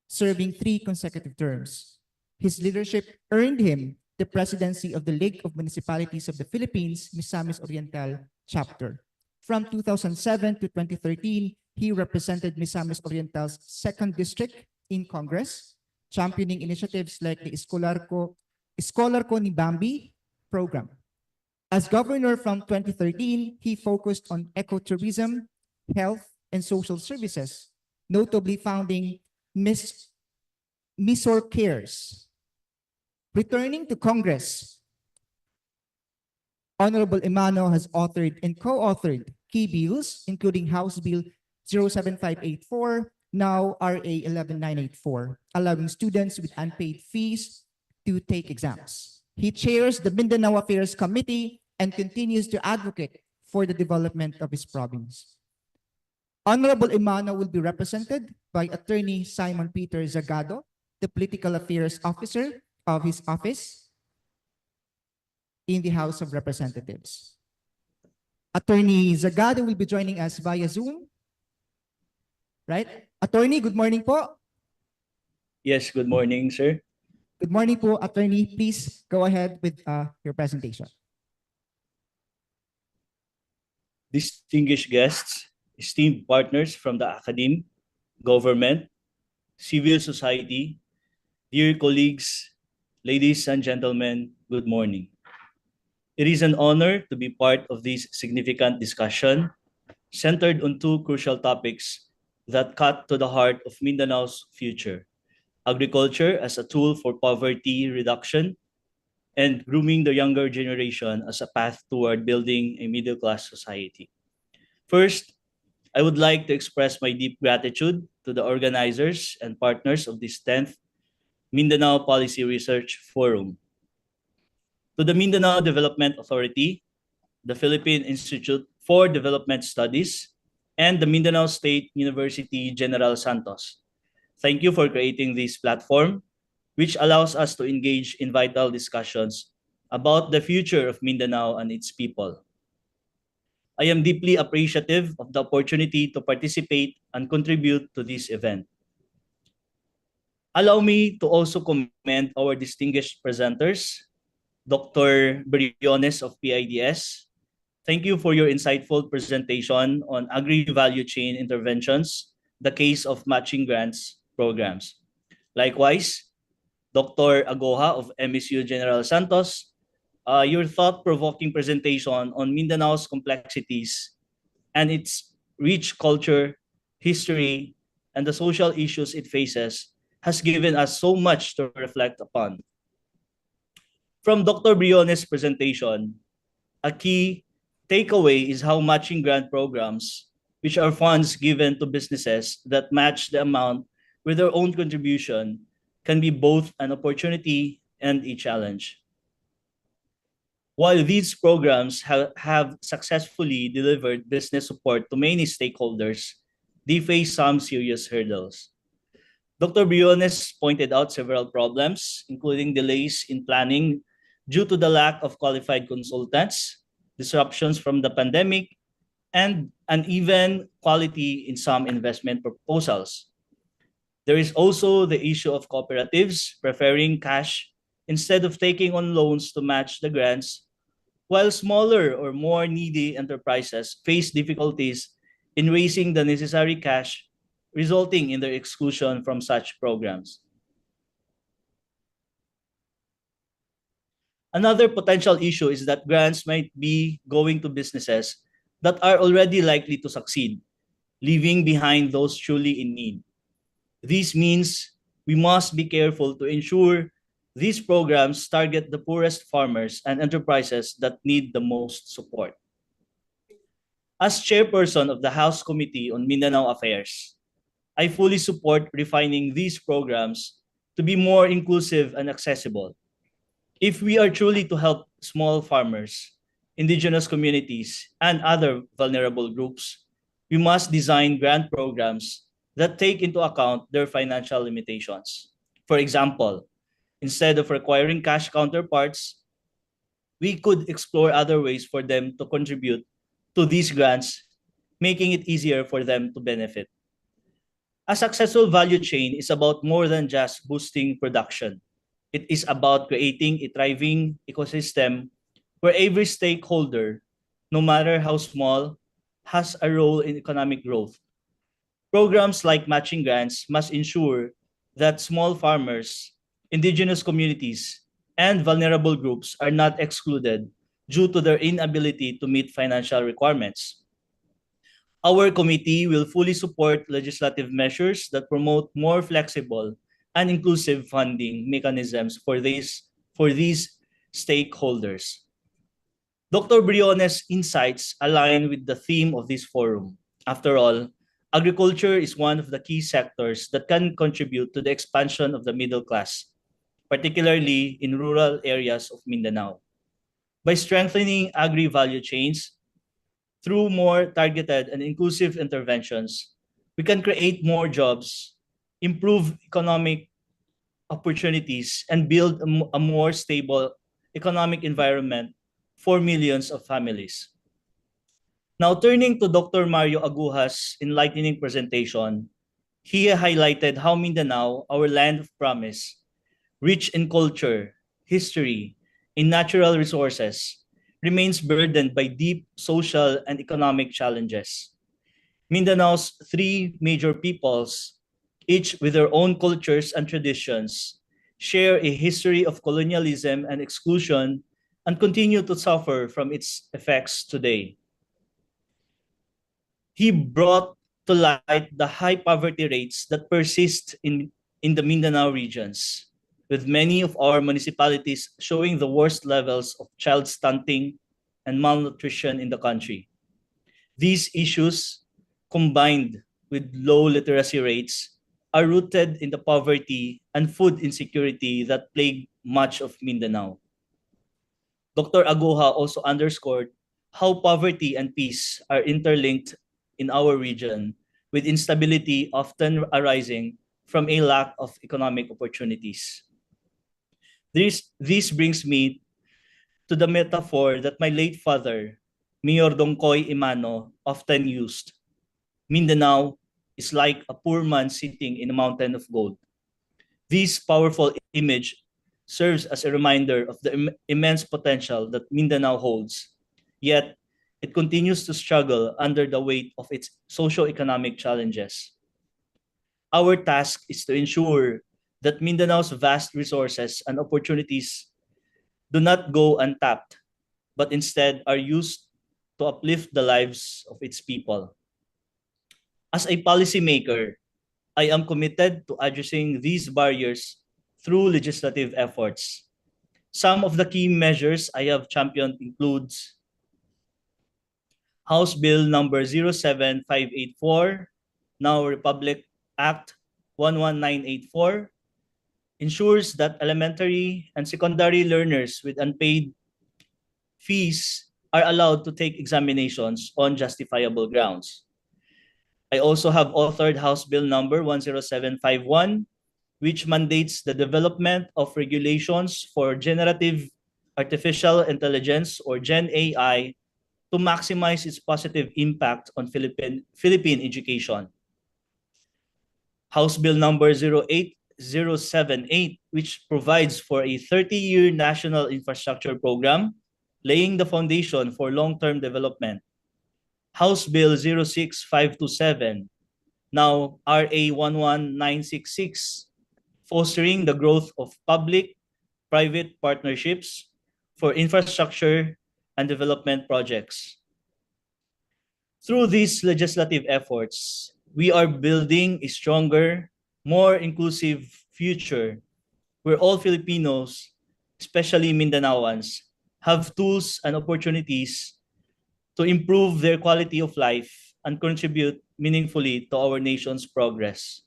serving 3 consecutive terms. His leadership earned him the presidency of the League of Municipalities of the Philippines, Misamis Oriental Chapter. From 2007 to 2013, he represented Misamis Oriental's 2nd District in Congress, championing initiatives like the Escolar Ko ni Bambi program. As governor from 2013, he focused on ecotourism, health, and social services, notably founding Misor Cares. Returning to Congress, Honorable Emano has authored and co-authored key bills, including House Bill 07584, now RA 11984, allowing students with unpaid fees to take exams. He chairs the Mindanao Affairs Committee and continues to advocate for the development of his province. Honorable Emano will be represented by Attorney Simon Peter Zagado, the Political Affairs Officer of his office in the House of Representatives. Attorney Zagado will be joining us via Zoom. Right? Attorney, good morning po. Yes, good morning, sir. Good morning po, Attorney. Please go ahead with your presentation. Distinguished guests, esteemed partners from the academe, government, civil society, dear colleagues, ladies and gentlemen, good morning. It is an honor to be part of this significant discussion centered on 2 crucial topics that cut to the heart of Mindanao's future: agriculture as a tool for poverty reduction and grooming the younger generation as a path toward building a middle-class society. First, I would like to express my deep gratitude to the organizers and partners of this 10th Mindanao Policy Research Forum, to the Mindanao Development Authority, the Philippine Institute for Development Studies, and the Mindanao State University General Santos. Thank you for creating this platform, which allows us to engage in vital discussions about the future of Mindanao and its people. I am deeply appreciative of the opportunity to participate and contribute to this event. Allow me to also commend our distinguished presenters, Dr. Briones of PIDS. Thank you for your insightful presentation on agri-value chain interventions, the case of matching grants programs. Likewise, Dr. Agoha of MSU General Santos, your thought-provoking presentation on Mindanao's complexities and its rich culture, history, and the social issues it faces has given us so much to reflect upon. From Dr. Briones' presentation, a key takeaway is how matching grant programs, which are funds given to businesses that match the amount with their own contribution, can be both an opportunity and a challenge. While these programs have successfully delivered business support to many stakeholders, they face some serious hurdles. Dr. Briones pointed out several problems, including delays in planning due to the lack of qualified consultants, disruptions from the pandemic, and uneven quality in some investment proposals. There is also the issue of cooperatives preferring cash instead of taking on loans to match the grants, while smaller or more needy enterprises face difficulties in raising the necessary cash, resulting in their exclusion from such programs. Another potential issue is that grants might be going to businesses that are already likely to succeed, leaving behind those truly in need. This means we must be careful to ensure these programs target the poorest farmers and enterprises that need the most support. As chairperson of the House Committee on Mindanao Affairs, I fully support refining these programs to be more inclusive and accessible. If we are truly to help small farmers, indigenous communities, and other vulnerable groups, we must design grant programs that take into account their financial limitations. For example, instead of requiring cash counterparts, we could explore other ways for them to contribute to these grants, making it easier for them to benefit. A successful value chain is about more than just boosting production. It is about creating a thriving ecosystem where every stakeholder, no matter how small, has a role in economic growth. Programs like matching grants must ensure that small farmers, indigenous communities, and vulnerable groups are not excluded due to their inability to meet financial requirements. Our committee will fully support legislative measures that promote more flexible and inclusive funding mechanisms for these stakeholders. Dr. Briones' insights align with the theme of this forum. After all, agriculture is one of the key sectors that can contribute to the expansion of the middle class, particularly in rural areas of Mindanao. By strengthening agri-value chains through more targeted and inclusive interventions, we can create more jobs, improve economic opportunities, and build a more stable economic environment for millions of families. Now, turning to Dr. Mario Aguja's enlightening presentation, he highlighted how Mindanao, our land of promise, rich in culture, history, and natural resources, remains burdened by deep social and economic challenges. Mindanao's three major peoples, each with their own cultures and traditions, share a history of colonialism and exclusion and continue to suffer from its effects today. He brought to light the high poverty rates that persist in the Mindanao regions, with many of our municipalities showing the worst levels of child stunting and malnutrition in the country. These issues, combined with with low literacy rates are rooted in the poverty and food insecurity that plague much of Mindanao. Dr. Aguja also underscored how poverty and peace are interlinked in our region, with instability often arising from a lack of economic opportunities. This brings me to the metaphor that my late father, Mayor Dongkoy Imano, often used. Mindanao is like a poor man sitting in a mountain of gold. This powerful image serves as a reminder of the immense potential that Mindanao holds, yet it continues to struggle under the weight of its socio-economic challenges. Our task is to ensure that Mindanao's vast resources and opportunities do not go untapped, but instead are used to uplift the lives of its people. As a policymaker, I am committed to addressing these barriers through legislative efforts. Some of the key measures I have championed includes House Bill number 07584, now Republic Act 11984, ensures that elementary and secondary learners with unpaid fees are allowed to take examinations on justifiable grounds. I also have authored House Bill number 10751, which mandates the development of regulations for generative artificial intelligence, or Gen AI, to maximize its positive impact on Philippine education. House Bill number 08078, which provides for a 30-year national infrastructure program, laying the foundation for long-term development. House Bill 06527, now RA 11966, fostering the growth of public-private partnerships for infrastructure and development projects. Through these legislative efforts, we are building a stronger, more inclusive future where all Filipinos, especially Mindanaoans, have tools and opportunities to improve their quality of life and contribute meaningfully to our nation's progress.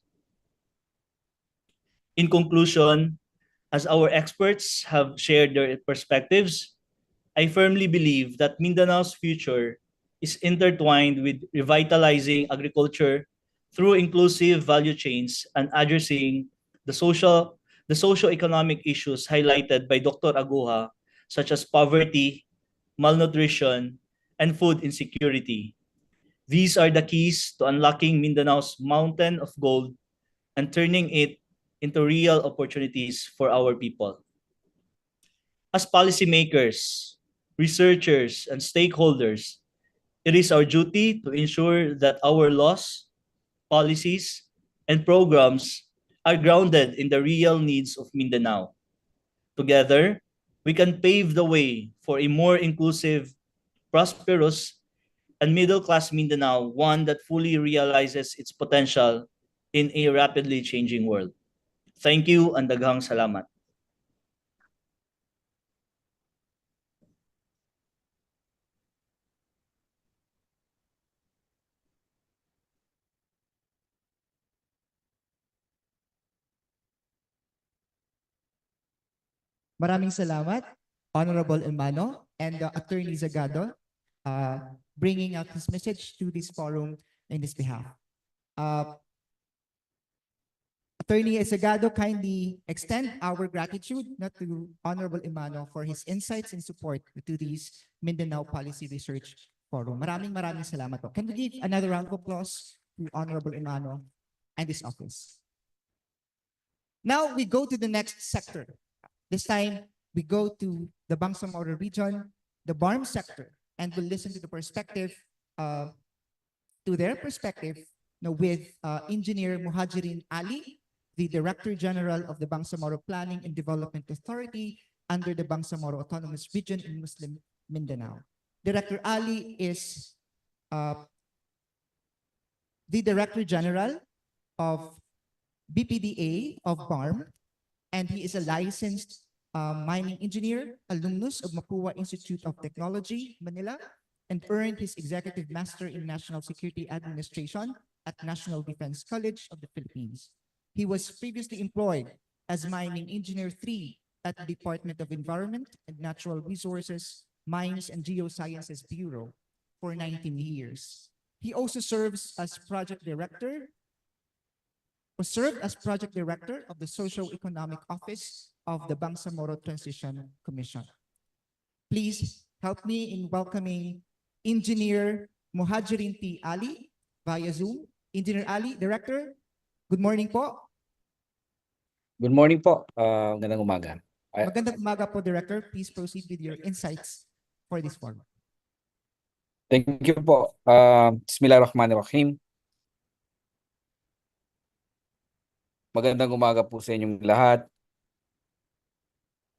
In conclusion, as our experts have shared their perspectives, I firmly believe that Mindanao's future is intertwined with revitalizing agriculture through inclusive value chains and addressing the socio-economic issues highlighted by Dr. Aguja, such as poverty, malnutrition, and food insecurity. These are the keys to unlocking Mindanao's mountain of gold and turning it into real opportunities for our people. As policymakers, researchers, and stakeholders, it is our duty to ensure that our laws, policies, and programs are grounded in the real needs of Mindanao. Together, we can pave the way for a more inclusive, prosperous, and middle-class Mindanao, one that fully realizes its potential in a rapidly changing world. Thank you and daghang salamat. Maraming salamat, Honorable Emano and Attorney Zagado, bringing out his message to this forum in his behalf. Attorney Zagado, kindly extend our gratitude to Honorable Emano for his insights and support to this Mindanao Policy Research Forum. Maraming salamat po. Can we give another round of applause to Honorable Emano and his office? Now we go to the next sector. This time, we go to the Bangsamoro region, the BARM sector, and we'll listen to the perspective, with Engineer Muhajirin Ali, the Director General of the Bangsamoro Planning and Development Authority under the Bangsamoro Autonomous Region in Muslim Mindanao. Director Ali is the Director General of BPDA of BARM, and he is a licensed mining engineer, alumnus of Mapua Institute of Technology, Manila, and earned his Executive Master in National Security Administration at National Defense College of the Philippines. He was previously employed as Mining Engineer 3 at the Department of Environment and Natural Resources, Mines and Geosciences Bureau for 19 years. He also serves as project director of the Socio-Economic Office of the Bangsamoro Transition Commission. Please help me in welcoming Engineer Muhajirin T. Ali via Zoom. Engineer Ali, Director, good morning po. Good morning po. Magandang umaga. Magandang umaga po, Director. Please proceed with your insights for this forum. Thank you po. Bismillahirrahmanirrahim. Magandang umaga po sa inyong lahat.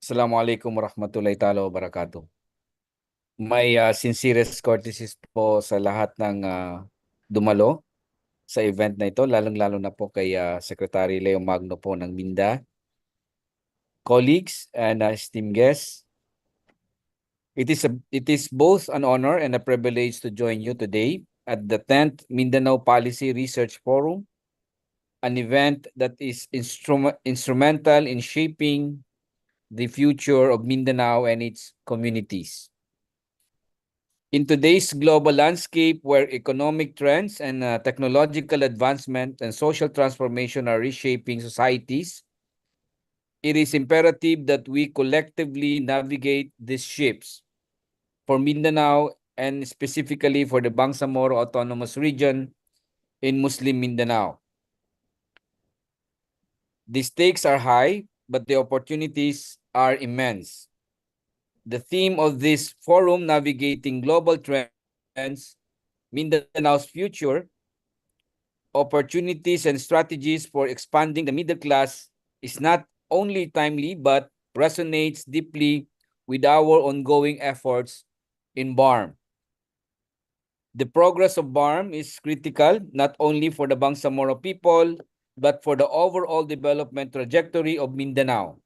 Assalamualaikum warahmatullahi ta'ala wabarakatuh. My sincerest courtesies po sa lahat ng dumalo sa event na ito, lalong-lalo na po kay Secretary Leo Magno po ng MINDA, colleagues and esteemed guests. It is both an honor and a privilege to join you today at the 10th Mindanao Policy Research Forum, an event that is instrumental in shaping the future of Mindanao and its communities. In today's global landscape where economic trends and technological advancement and social transformation are reshaping societies, it is imperative that we collectively navigate these shifts for Mindanao and specifically for the Bangsamoro Autonomous Region in Muslim Mindanao. The stakes are high, but the opportunities are immense. The theme of this forum, Navigating Global Trends, Mindanao's Future, Opportunities and Strategies for Expanding the Middle Class, is not only timely but resonates deeply with our ongoing efforts in BARM. The progress of BARM is critical not only for the Bangsamoro people, but for the overall development trajectory of Mindanao.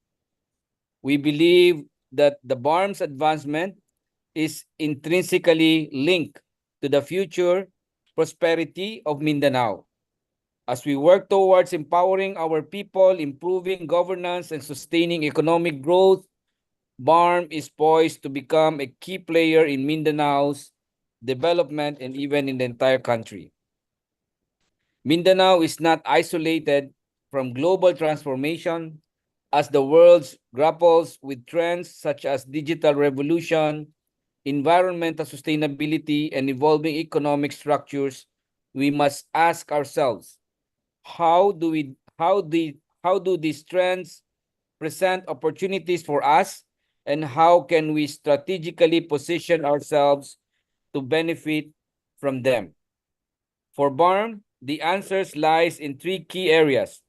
We believe that the BARM's advancement is intrinsically linked to the future prosperity of Mindanao. As we work towards empowering our people, improving governance, and sustaining economic growth, BARM is poised to become a key player in Mindanao's development and even in the entire country. Mindanao is not isolated from global transformation as the world grapples with trends such as digital revolution, environmental sustainability, and evolving economic structures. We must ask ourselves, how do these trends present opportunities for us, and how can we strategically position ourselves to benefit from them? For BARM, the answers lies in three key areas: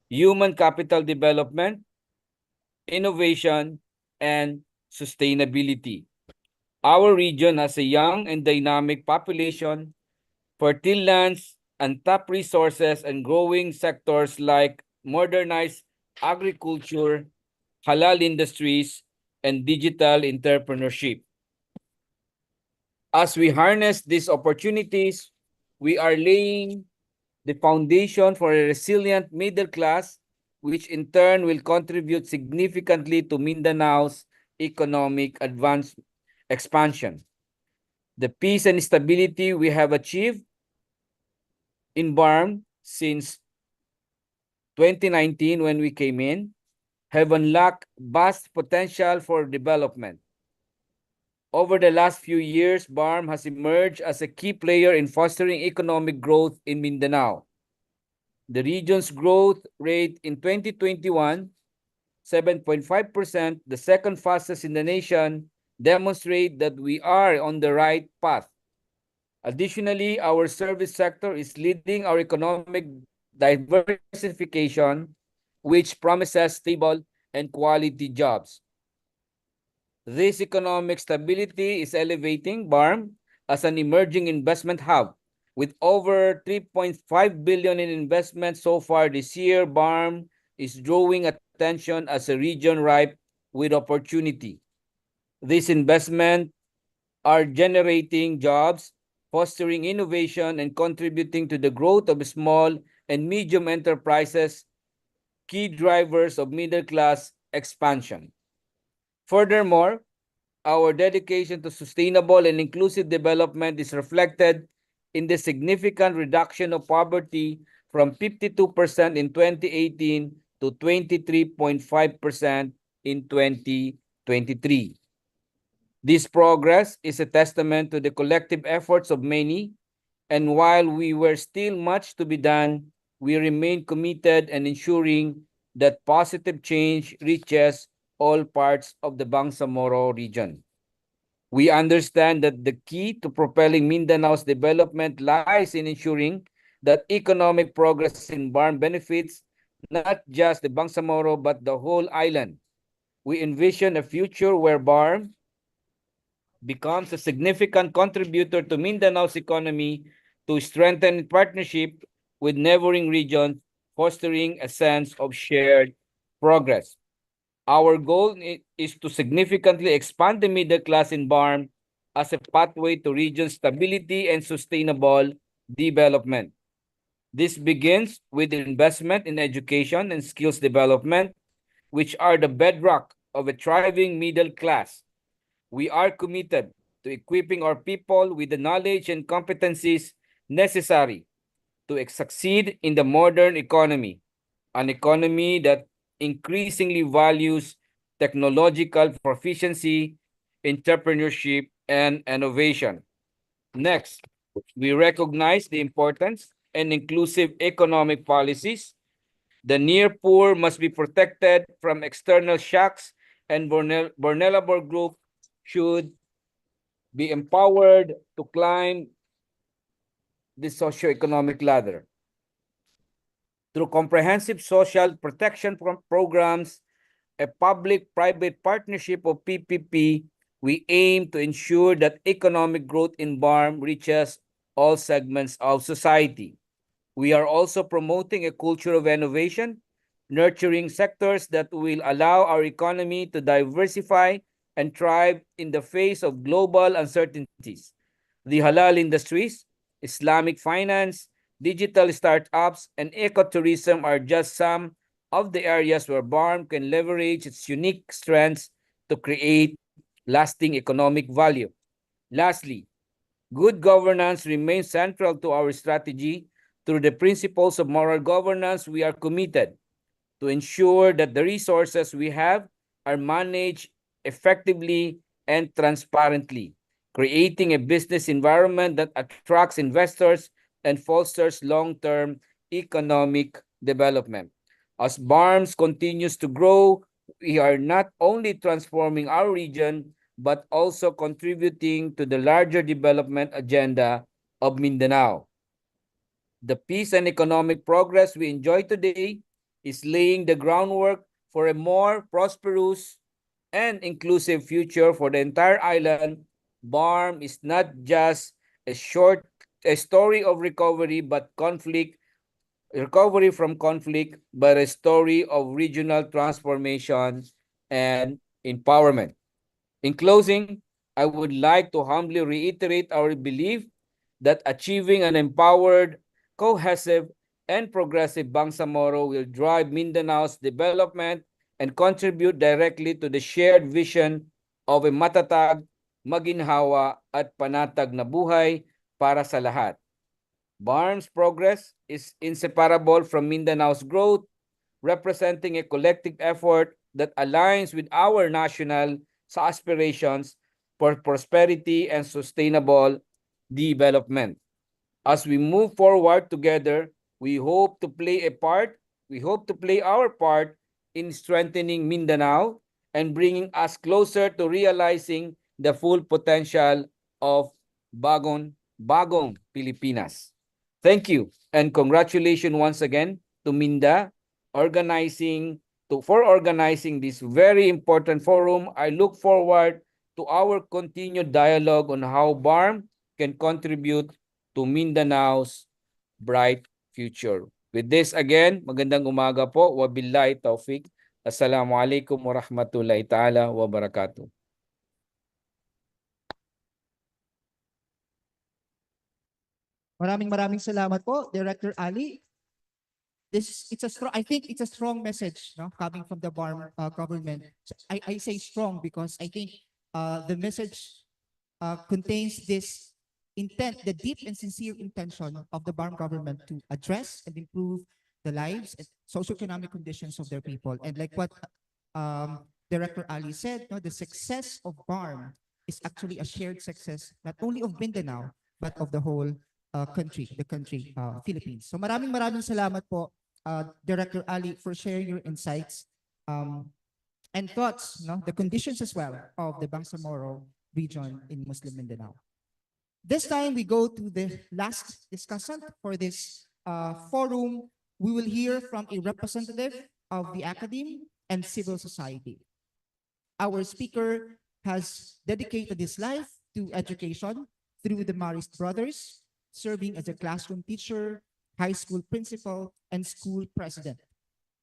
human capital development, innovation, and sustainability. Our region has a young and dynamic population, fertile lands, untapped resources, and growing sectors like modernized agriculture, halal industries, and digital entrepreneurship. As we harness these opportunities, we are laying the foundation for a resilient middle class, which in turn will contribute significantly to Mindanao's economic expansion. The peace and stability we have achieved in BARM since 2019 when we came in have unlocked vast potential for development. Over the last few years, BARM has emerged as a key player in fostering economic growth in Mindanao. The region's growth rate in 2021, 7.5%, the second fastest in the nation, demonstrate that we are on the right path. Additionally, our service sector is leading our economic diversification, which promises stable and quality jobs. This economic stability is elevating BARM as an emerging investment hub. With over 3.5 billion in investment so far this year, BARM is drawing attention as a region ripe with opportunity. These investments are generating jobs fostering innovation, and contributing to the growth of small and medium enterprises, key drivers of middle-class expansion. Furthermore, our dedication to sustainable and inclusive development is reflected in the significant reduction of poverty from 52% in 2018 to 23.5% in 2023. This progress is a testament to the collective efforts of many, and while we were still much to be done, we remain committed in ensuring that positive change reaches all parts of the Bangsamoro region. We understand that the key to propelling Mindanao's development lies in ensuring that economic progress in BARM benefits not just the Bangsamoro but the whole island. We envision a future where BARM becomes a significant contributor to Mindanao's economy to strengthen partnership with neighboring regions, fostering a sense of shared progress. Our goal is to significantly expand the middle class in BARM as a pathway to region stability and sustainable development. This begins with investment in education and skills development, which are the bedrock of a thriving middle class. We are committed to equipping our people with the knowledge and competencies necessary to succeed in the modern economy, an economy that increasingly values technological proficiency, entrepreneurship, and innovation. Next, we recognize the importance and inclusive economic policies. The near poor must be protected from external shocks, and vulnerable groups should be empowered to climb the socioeconomic ladder. Through comprehensive social protection programs, a public-private partnership of PPP, we aim to ensure that economic growth in BARM reaches all segments of society. We are also promoting a culture of innovation, nurturing sectors that will allow our economy to diversify and thrive in the face of global uncertainties. The halal industries, Islamic finance, digital startups, and ecotourism are just some of the areas where BARM can leverage its unique strengths to create lasting economic value. Lastly, good governance remains central to our strategy. Through the principles of moral governance, we are committed to ensure that the resources we have are managed effectively and transparently, creating a business environment that attracts investors and fosters long-term economic development. As BARMS continues to grow, we are not only transforming our region, but also contributing to the larger development agenda of Mindanao. The peace and economic progress we enjoy today is laying the groundwork for a more prosperous and inclusive future for the entire island. BARM is not just a story of recovery from conflict, but a story of regional transformation and empowerment. In closing, I would like to humbly reiterate our belief that achieving an empowered, cohesive, and progressive Bangsamoro will drive Mindanao's development and contribute directly to the shared vision of a matatag, maginhawa, at panatag na buhay para sa lahat. BARM's progress is inseparable from Mindanao's growth, representing a collective effort that aligns with our national aspirations for prosperity and sustainable development. As we move forward together, we hope to play our part in strengthening Mindanao and bringing us closer to realizing the full potential of Bagong Pilipinas. Thank you and congratulations once again to Minda for organizing this very important forum. I look forward to our continued dialogue on how BARM can contribute to Mindanao's bright future. With this again, magandang umaga po. Wabillahi taufiq. Assalamualaikum warahmatullahi ta'ala wabarakatuh. Maraming salamat po, Director Ali. I think it's a strong message, no, coming from the BARM government. So I say strong because I think the message contains this intent, the deep and sincere intention of the BARM government to address and improve the lives and socioeconomic conditions of their people. And like what Director Ali said, no, the success of BARM is actually a shared success, not only of Mindanao, but of the whole country, the country, Philippines. So maraming salamat po, Director Ali, for sharing your insights and thoughts, no, the conditions as well of the Bangsamoro region in Muslim Mindanao. This time we go to the last discussant for this forum. We will hear from a representative of the academe and civil society. Our speaker has dedicated his life to education through the Marist Brothers, serving as a classroom teacher, high school principal, and school president.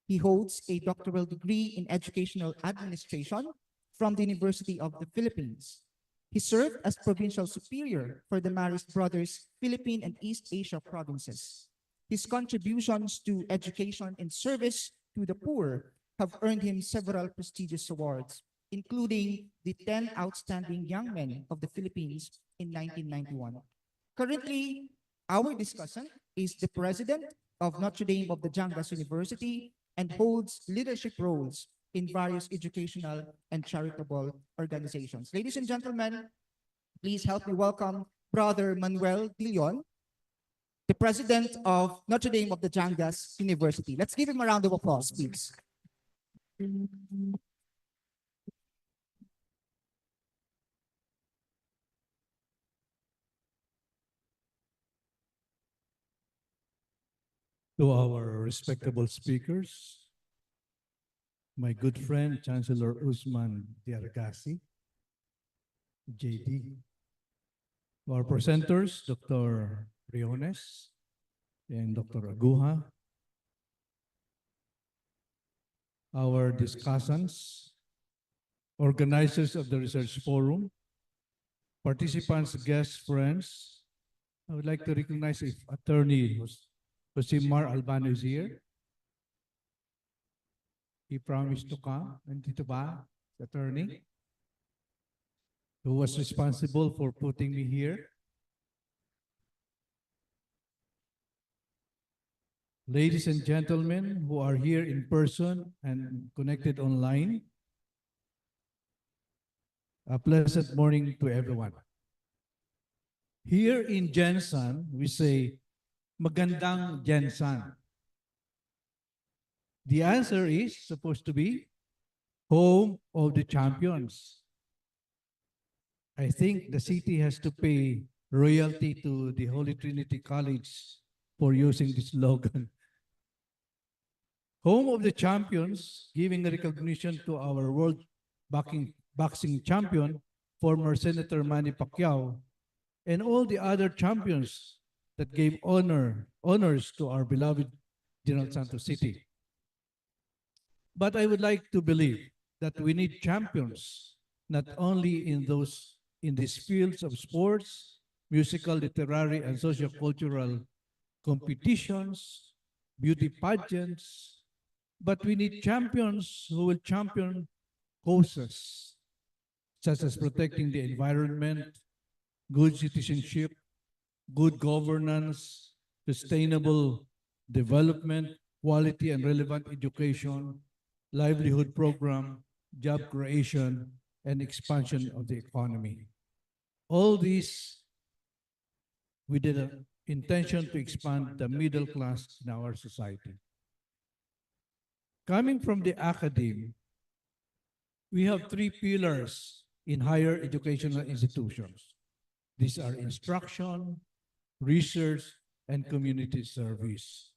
He holds a doctoral degree in educational administration from the University of the Philippines. He served as provincial superior for the Marist Brothers Philippine and East Asia provinces. His contributions to education and service to the poor have earned him several prestigious awards, including the 10 Outstanding Young Men of the Philippines in 1991. Currently, our discussant is the president of Notre Dame of the Jangas University and holds leadership roles in various educational and charitable organizations. Ladies and gentlemen, please help me welcome Brother Manuel Dillon, the president of Notre Dame of the Jangas University. Let's give him a round of applause, please. To our respectable speakers, my good friend Chancellor Usman Diargasi, JD, to our presenters, Dr. Briones and Dr. Aguja, our discussants, organizers of the research forum, participants, guests, friends. I would like to recognize if Attorney Josimar Albano is here. He promised to come. Nandito ba, the attorney? Who was responsible for putting me here? Ladies and gentlemen who are here in person and connected online, a pleasant morning to everyone. Here in Jensan, we say, magandang Jensan. The answer is supposed to be home of the champions. I think the city has to pay royalty to the Holy Trinity College for using this slogan. Home of the champions, giving recognition to our world boxing champion, former Senator Manny Pacquiao, and all the other champions that gave honors to our beloved General Santos City. But I would like to believe that we need champions, not only in these fields of sports, musical, literary, and socio-cultural competitions, beauty pageants, but we need champions who will champion causes such as protecting the environment, good citizenship, good governance, sustainable development, quality and relevant education, livelihood program, job creation, and expansion of the economy. All these with the intention to expand the middle class in our society. Coming from the academe, we have three pillars in higher educational institutions. These are instruction, research, and community service.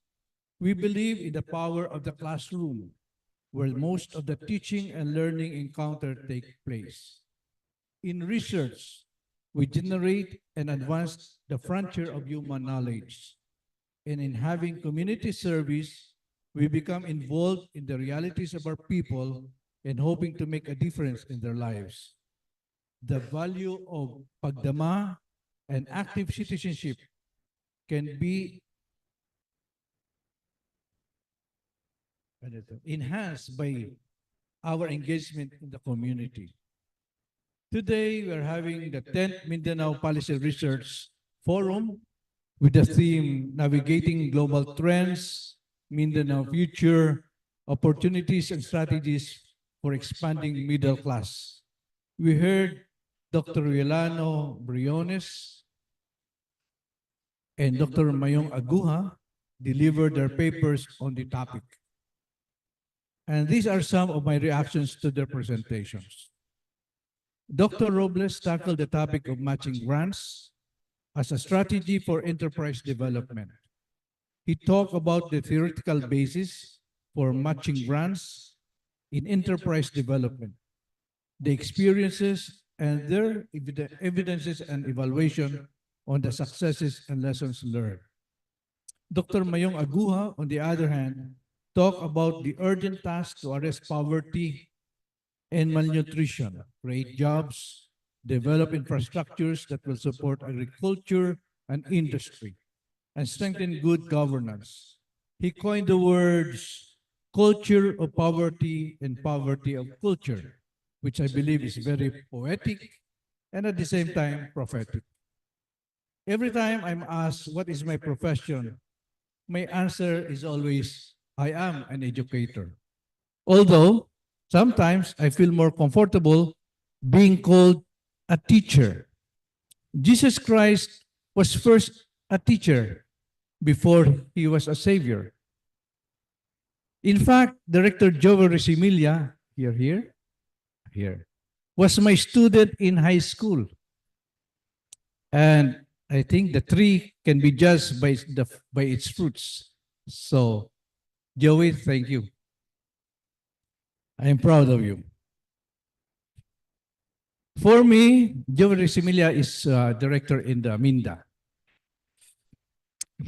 We believe in the power of the classroom, where most of the teaching and learning encounter take place. In research, we generate and advance the frontier of human knowledge. And in having community service, we become involved in the realities of our people and hoping to make a difference in their lives. The value of pagdama and active citizenship can be enhanced by our engagement in the community. Today, we're having the 10th Mindanao Policy Research Forum with the theme Navigating Global Trends, Mindanao Future, Opportunities and Strategies for Expanding Middle Class. We heard Dr. Yolano Briones and Dr. Mayong Aguha deliver their papers on the topic. And these are some of my reactions to their presentations. Dr. Robles tackled the topic of matching grants as a strategy for enterprise development. He talked about the theoretical basis for matching grants in enterprise development, the experiences and their evidences and evaluation on the successes and lessons learned. Dr. Mayong Aguha, on the other hand, talked about the urgent task to arrest poverty and malnutrition, create jobs, develop infrastructures that will support agriculture and industry, and strengthen good governance. He coined the words culture of poverty and poverty of culture, which I believe is very poetic and at the same time prophetic. Every time I'm asked what is my profession, my answer is always, I am an educator. Although sometimes I feel more comfortable being called a teacher. Jesus Christ was first a teacher before he was a savior. In fact, Director Joel Resimilia, here, was my student in high school. And I think the tree can be judged by its fruits. So, Joey, thank you. I am proud of you. For me, Joey Resimilia is director in the MINDA.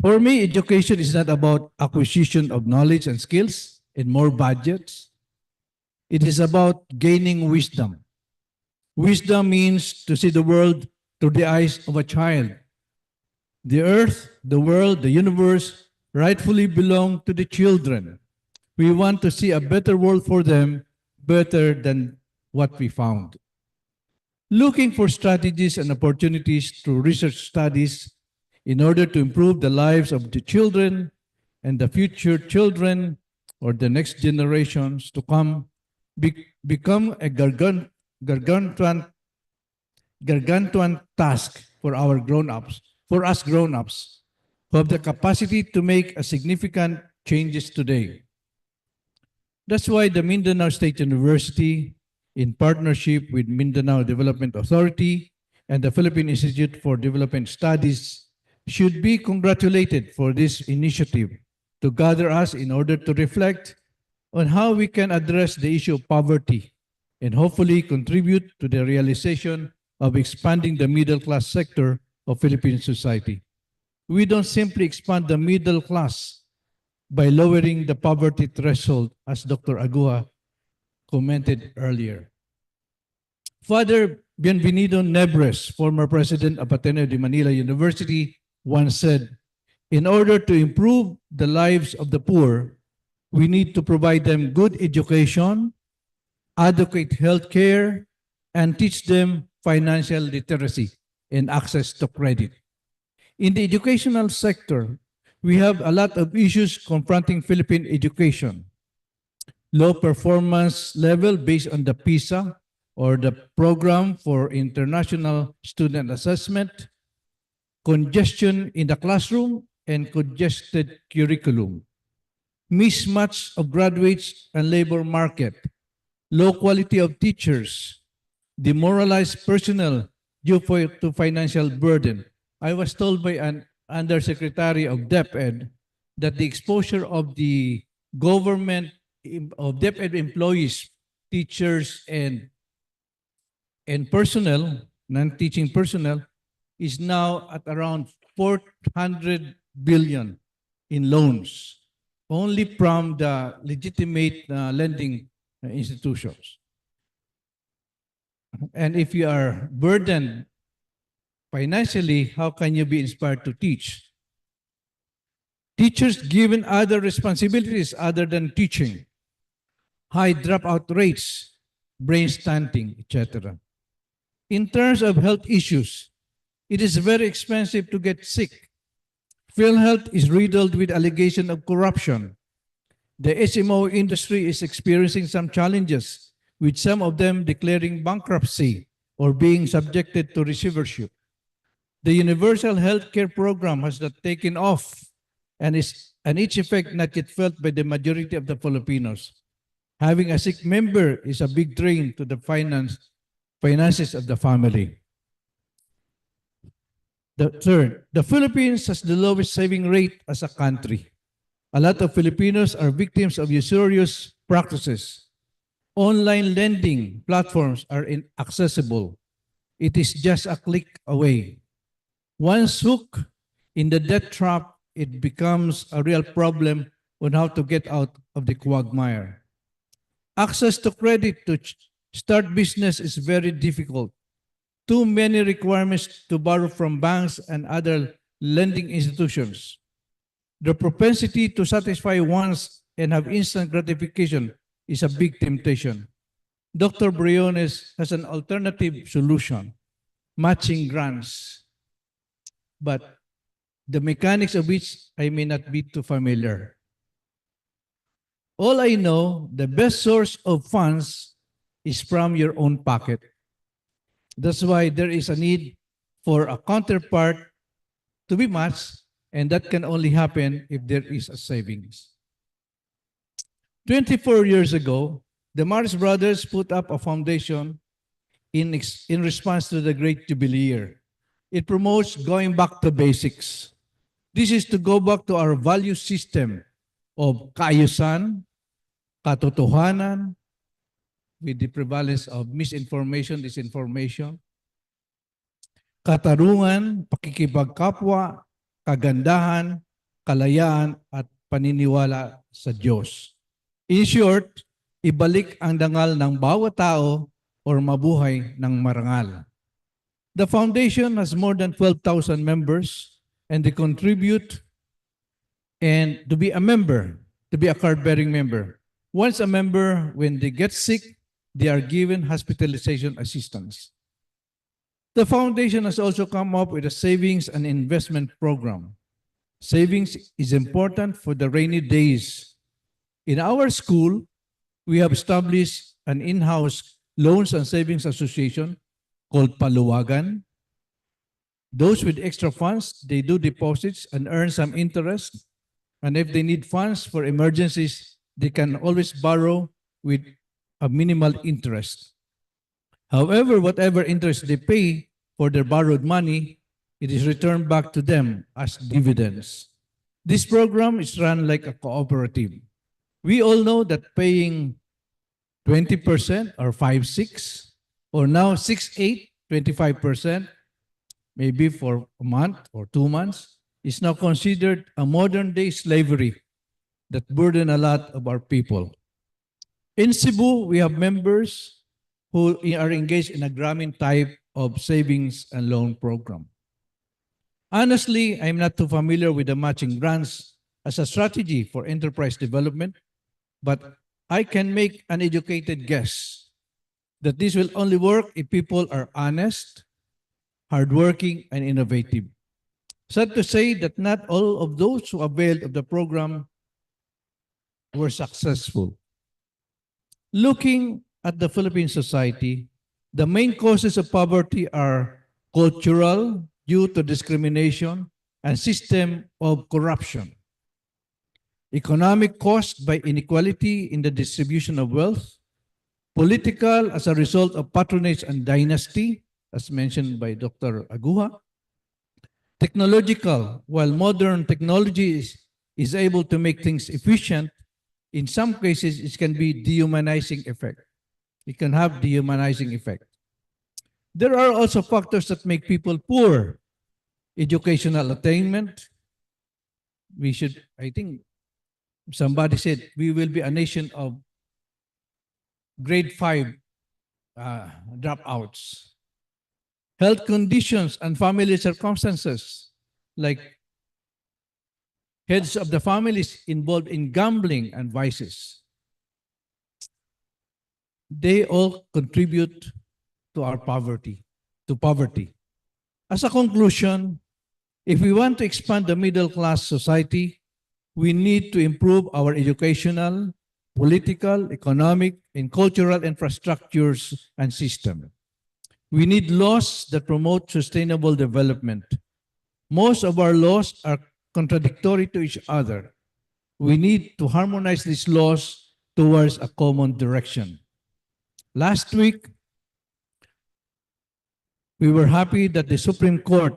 For me, education is not about acquisition of knowledge and skills and more budgets. It is about gaining wisdom. Wisdom means to see the world through the eyes of a child. The earth, the world, the universe rightfully belong to the children. We want to see a better world for them, better than what we found. Looking for strategies and opportunities through research studies in order to improve the lives of the children and the future children or the next generations to come become a gargantuan task for our grown-ups, for us grown-ups who have the capacity to make a significant changes today. That's why the Mindanao State University, in partnership with Mindanao Development Authority and the Philippine Institute for Development Studies, should be congratulated for this initiative to gather us in order to reflect on how we can address the issue of poverty and hopefully contribute to the realization of expanding the middle class sector of Philippine society. We don't simply expand the middle class by lowering the poverty threshold, as Dr. Aguha commented earlier. Father Bienvenido Nebres, former president of Ateneo de Manila University, once said, in order to improve the lives of the poor, we need to provide them good education, adequate health care, and teach them financial literacy and access to credit. In the educational sector, we have a lot of issues confronting Philippine education. Low performance level based on the PISA or the Program for International Student Assessment, congestion in the classroom, and congested curriculum, mismatch of graduates and labor market, low quality of teachers, demoralized personnel due to financial burden. I was told by an undersecretary of DepEd that the exposure of the government of DepEd employees, teachers, and personnel, non-teaching personnel, is now at around 400 billion in loans, only from the legitimate lending institutions. And if you are burdened financially, how can you be inspired to teach? Teachers given other responsibilities other than teaching. High dropout rates, brain stunting, etc. In terms of health issues, it is very expensive to get sick. PhilHealth is riddled with allegation of corruption. The SMO industry is experiencing some challenges, with some of them declaring bankruptcy or being subjected to receivership. The universal healthcare program has not taken off and its effect not yet felt by the majority of the Filipinos. Having a sick member is a big drain to the finances of the family. The third, the Philippines has the lowest saving rate as a country. A lot of Filipinos are victims of usurious practices. Online lending platforms are inaccessible. It is just a click away. Once hooked in the debt trap, it becomes a real problem on how to get out of the quagmire. Access to credit to start business is very difficult. Too many requirements to borrow from banks and other lending institutions. The propensity to satisfy wants and have instant gratification is a big temptation. Dr. Briones has an alternative solution, matching grants. But the mechanics of which I may not be too familiar. All I know, the best source of funds is from your own pocket. That's why there is a need for a counterpart to be matched, and that can only happen if there is a savings. 24 years ago, the Marx brothers put up a foundation in response to the Great Jubilee Year. It promotes going back to basics. This is to go back to our value system of kaayusan, katotohanan, with the prevalence of misinformation, disinformation, katarungan, pakikipagkapwa, kagandahan, kalayaan, at paniniwala sa Diyos. In short, ibalik ang dangal ng bawat tao or mabuhay ng marangal. The foundation has more than 12,000 members and they contribute and to be a member, to be a card-bearing member. Once a member, when they get sick, they are given hospitalization assistance. The foundation has also come up with a savings and investment program. Savings is important for the rainy days. In our school, we have established an in-house loans and savings association called Paluwagan. Those with extra funds, they do deposits and earn some interest. And if they need funds for emergencies, they can always borrow with a minimal interest. However, whatever interest they pay for their borrowed money, it is returned back to them as dividends. This program is run like a cooperative. We all know that paying 20% or 5-6 or now 6-8, 25%, maybe for a month or 2 months, is now considered a modern day slavery that burden a lot of our people. In Cebu, we have members who are engaged in a Grameen type of savings and loan program. Honestly, I'm not too familiar with the matching grants as a strategy for enterprise development, but I can make an educated guess that this will only work if people are honest, hardworking, and innovative. Sad to say that not all of those who availed of the program were successful. Looking at the Philippine society, the main causes of poverty are cultural, due to discrimination, and system of corruption. Economic caused by inequality in the distribution of wealth, political as a result of patronage and dynasty, as mentioned by Dr. Aguha, technological, while modern technology is able to make things efficient, in some cases it can be dehumanizing effect. It can have dehumanizing effect. There are also factors that make people poor. Educational attainment. We should, I think, somebody said, we will be a nation of grade 5 dropouts. Health conditions and family circumstances, like heads of the families involved in gambling and vices. They all contribute to our poverty. As a conclusion, if we want to expand the middle class society, we need to improve our educational, political, economic, and cultural infrastructures and system. We need laws that promote sustainable development. Most of our laws are contradictory to each other. We need to harmonize these laws towards a common direction. Last week, we were happy that the Supreme Court,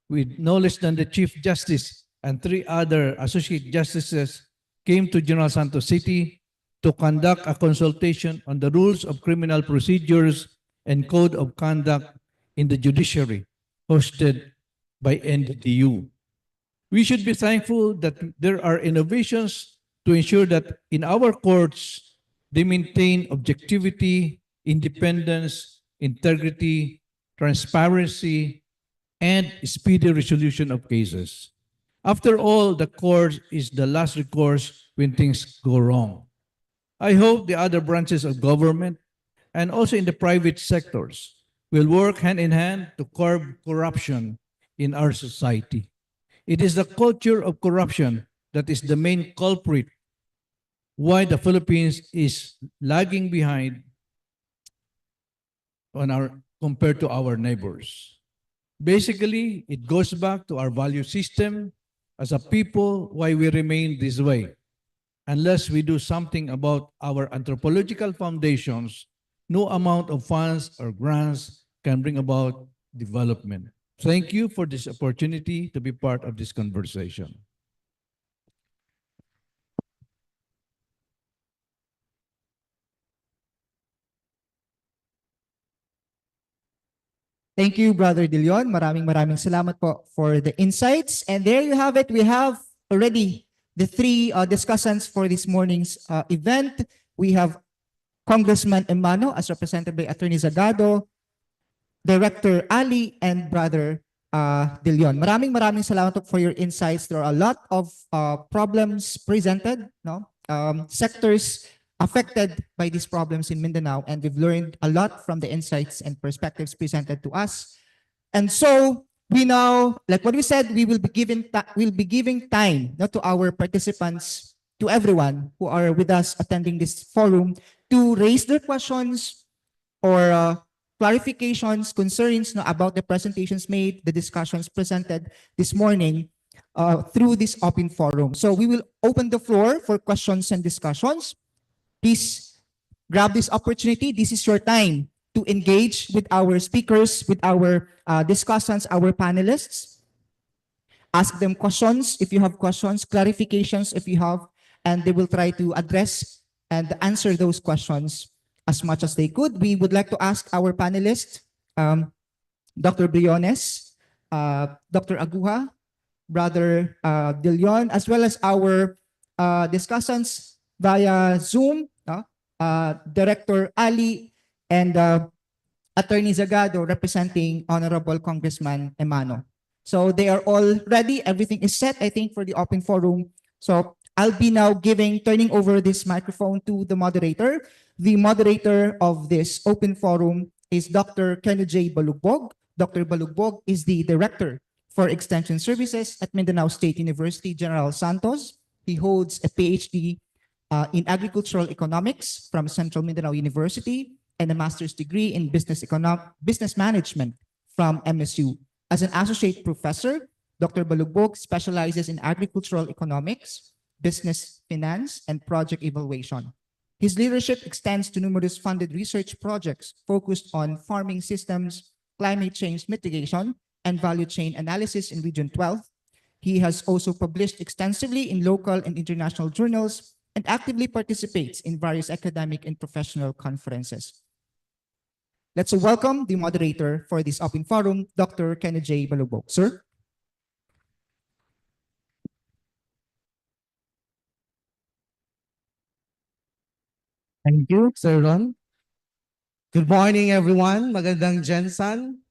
with no less than the Chief Justice and 3 other Associate Justices, came to General Santos City to conduct a consultation on the rules of criminal procedures and code of conduct in the judiciary, hosted by NDTU. We should be thankful that there are innovations to ensure that in our courts, they maintain objectivity, independence, integrity, transparency, and speedy resolution of cases. After all, the court is the last recourse when things go wrong. I hope the other branches of government and also in the private sectors will work hand in hand to curb corruption in our society. It is the culture of corruption that is the main culprit why the Philippines is lagging behind compared to our neighbors. Basically, it goes back to our value system as a people, why we remain this way. Unless we do something about our anthropological foundations, no amount of funds or grants can bring about development. Thank you for this opportunity to be part of this conversation. Thank you, Brother De Leon. Maraming salamat po for the insights. And there you have it. We have already the 3 discussants for this morning's event. We have Congressman Emano as represented by Attorney Zagado, Director Ali, and Brother De Leon. Maraming salamat po for your insights. There are a lot of problems presented, sectors affected by these problems in Mindanao, and we've learned a lot from the insights and perspectives presented to us. And so we now, like what we said, we will be giving time to our participants, to everyone who are with us attending this forum, to raise their questions or clarifications, concerns about the presentations made, the discussions presented this morning through this open forum. So we will open the floor for questions and discussions. Please grab this opportunity. This is your time to engage with our speakers, with our discussants, our panelists. Ask them questions if you have questions, clarifications if you have, and they will try to address and answer those questions as much as they could. We would like to ask our panelists, Dr. Briones, Dr. Aguja, Brother De Leon, as well as our discussants via Zoom, Director Ali, and Attorney Zagado representing Honorable Congressman Emano. So they are all ready. Everything is set, I think, for the open forum. So I'll be now turning over this microphone to the moderator. The moderator of this open forum is Dr. Kenny J. Balugbog. Dr. Balugbog is the Director for Extension Services at Mindanao State University, General Santos. He holds a PhD in Agricultural Economics from Central Mindanao University and a master's degree in Business Management from MSU. As an associate professor, Dr. Balugbog specializes in agricultural economics, business finance, and project evaluation. His leadership extends to numerous funded research projects focused on farming systems, climate change mitigation, and value chain analysis in Region 12. He has also published extensively in local and international journals and actively participates in various academic and professional conferences. Let's welcome the moderator for this open forum, Dr. Kenny J. Balugbog. Sir? Thank you, Sir Ron. Good morning, everyone. Magandang Jensen.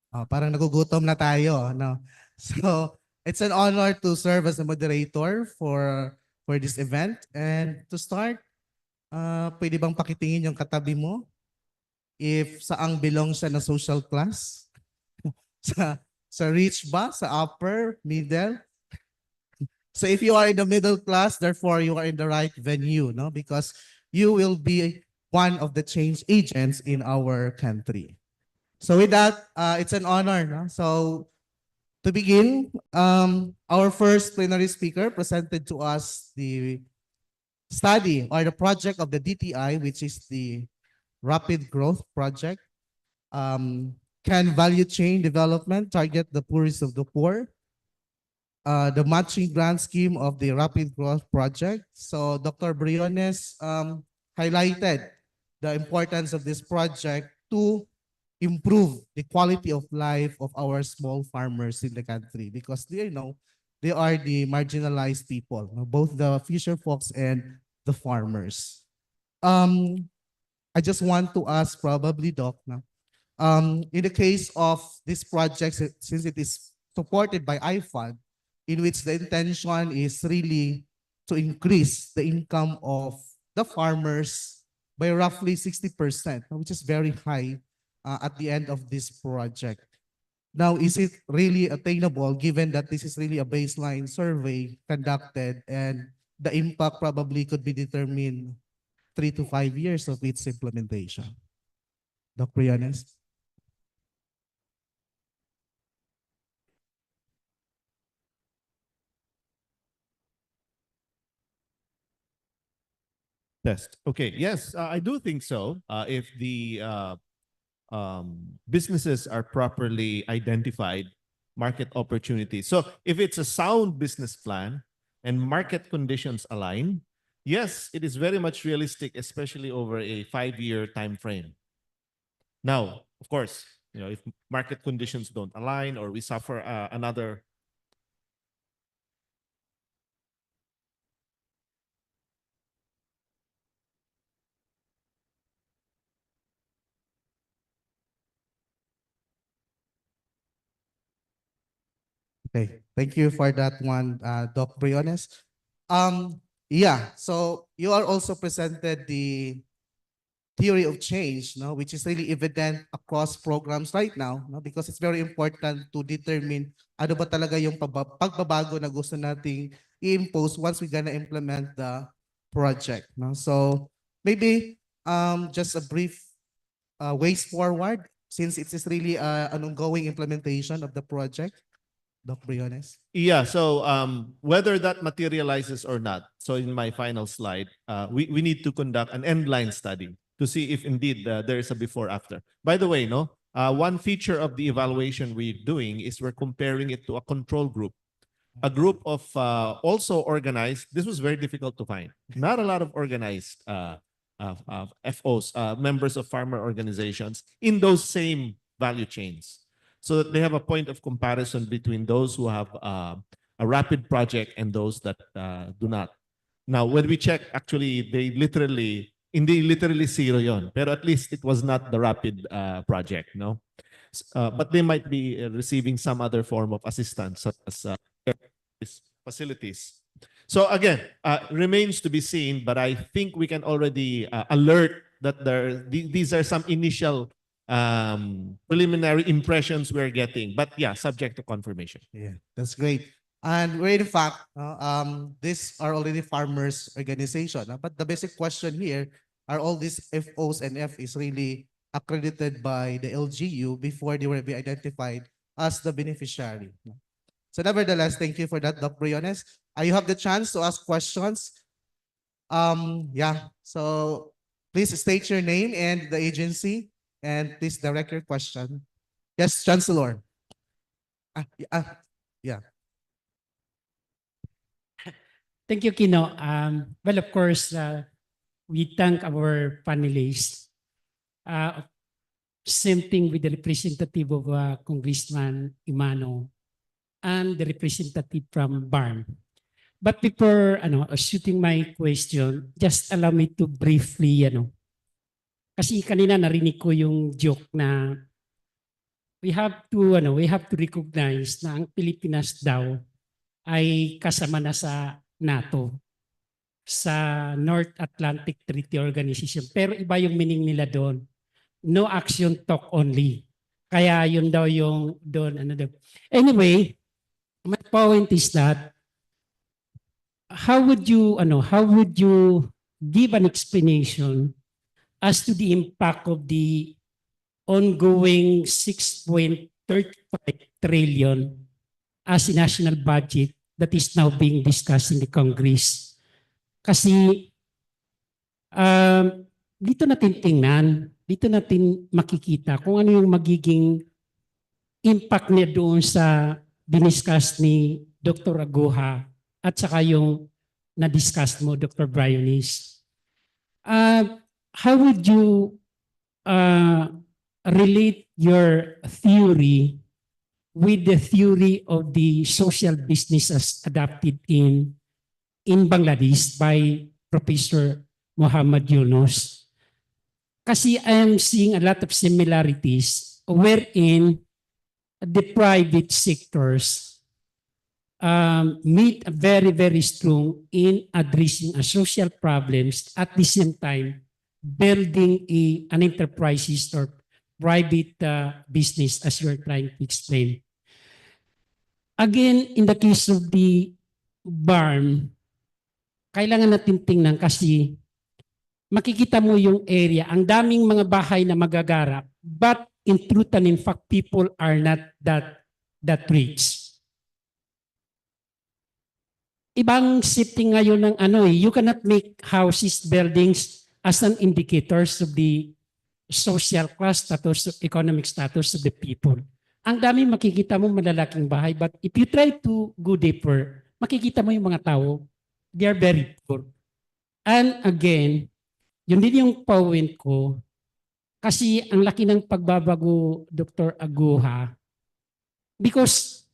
Parang nagugutom na tayo, no? So, It's an honor to serve as a moderator for this event. And to start, pwede bang pakitingin yung katabi mo? If saang belong siya na social class? sa rich ba? Sa upper, middle? So if you are in the middle class, therefore you are in the right venue, no? Because you will be one of the change agents in our country. So with that, it's an honor, no? So to begin, our first plenary speaker presented to us the study or the project of the DTI, which is the Rapid Growth Project. Can value chain development target the poorest of the poor? The matching grant scheme of the Rapid Growth Project. So Dr. Briones highlighted the importance of this project to improve the quality of life of our small farmers in the country, because they are the marginalized people, both the fisher folks and the farmers. I just want to ask probably Doc, in the case of this project, since it is supported by IFAD, in which the intention is really to increase the income of the farmers by roughly 60%, which is very high at the end of this project. Now, is it really attainable given that this is really a baseline survey conducted and the impact probably could be determined 3 to 5 years of its implementation? Dr. Briones? Test. Okay. Yes, I do think so. If the businesses are properly identified, market opportunities. So if it's a sound business plan and market conditions align, yes, it is very much realistic, especially over a 5-year time frame. Now, of course, if market conditions don't align or we suffer another. Okay, thank you for that one, Doc Briones. Yeah, so you are also presented the theory of change, which is really evident across programs right now, because it's very important to determine ano ba talaga yung pagbabago na gusto nating i-impose once we're gonna implement the project. So maybe just a brief ways forward, since it is really an ongoing implementation of the project. Dr. Briones? Yeah, so whether that materializes or not, so in my final slide, we need to conduct an end-line study to see if indeed there is a before-after. By the way, one feature of the evaluation we're doing is we're comparing it to a control group. A group of also organized, this was very difficult to find. Not a lot of organized FOs, members of farmer organizations in those same value chains, so that they have a point of comparison between those who have a rapid project and those that do not. Now, when we check, actually, hindi literally zero yon, pero at least it was not the rapid project, no? But they might be receiving some other form of assistance, such as facilities. So again, remains to be seen, but I think we can already alert that these are some initial preliminary impressions we're getting, but yeah, subject to confirmation. Yeah, that's great. And we're in fact, these are already farmers organization, but the basic question here, are all these FOs and FEs really accredited by the LGU before they will be identified as the beneficiary? So nevertheless, thank you for that, Dr. Briones. You have the chance to ask questions. Yeah, so please state your name and the agency, and please direct your question. Yes, Chancellor. Yeah. Thank you, Kino. Well, of course, we thank our panelists. Same thing with the representative of Congressman Imano and the representative from BARM. But before shooting my question, just allow me to briefly, kasi kanina narinig ko yung joke na we have to recognize na ang Pilipinas daw ay kasama na sa NATO, sa North Atlantic Treaty Organization. Pero iba yung meaning nila doon. No action, talk only. Kaya yun daw yung doon. Anyway, my point is that how would you give an explanation as to the impact of the ongoing 6.35 trillion as a national budget that is now being discussed in the Congress? Kasi dito natin tingnan, dito natin makikita kung ano yung magiging impact niya doon sa diniscuss ni Dr. Aguha at saka yung na-discuss mo, Dr. Briones. How would you relate your theory with the theory of the social businesses adapted in Bangladesh by Professor Muhammad Yunus? Kasi I am seeing a lot of similarities wherein the private sectors meet very, very strong in addressing social problems, at the same time building an enterprises or private business, as you are trying to explain. Again, in the case of the barn, kailangan natin tingnan kasi makikita mo yung area, ang daming mga bahay na magagarap, but in truth and in fact, people are not that rich. Ibang shifting ngayon ng you cannot make houses, buildings as an indicators of the social class status, economic status of the people. Ang dami makikita mo malalaking bahay, but if you try to go deeper, makikita mo yung mga tao, they are very poor. And again, yun din yung point ko, kasi ang laki ng pagbabago, Dr. Aguha, because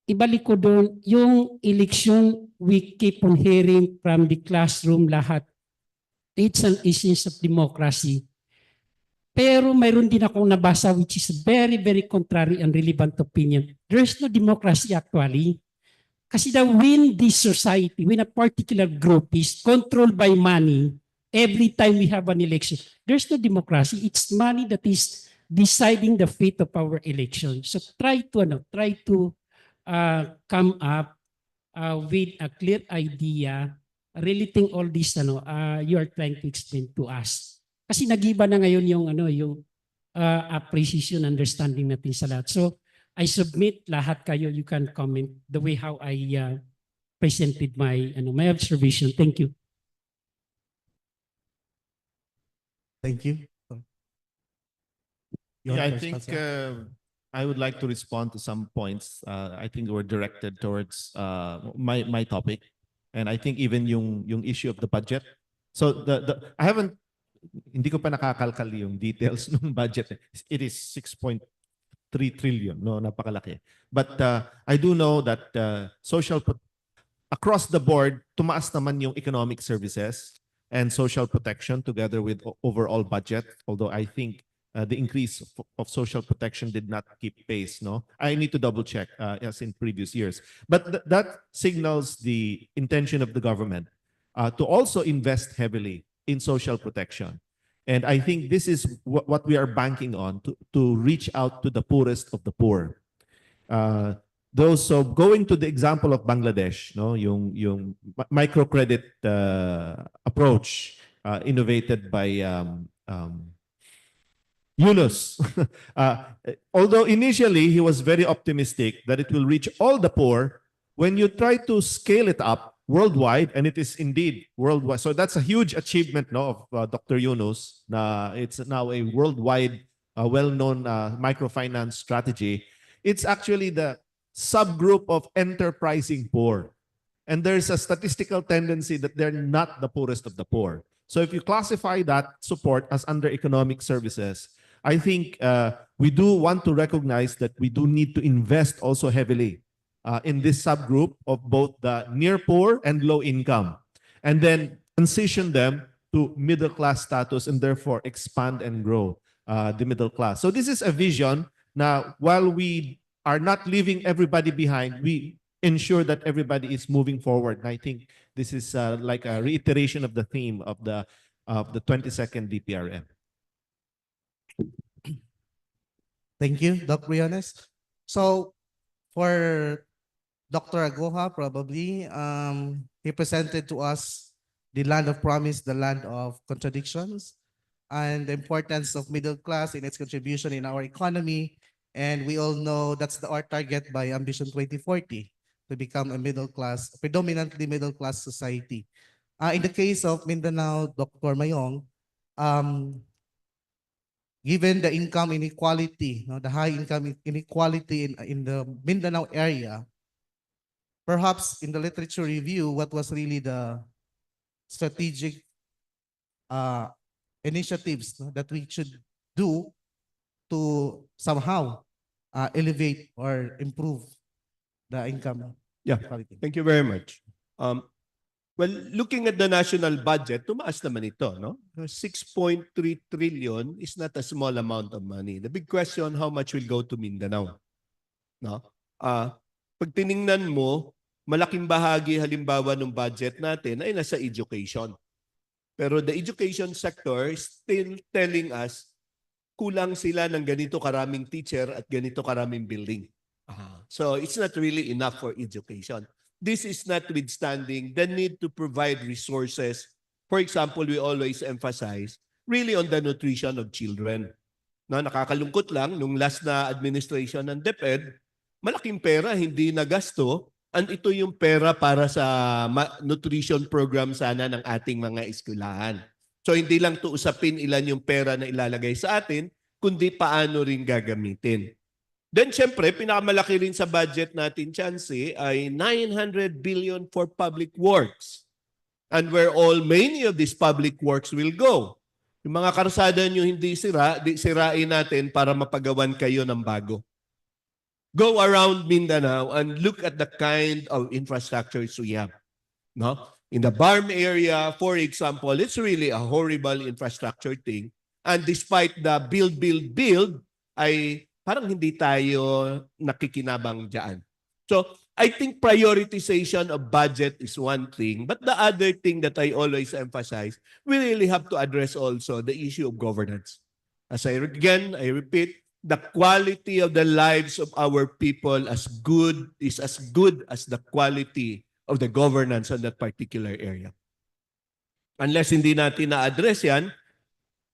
ibalik ko doon, yung election, we keep on hearing from the classroom lahat, it's an essence of democracy. Pero mayroon din akong nabasa which is very, very contrary and relevant opinion. There's no democracy actually. Kasi when this society, when a particular group is controlled by money, every time we have an election, there's no democracy. It's money that is deciding the fate of our election. So try to come up with a clear idea relating all this you are trying to explain to us. Kasi nagiba na ngayon yung appreciation, understanding natin sa lahat. So I submit lahat kayo, you can comment the way how I presented my observation. Thank you. Thank you. Yeah, I think I would like to respond to some points. I think were directed towards my topic, and I think even yung issue of the budget. So hindi ko pa nakakalkal yung details ng budget. It is 6.3 trillion, no, napakalaki. But I do know that across the board, tumaas naman yung economic services and social protection together with overall budget, although I think the increase of social protection did not keep pace, no? I need to double check as in previous years. But that signals the intention of the government to also invest heavily in social protection. And I think this is what we are banking on to reach out to the poorest of the poor. So going to the example of Bangladesh, no, yung microcredit approach innovated by Yunus. Although initially he was very optimistic that it will reach all the poor, when you try to scale it up worldwide, and it is indeed worldwide. So that's a huge achievement, no, of Dr. Yunus. It's now a worldwide, well-known microfinance strategy. It's actually the subgroup of enterprising poor. And there's a statistical tendency that they're not the poorest of the poor. So if you classify that support as under economic services, I think we do want to recognize that we do need to invest also heavily in this subgroup of both the near poor and low income, and then transition them to middle class status and therefore expand and grow the middle class. So this is a vision. Now, while we are not leaving everybody behind, we ensure that everybody is moving forward. And I think this is like a reiteration of the theme of the 22nd DPRM. Thank you, Doc Briones. So for Dr. Agoha, probably, he presented to us the land of promise, the land of contradictions, and the importance of middle class in its contribution in our economy. And we all know that's our target by Ambition 2040, to become a middle class, predominantly middle class society. In the case of Mindanao, Dr. Mayong, given the income inequality, the high income inequality in the Mindanao area, perhaps in the literature review, what was really the strategic initiatives that we should do to somehow elevate or improve the income quality? Thank you very much. Well, looking at the national budget, tumaas naman ito, no? 6.3 trillion is not a small amount of money. The big question, how much will go to Mindanao? No? Pag tiningnan mo, malaking bahagi halimbawa ng budget natin ay nasa education. Pero the education sector is still telling us kulang sila ng ganito karaming teacher at ganito karaming building. So it's not really enough for education. This is notwithstanding the need to provide resources. For example, we always emphasize really on the nutrition of children. No, nakakalungkot lang, nung last na administration ng DepEd, malaking pera hindi nagasto, and ito yung pera para sa nutrition program sana ng ating mga eskwelahan. So hindi lang to usapin ilan yung pera na ilalagay sa atin, kundi paano rin gagamitin. Then syempre, pinakamalaki rin sa budget natin, Chansey, ay 900 billion for public works. And where many of these public works will go. Yung mga karsada nyo hindi sirain natin para mapagawan kayo ng bago. Go around Mindanao and look at the kind of infrastructures we have. No? In the Barm area, for example, it's really a horrible infrastructure thing. And despite the build, ay parang hindi tayo nakikinabang dyan. So, I think prioritization of budget is one thing, but the other thing that I always emphasize, we really have to address also the issue of governance. As I repeat, the quality of the lives of our people is as good as the quality of the governance on that particular area. Unless hindi natin na-address yan,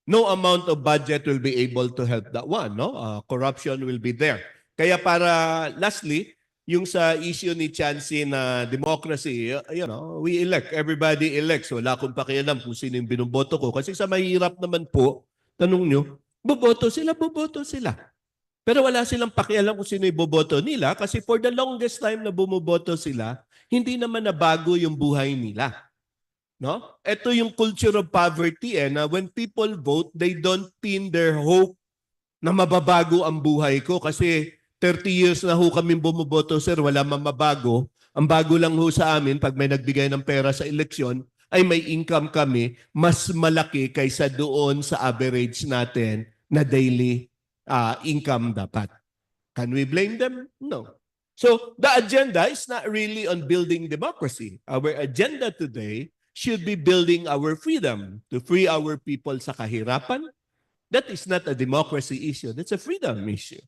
no amount of budget will be able to help that one. No, corruption will be there. Kaya para lastly, yung sa issue ni Chansey na democracy, we elect. Everybody elects. Wala akong pakialam kung sino yung binoboto ko. Kasi sa mahirap naman po, tanong nyo, boboto sila. Pero wala silang pakialam kung sino yung boboto nila kasi for the longest time na bumoboto sila, hindi naman nabago yung buhay nila. No? Ito yung culture of poverty na when people vote, they don't pin their hope na mababago ang buhay ko kasi 30 years na ho kami bumoboto, sir, wala mabago. Ang bago lang ho sa amin pag may nagbigay ng pera sa eleksyon ay may income kami mas malaki kaysa doon sa average natin na daily income dapat. Can we blame them? No. So the agenda is not really on building democracy. Our agenda today should be building our freedom to free our people sa kahirapan. That is not a democracy issue. That's a freedom issue.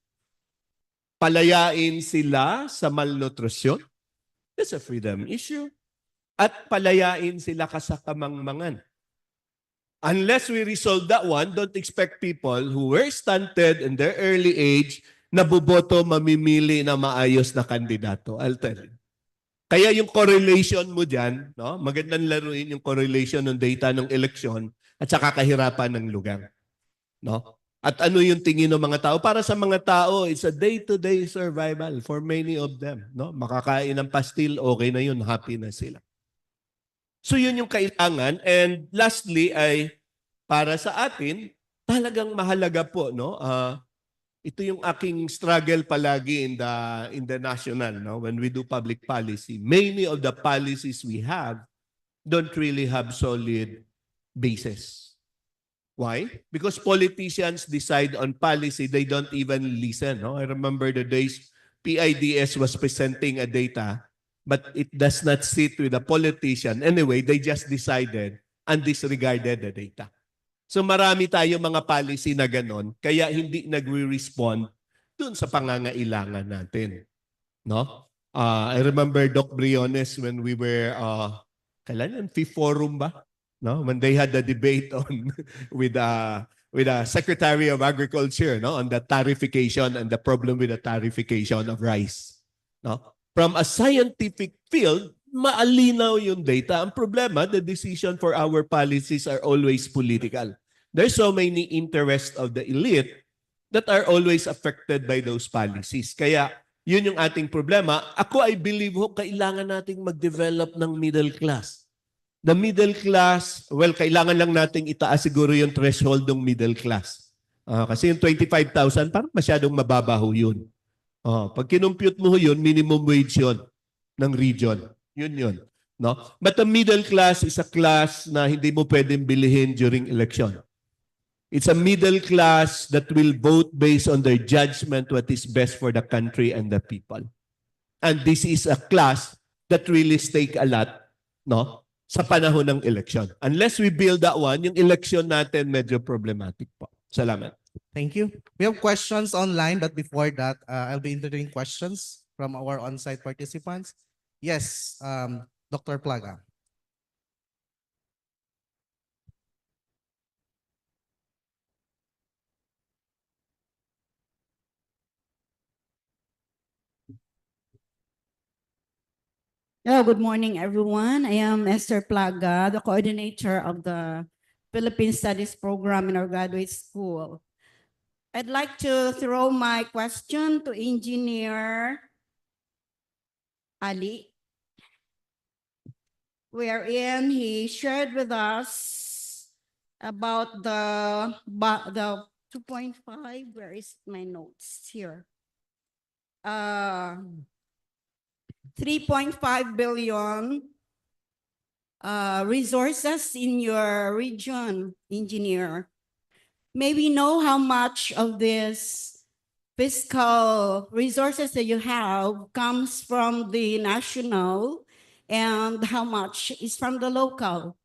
Palayain sila sa malnutrition. That's a freedom issue. At palayain sila sa kamangmangan. Unless we resolve that one, don't expect people who were stunted in their early age na boboto mamimili na maayos na kandidato. I'll tell you. Kaya yung correlation mo dyan, no? Magandang laruin yung correlation ng data ng eleksyon at saka kahirapan ng lugar. No? At ano yung tingin ng mga tao? Para sa mga tao, it's a day-to-day survival for many of them. No? Makakain ng pastil, okay na yun, happy na sila. So yun yung kailangan. And lastly ay para sa atin, talagang mahalaga po, no? Ito yung aking struggle palagi in the national, no? When we do public policy. Many of the policies we have don't really have solid basis. Why? Because politicians decide on policy, they don't even listen. No? I remember the days PIDS was presenting a data but it does not sit with the politician. Anyway, they just decided and disregarded the data. So marami tayo mga policy na ganon, kaya hindi nagre-respond dun sa pangangailangan natin. No? I remember Doc Briones when we were, kailan yun? Fifth Forum ba? No? When they had the debate on with Secretary of Agriculture, no, on the tarification and the problem with the tarification of rice. No? From a scientific field, maalinaw yung data. Ang problema, the decision for our policies are always political. There's so many interests of the elite that are always affected by those policies. Kaya yun yung ating problema. Ako, I believe kailangan nating mag-develop ng middle class. The middle class, well, kailangan lang nating itaas siguro yung threshold ng middle class. Kasi yung 25,000, parang masyadong mababaho yun. Pag kinumpute mo yun, minimum wage yun ng region. Yun. No? But the middle class is a class na hindi mo pwedeng bilihin during election. It's a middle class that will vote based on their judgment what is best for the country and the people. And this is a class that really stake a lot, no, sa panahon ng election. Unless we build that one, yung election natin medyo problematic po. Salamat. Thank you. We have questions online, but before that, I'll be entertaining questions from our on-site participants. Yes, Dr. Plaga. Yeah, good morning, everyone. I am Esther Plaga, the coordinator of the Philippine Studies program in our graduate school. I'd like to throw my question to Engineer Ali, wherein he shared with us about the 2.5, where is my notes here? 3.5 billion resources in your region, engineer. May we know how much of this fiscal resources that you have comes from the national and how much is from the local?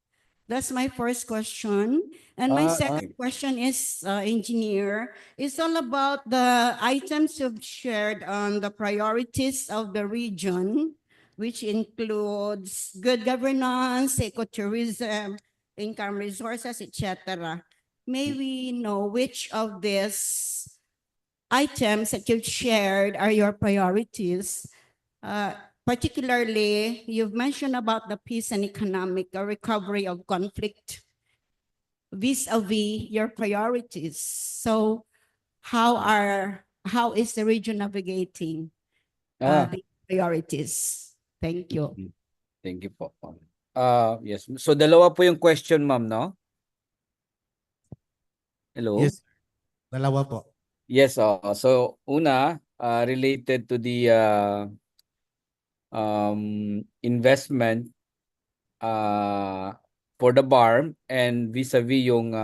That's my first question. And my second question is, engineer, it's all about the items you've shared on the priorities of the region, which includes good governance, ecotourism, income resources, etc. May we know which of these items that you've shared are your priorities? Particularly, you've mentioned about the peace and economic recovery of conflict vis-a-vis your priorities. So how is the region navigating the priorities? Thank you. Thank you po. Yes. So dalawa po yung question, ma'am, no? Hello? Yes, dalawa po. Yes, so una, related to the investment for the BARM and vis-a-vis yung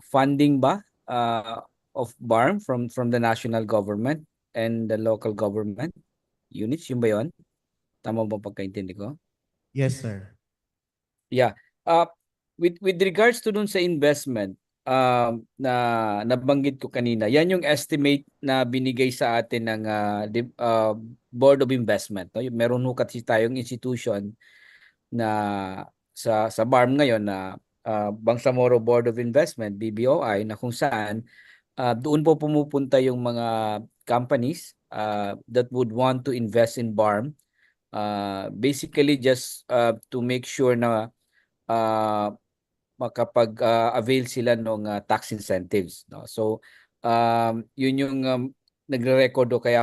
funding ba of BARM from the national government and the local government units, yun ba yun? Tama ba pagkaintindi ko? Yes, sir. Yeah. With regards to dun sa investment na nabanggit ko kanina, yan yung estimate na binigay sa atin ng Board of Investment. No? Meron ho kasi tayong institution na sa BARM ngayon na Bangsamoro Board of Investment, BBOI, na kung saan doon po pumupunta yung mga companies that would want to invest in BARM. Basically just to make sure na makapag-avail sila ng tax incentives. No? So, yun yung nagre-record o kaya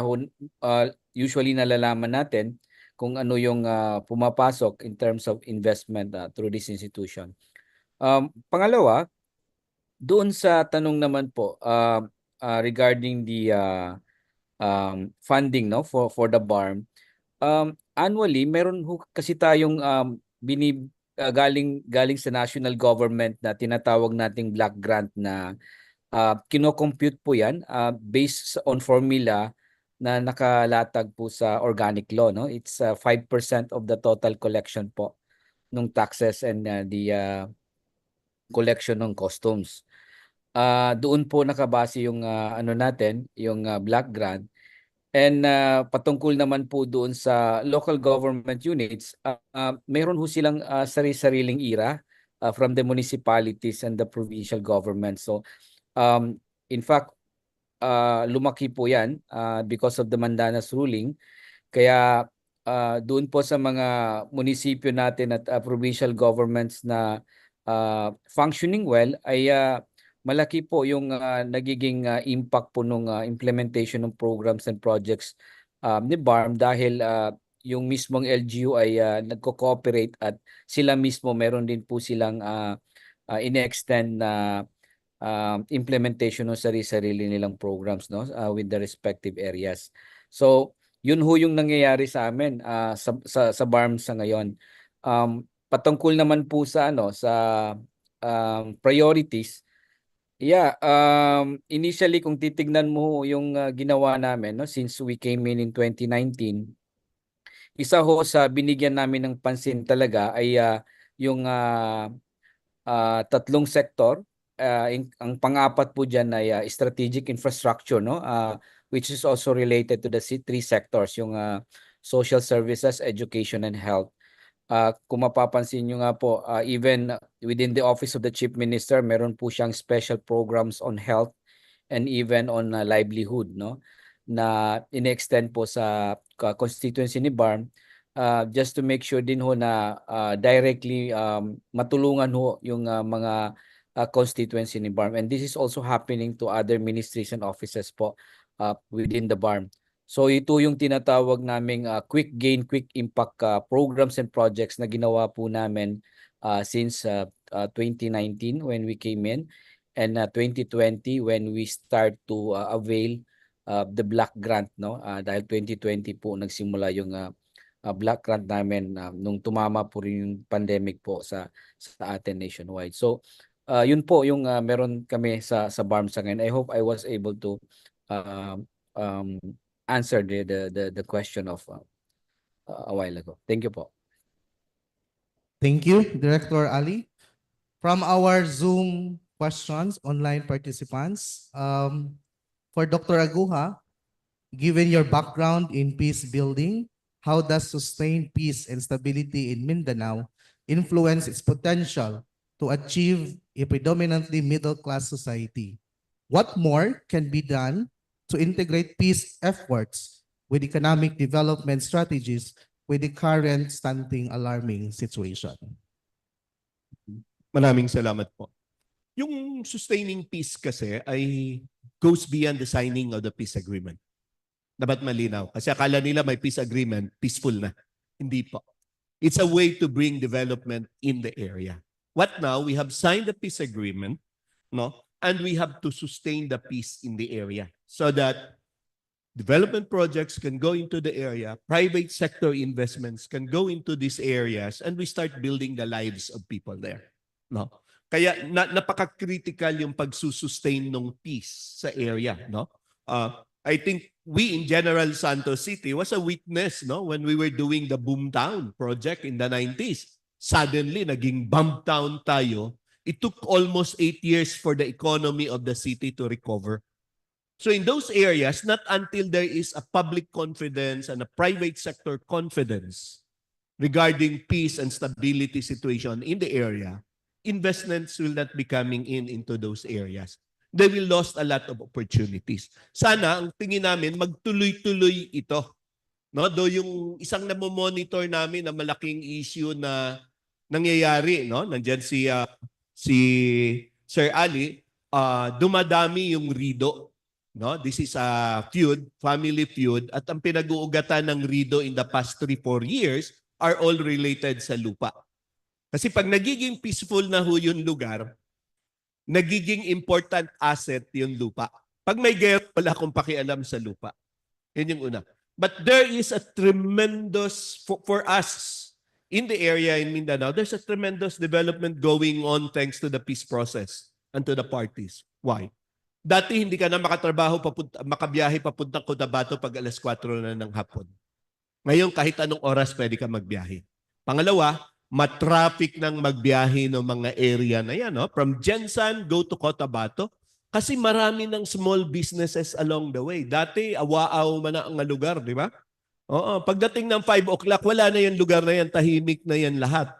usually nalalaman natin kung ano yung pumapasok in terms of investment through this institution. Pangalawa, doon sa tanong naman po regarding the funding, no, for the BARM, annually meron kasi tayong galing sa national government na tinatawag nating black grant na kino-compute po yan based on formula na nakalatag po sa organic law, no? It's 5% of the total collection po nung taxes and the collection ng customs. Doon po nakabase yung ano natin, yung black grant. And patungkol naman po doon sa local government units, meron ho silang sari-sariling IRA from the municipalities and the provincial government. So in fact, lumaki po yan because of the Mandanas ruling. Kaya doon po sa mga munisipyo natin at provincial governments na functioning well ay malaki po yung nagiging impact po nung implementation ng programs and projects ni BARM dahil yung mismong LGU ay nagko-cooperate at sila mismo meron din po silang in-extend na implementation ng sarili nilang programs, no, with the respective areas. So yun ho yung nangyayari sa amin sa BARM sa ngayon. Patungkol naman po sa priorities. Yeah, initially kung titignan mo yung ginawa namin, no, since we came in 2019, isa ho sa binigyan namin ng pansin talaga ay yung tatlong sektor. Ang pang-apat po diyan ay strategic infrastructure, no, which is also related to the three sectors, yung social services, education, and health. Kung mapapansin nyo nga po, even within the Office of the Chief Minister, meron po siyang special programs on health and even on livelihood, no, na in-extend po sa constituency ni BARM just to make sure din ho na directly matulungan ho yung mga constituency ni BARM. And this is also happening to other ministries and offices po within the BARM. So ito yung tinatawag naming quick gain, quick impact programs and projects na ginawa po namin since 2019 when we came in, and 2020 when we start to avail the black grant, no, dahil 2020 po nagsimula yung black grant namin nung tumama po rin yung pandemic po sa atin nationwide. So yun po yung meron kami sa BARM sa ngayon. I hope I was able to answer the question of a while ago. Thank you po. Thank you, Director Ali. From our Zoom questions, online participants, for Dr. Aguha, given your background in peace building, how does sustained peace and stability in Mindanao influence its potential to achieve a predominantly middle-class society? What more can be done to integrate peace efforts with economic development strategies with the current stunting alarming situation? Maraming salamat po. Yung sustaining peace kasi ay goes beyond the signing of the peace agreement. Dapat malinaw. Kasi akala nila may peace agreement, peaceful na. Hindi po. It's a way to bring development in the area. What now? We have signed the peace agreement, no? And we have to sustain the peace in the area so that development projects can go into the area, private sector investments can go into these areas, and we start building the lives of people there. No? Kaya napaka-critical yung pagsusustain ng peace sa area. No? I think we in General Santos City was a witness, no, when we were doing the Boomtown project in the 90s. Suddenly, naging bomb town tayo. It took almost 8 years for the economy of the city to recover. So in those areas, not until there is a public confidence and a private sector confidence regarding peace and stability situation in the area, investments will not be coming into those areas. They will lost a lot of opportunities. Sana, ang tingin namin, magtuloy-tuloy ito. No? Do yung isang namomonitor namin na malaking issue na nangyayari, no? Nandiyan si Sir Ali, dumadami yung RIDO. No? This is a feud, family feud, at ang pinag-uugatan ng RIDO in the past 3-4 years are all related sa lupa. Kasi pag nagiging peaceful na ho yung lugar, nagiging important asset yung lupa. Pag may gera, wala akong pakialam sa lupa. Yun yung una. But there is a tremendous, for us, in the area in Mindanao, there's a tremendous development going on thanks to the peace process and to the parties. Why? Dati hindi ka na makabiyahe papuntang Cotabato pag alas 4 na ng hapon. Ngayon kahit anong oras pwede ka magbiyahe. Pangalawa, matraffic ng magbiyahe ng mga area na yan. No? From Jensan, go to Cotabato. Kasi marami ng small businesses along the way. Dati, awaaw man ang lugar, di ba? Oo, pagdating ng 5 o'clock, wala na yung lugar na yan, tahimik na yan lahat.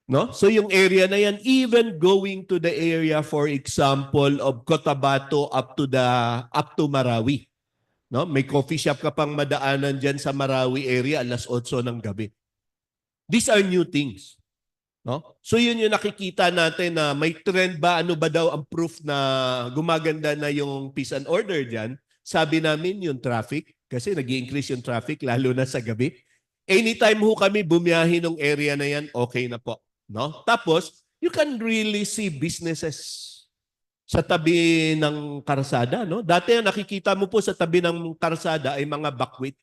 No? So yung area na yan, even going to the area, for example, of Cotabato up to Marawi. No? May coffee shop ka pang madaanan dyan sa Marawi area, alas 8 ng gabi. These are new things. No? So yun yung nakikita natin na may trend ba, ano ba daw ang proof na gumaganda na yung peace and order dyan? Sabi namin yung traffic, kasi nag-i-increase yung traffic lalo na sa gabi. Anytime ho kami bumiyahe ng area na yan, okay na po. No? Tapos, you can really see businesses sa tabi ng karsada. No? Dati nakikita mo po sa tabi ng karsada ay mga buckwheat.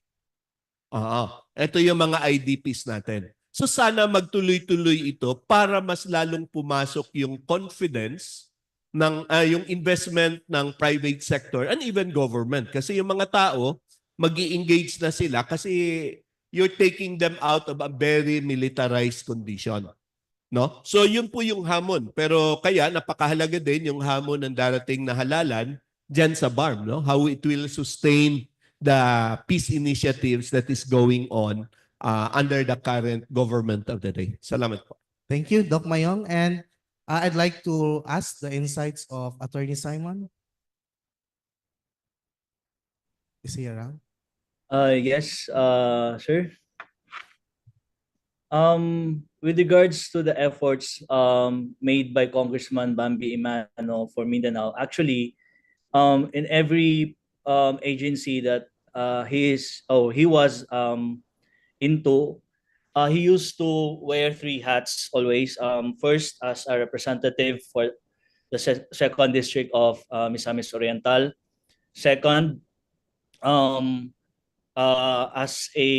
Ito yung mga IDPs natin. So sana magtuloy-tuloy ito para mas lalong pumasok yung confidence ng yung investment ng private sector and even government. Kasi yung mga tao, mag-i-engage na sila kasi you're taking them out of a very militarized condition. No? So yun po yung hamon. Pero kaya napakahalaga din yung hamon ng darating na halalan dyan sa BARM. No? How it will sustain the peace initiatives that is going on under the current government of the day. Salamat po. Thank you, Doc Mayong. And I'd like to ask the insights of Attorney Simon. Is he around? Yes, sir. With regards to the efforts made by Congressman Bambi Imano for Mindanao, actually, in every agency that he was into, he used to wear 3 hats always. First, as a representative for the second district of Misamis Oriental. Second, as a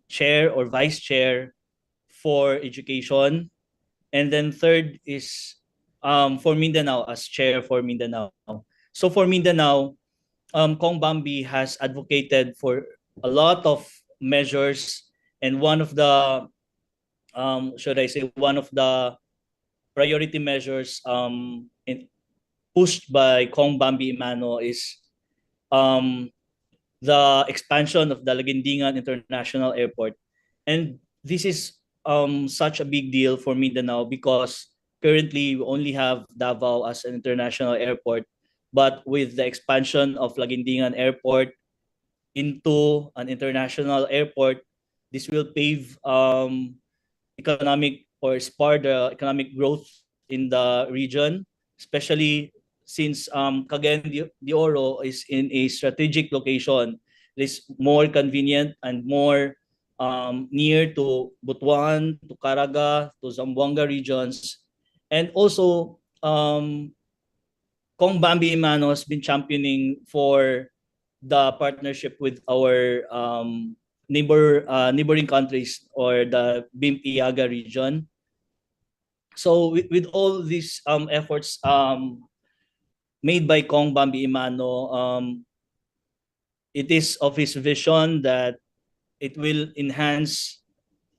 chair or vice chair for education. And then third is for Mindanao, as chair for Mindanao. So for Mindanao, Kong Bambi has advocated for a lot of measures. And one of the, one of the priority measures pushed by Kong Bambi Imano is the expansion of the Laguindingan International Airport. And this is such a big deal for Mindanao because currently we only have Davao as an international airport. But with the expansion of Laguindingan Airport into an international airport, this will pave economic or spur the economic growth in the region, especially since Cagayan de Oro is in a strategic location. It is more convenient and more near to Butuan, to Caraga, to Zamboanga regions. And also, Kong Bambi Imano has been championing for the partnership with our neighboring countries or the BIMP-IAGA region. So with all these efforts made by Kong Bambi Imano, it is of his vision that it will enhance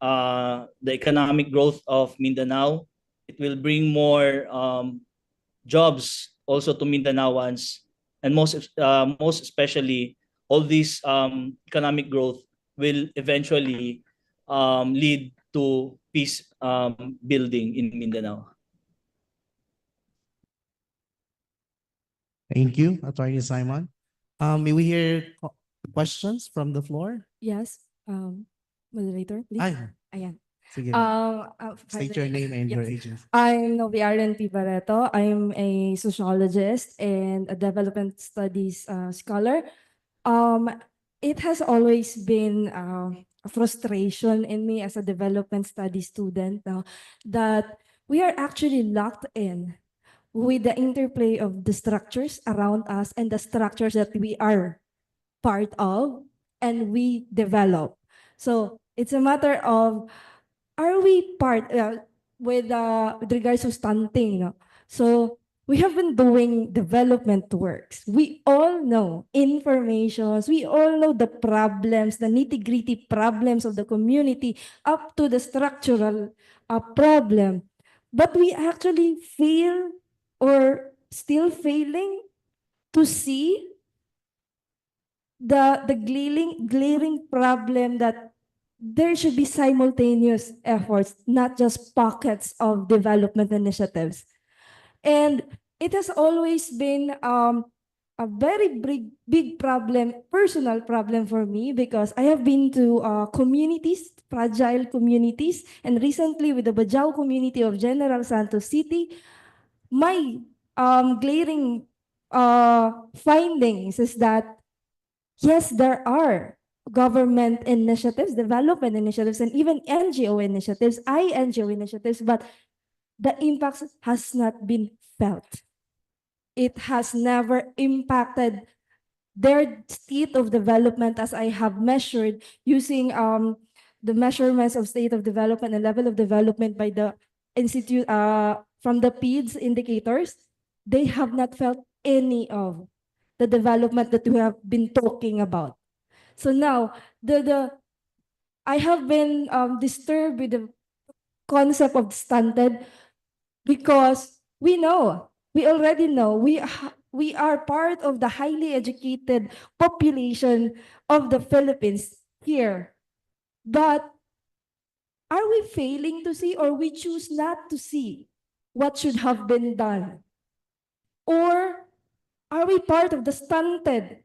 the economic growth of Mindanao. It will bring more jobs also to Mindanaoans, and most especially, all this economic growth will eventually lead to peace building in Mindanao. Thank you, Attorney Simon. May we hear questions from the floor? Yes, moderator, please. Ay, Ayan. sige. State your name and your agency. I'm Noviaren P. Barreto. I'm a sociologist and a development studies scholar. It has always been a frustration in me as a development studies student that we are actually locked in with the interplay of the structures around us and the structures that we are part of and we develop. So it's a matter of, are we part with regards to stunting? So we have been doing development works. We all know informations. We all know the problems, the nitty-gritty problems of the community up to the structural problem. But we actually fail or still failing to see the glaring problem that there should be simultaneous efforts, not just pockets of development initiatives. And it has always been a very big problem, personal problem for me, because I have been to communities, fragile communities, and recently with the Bajau community of General Santos City, my glaring findings is that yes, there are government initiatives, development initiatives, and even NGO initiatives, NGO initiatives, but the impact has not been felt. It has never impacted their state of development as I have measured using the measurements of state of development and level of development by the institute from the PEDS indicators. They have not felt any of the development that we have been talking about. So now I have been disturbed with the concept of stunted because we already know we are part of the highly educated population of the Philippines here. But are we failing to see, or we choose not to see what should have been done? Or are we part of the stunted,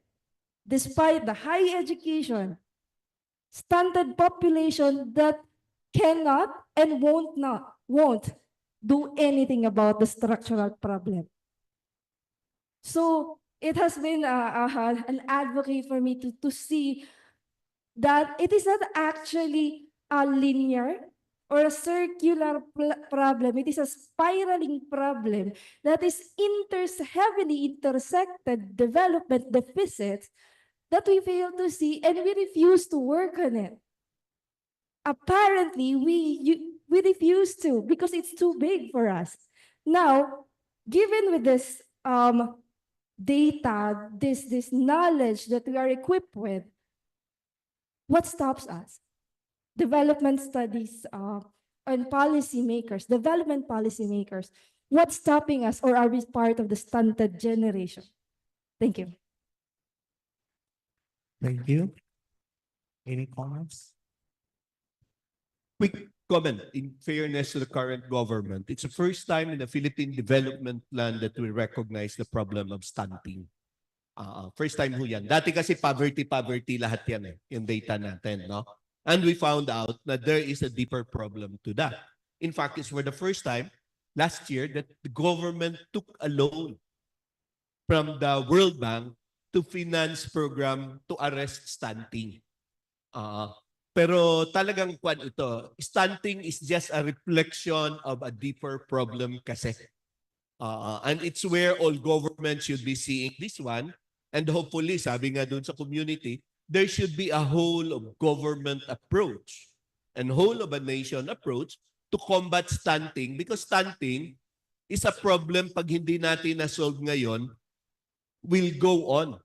despite the high education, stunted population that cannot and won't do anything about the structural problem? So it has been an advocate for me to see that it is not actually a linear or a circular problem. It is a spiraling problem that is heavily intersected development deficits that we fail to see and we refuse to work on it. Apparently, we refuse to because it's too big for us. Now, given with this data, this knowledge that we are equipped with, what stops us? Development studies and policymakers, development policymakers, what's stopping us, or are we part of the stunted generation? Thank you. Thank you. Any comments? Quick comment in fairness to the current government. It's the first time in the Philippine Development Plan that we recognize the problem of stunting. First time ho yan. Dati kasi poverty lahat yan yung data natin, no? And we found out that there is a deeper problem to that. In fact, it's for the first time last year that the government took a loan from the World Bank to finance program to arrest stunting. Pero talagang stunting is just a reflection of a deeper problem kasi. And it's where all governments should be seeing this one. And hopefully, sabi nga dun sa community, there should be a whole of government approach and whole of a nation approach to combat stunting, because stunting is a problem pag hindi natin na-solve ngayon, will go on.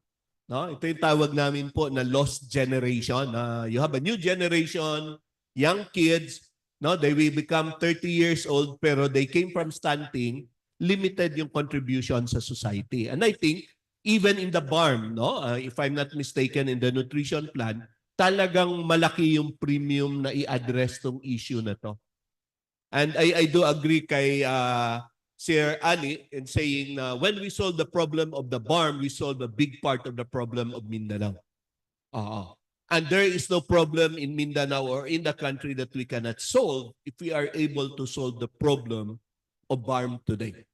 No? Ito yung tawag namin po na lost generation. You have a new generation, young kids, no? They will become 30 years old pero they came from stunting, limited yung contribution sa society. And I think even in the BARM, no? If I'm not mistaken, in the nutrition plan, talagang malaki yung premium na i-address tong issue na to. And I do agree kay Sir Ali in saying when we solve the problem of the BARM, we solve a big part of the problem of Mindanao. And there is no problem in Mindanao or in the country that we cannot solve if we are able to solve the problem of BARM today.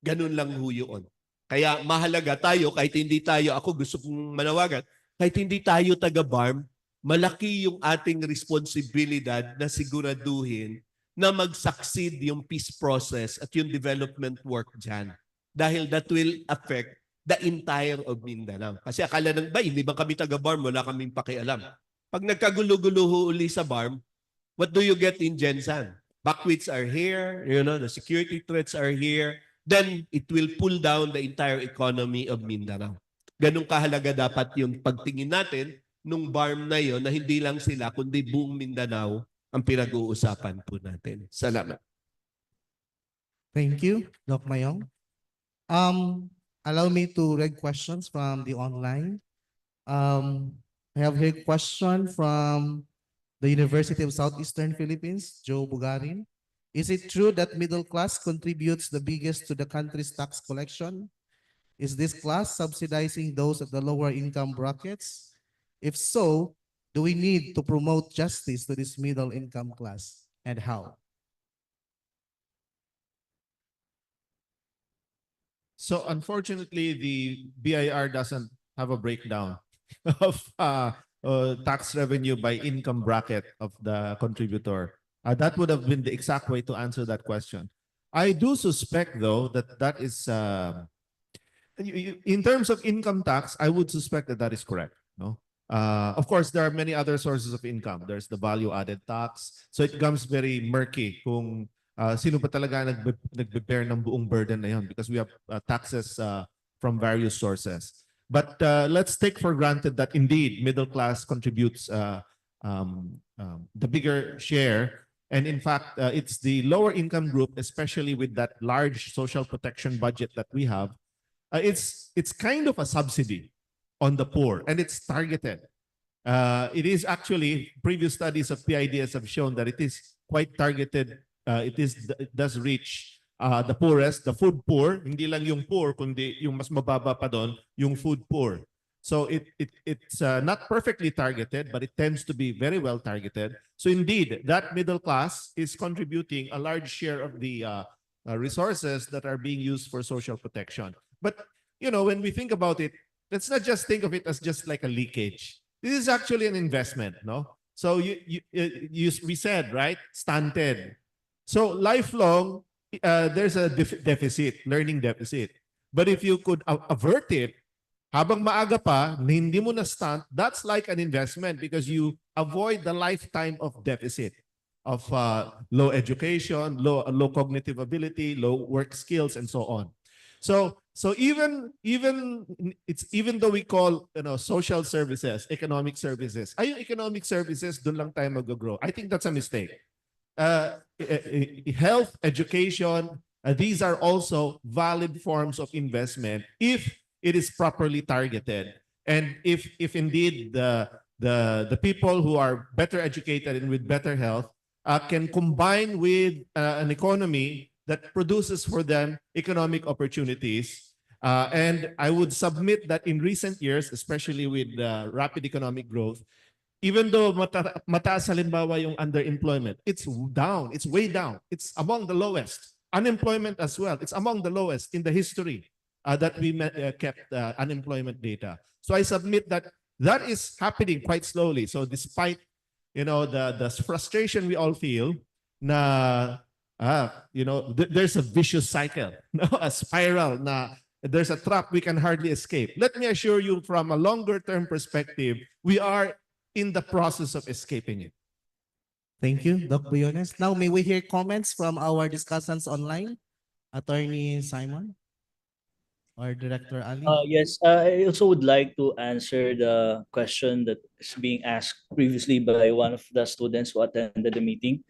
Ganun lang ho yun. Kaya mahalaga tayo, kahit hindi tayo, ako gusto kong manawagan, kahit hindi tayo taga-BARM, malaki yung ating responsibilidad na siguraduhin na mag-succeed yung peace process at yung development work dyan. Dahil that will affect the entire of Mindanao. Kasi akala ng hindi ba kami taga-BARM, wala kaming pakialam. Pag nagkagulo-gulo uli sa BARM, what do you get in Gensan? Backwits are here, the security threats are here, then it will pull down the entire economy of Mindanao. Ganun kahalaga dapat yung pagtingin natin nung BARM na yon na hindi lang sila kundi buong Mindanao ang pinag-uusapan po natin. Salamat. Thank you, Doc Mayong. Allow me to read questions from the online. I have here a question from the University of Southeastern Philippines, Joe Bugarin. Is it true that middle class contributes the biggest to the country's tax collection? Is this class subsidizing those at the lower income brackets? If so, do we need to promote justice to this middle income class, and how? So unfortunately, the BIR doesn't have a breakdown of tax revenue by income bracket of the contributor. That would have been the exact way to answer that question. I do suspect, though, that is, in terms of income tax, I would suspect that is correct. No, of course, there are many other sources of income. There's the value-added tax, so it becomes very murky kung sino pa talaga nagbe-bear ng buong burden na yun, because we have taxes from various sources. But let's take for granted that indeed middle class contributes the bigger share. And in fact, it's the lower income group, especially with that large social protection budget that we have. It's kind of a subsidy on the poor, and it's targeted. It is actually, previous studies of PIDS have shown that it is quite targeted. It does reach the poorest, the food poor, hindi lang yung poor, kundi yung mas mababa pa doon, yung food poor. So it's not perfectly targeted, but it tends to be very well targeted. So indeed, that middle class is contributing a large share of the resources that are being used for social protection. But you know, when we think about it, let's not just think of it as just like a leakage. This is actually an investment, no? So we said, right, stunted. So lifelong, there's a deficit, learning deficit. But if you could avert it, habang maaga pa, na hindi mo na stunt, that's like an investment because you avoid the lifetime of deficit of low education, low cognitive ability, low work skills, and so on. So even though we call social services, economic services, ay yung economic services dun lang tayo mag-grow. I think that's a mistake. Health, education, these are also valid forms of investment if it is properly targeted, and if indeed the people who are better educated and with better health can combine with an economy that produces for them economic opportunities. And I would submit that in recent years, especially with rapid economic growth, even though mataas halimbawa yung underemployment, it's down, it's way down. It's among the lowest. Unemployment as well, it's among the lowest in the history that we kept unemployment data. So I submit that that is happening quite slowly. So despite the frustration we all feel, there's a vicious cycle, a spiral, there's a trap we can hardly escape. Let me assure you, from a longer term perspective, we are in the process of escaping it. Thank you, Doc Briones. Now, may we hear comments from our discussants online? Attorney Simon or Director Ali? Yes, I also would like to answer the question that is being asked previously by one of the students who attended the meeting.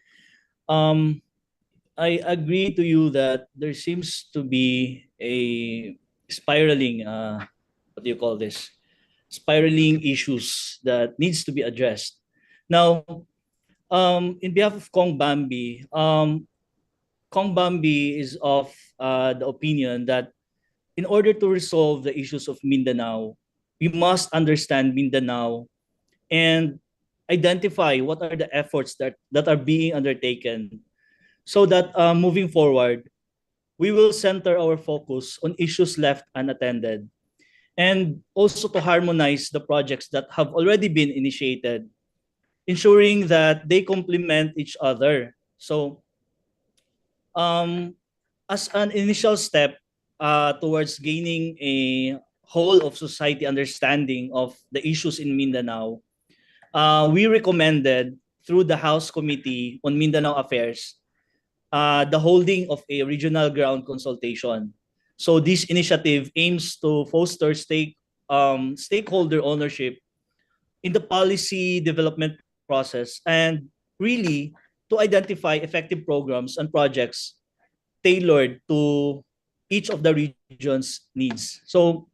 I agree to you that there seems to be a spiraling, what do you call this? Spiraling issues that needs to be addressed. Now, in behalf of Kong Bambi, Kong Bambi is of the opinion that in order to resolve the issues of Mindanao, we must understand Mindanao and identify what are the efforts that are being undertaken so that moving forward, we will center our focus on issues left unattended and also to harmonize the projects that have already been initiated, ensuring that they complement each other. So as an initial step towards gaining a whole of society understanding of the issues in Mindanao, we recommended through the House Committee on Mindanao Affairs the holding of a regional ground consultation. So this initiative aims to foster stakeholder ownership in the policy development process and really to identify effective programs and projects tailored to each of the region's needs. So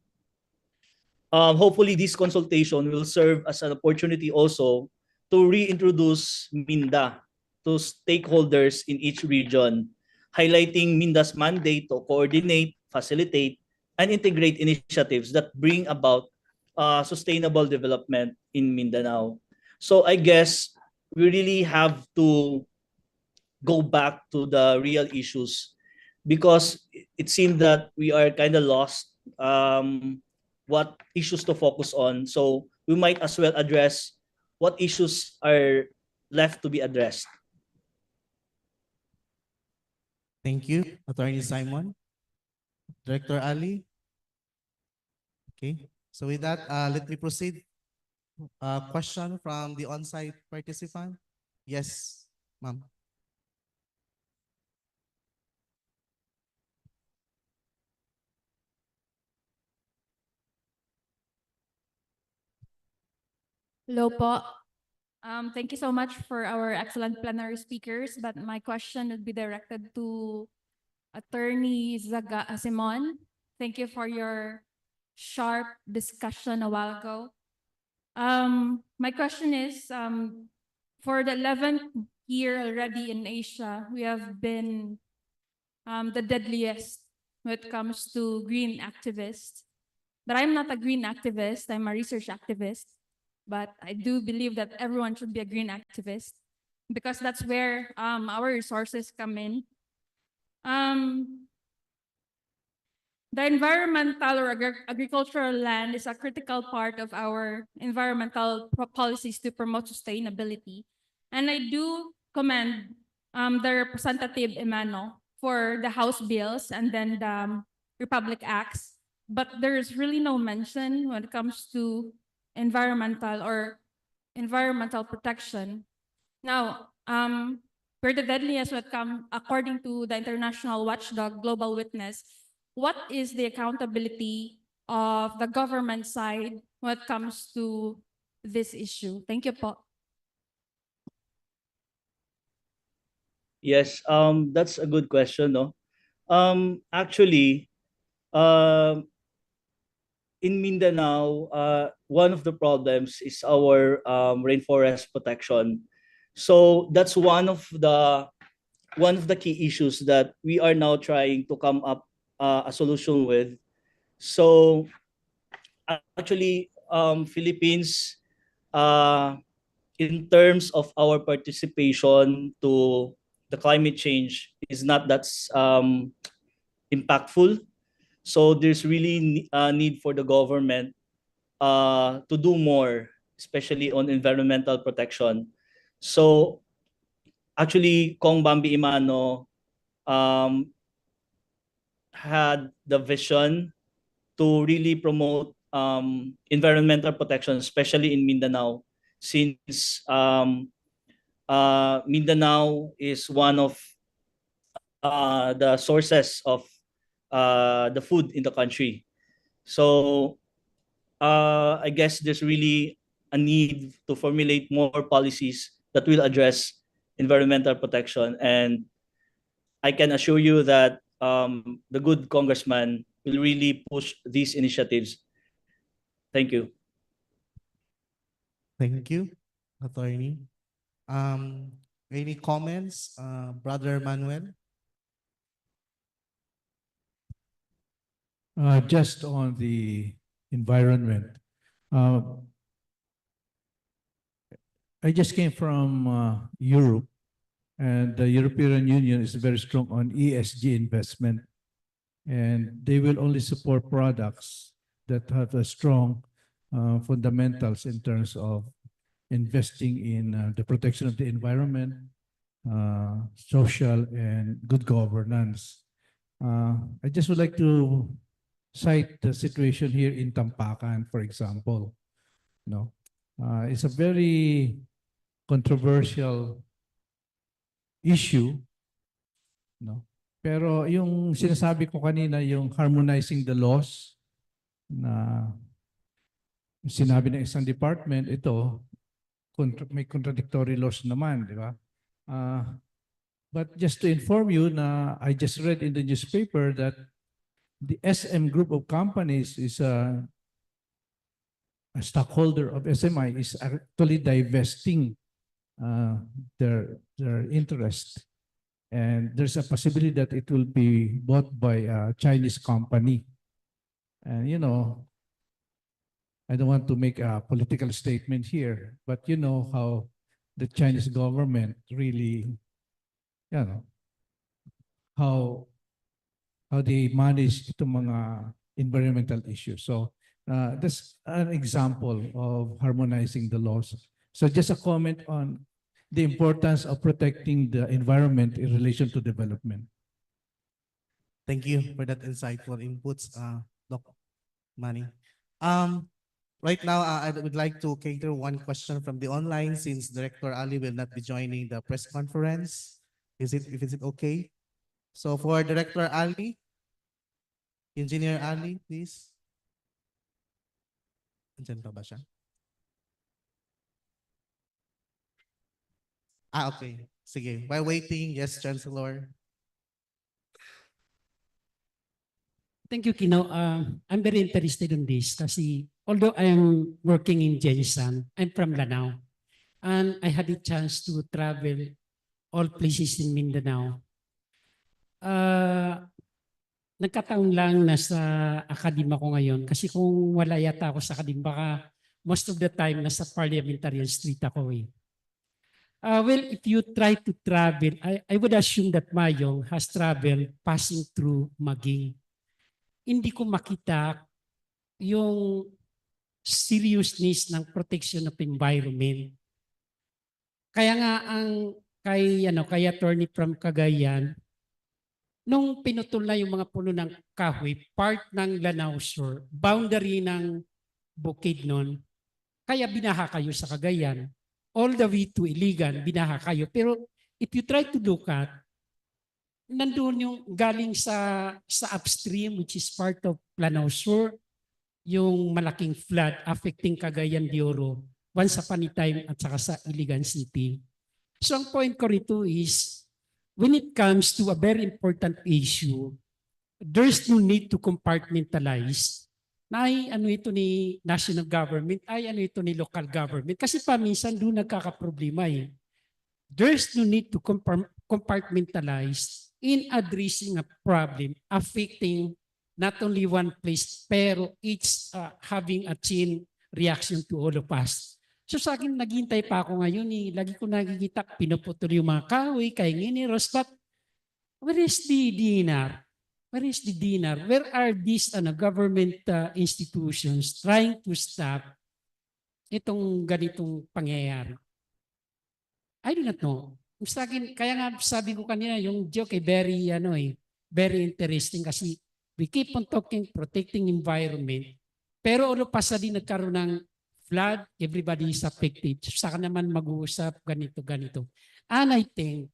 hopefully this consultation will serve as an opportunity also to reintroduce Minda to stakeholders in each region, highlighting Minda's mandate to coordinate, facilitate, and integrate initiatives that bring about sustainable development in Mindanao. So I guess we really have to go back to the real issues because it seemed that we are kind of lost what issues to focus on. So we might as well address what issues are left to be addressed. Thank you, Attorney Simon. Director Ali. Okay, so with that, let me proceed. Question from the on-site participant. Yes, ma'am. Hello po. Thank you so much for our excellent plenary speakers, but my question would be directed to Attorney Simon. Thank you for your sharp discussion a while ago. My question is, for the 11th year already in Asia, we have been the deadliest when it comes to green activists. But I'm not a green activist, I'm a research activist. But I do believe that everyone should be a green activist because that's where our resources come in. The environmental or agricultural land is a critical part of our environmental policies to promote sustainability. And I do commend the Representative Emano for the House bills and then the Republic Acts, but there is really no mention when it comes to environmental protection. Now, we're the deadliest when it comes, according to the international watchdog Global Witness. What is the accountability of the government side when it comes to this issue? Thank you po. Yes, that's a good question, no? Actually, in Mindanao, one of the problems is our rainforest protection. So that's one of the key issues that we are now trying to come up a solution with. So actually, Philippines, in terms of our participation to the climate change, is not that impactful. So there's really a need for the government to do more, especially on environmental protection. So actually, Kong Bambi Imano had the vision to really promote environmental protection, especially in Mindanao, since Mindanao is one of the sources of the food in the country. So I guess there's really a need to formulate more policies that will address environmental protection. And I can assure you that the good congressman will really push these initiatives. Thank you. Thank you, Attorney. Any comments, Brother Manuel? Just on the environment. I just came from Europe, and the European Union is very strong on ESG investment, and they will only support products that have a strong fundamentals in terms of investing in the protection of the environment, social and good governance. I just would like to cite the situation here in Tampakan, for example. It's a very controversial issue no? Pero yung sinasabi ko kanina, yung harmonizing the laws na sinabi ng isang department, ito, may contradictory laws naman, di ba? But just to inform you na I just read in the newspaper that the SM group of companies is a stockholder of SMI is actually divesting their interest. And there's a possibility that it will be bought by a Chinese company. And you know, I don't want to make a political statement here, but you know how the Chinese government really, you know, how they manage itong mga environmental issues. So that's an example of harmonizing the laws. So just a comment on the importance of protecting the environment in relation to development. Thank you for that insightful inputs, Doc Manny. Right now, I would like to cater one question from the online since Director Ali will not be joining the press conference. Is it okay? So for Director Ali, Engineer Ali, please. Andyan pa ba siya? Okay. Sige. While waiting, yes, Chancellor. Thank you, Kino. I'm very interested in this kasi although I'm working in Jensan, I'm from Lanao. And I had a chance to travel all places in Mindanao. Nagkataon lang na sa akadema ko ngayon kasi kung wala yata ako sa akadema, baka most of the time nasa parliamentarian street ako eh. Well, if you try to travel, I would assume that Mayong has traveled passing through Maging. Hindi ko makita yung seriousness ng protection of environment. Kaya nga kay attorney from Cagayan, nung pinutol na yung mga puno ng kahoy, part ng Lanao Sur, boundary ng Bukidnon, kaya binaha kayo sa Cagayan. All the way to Iligan, binaha kayo. Pero if you try to look at, nandun yung galing sa upstream, which is part of Lanao Sur, yung malaking flood affecting Cagayan de Oro, once upon a time at saka sa Iligan City. So ang point ko rito is, when it comes to a very important issue, there's no need to compartmentalize na ay ano ito ni national government, ay ano ito ni local government. Kasi paminsan doon nagkakaproblema eh. There's no need to compartmentalize in addressing a problem affecting not only one place, pero it's having a chain reaction to all of us. So sa akin, naghintay pa ako ngayon eh. Lagi ko nakikita, pinuputol yung mga kahoy, kay nginiros, but where is the dinar? Where is the dinar? Where are these government institutions trying to stop itong ganitong pangyayari? I do not know. Sa akin, kaya nga sabi ko kanina, yung joke ay very interesting kasi we keep on talking, protecting environment, pero ano pa sa din nagkaroon ng flood, everybody is affected. Saka naman mag-uusap, ganito. And I think,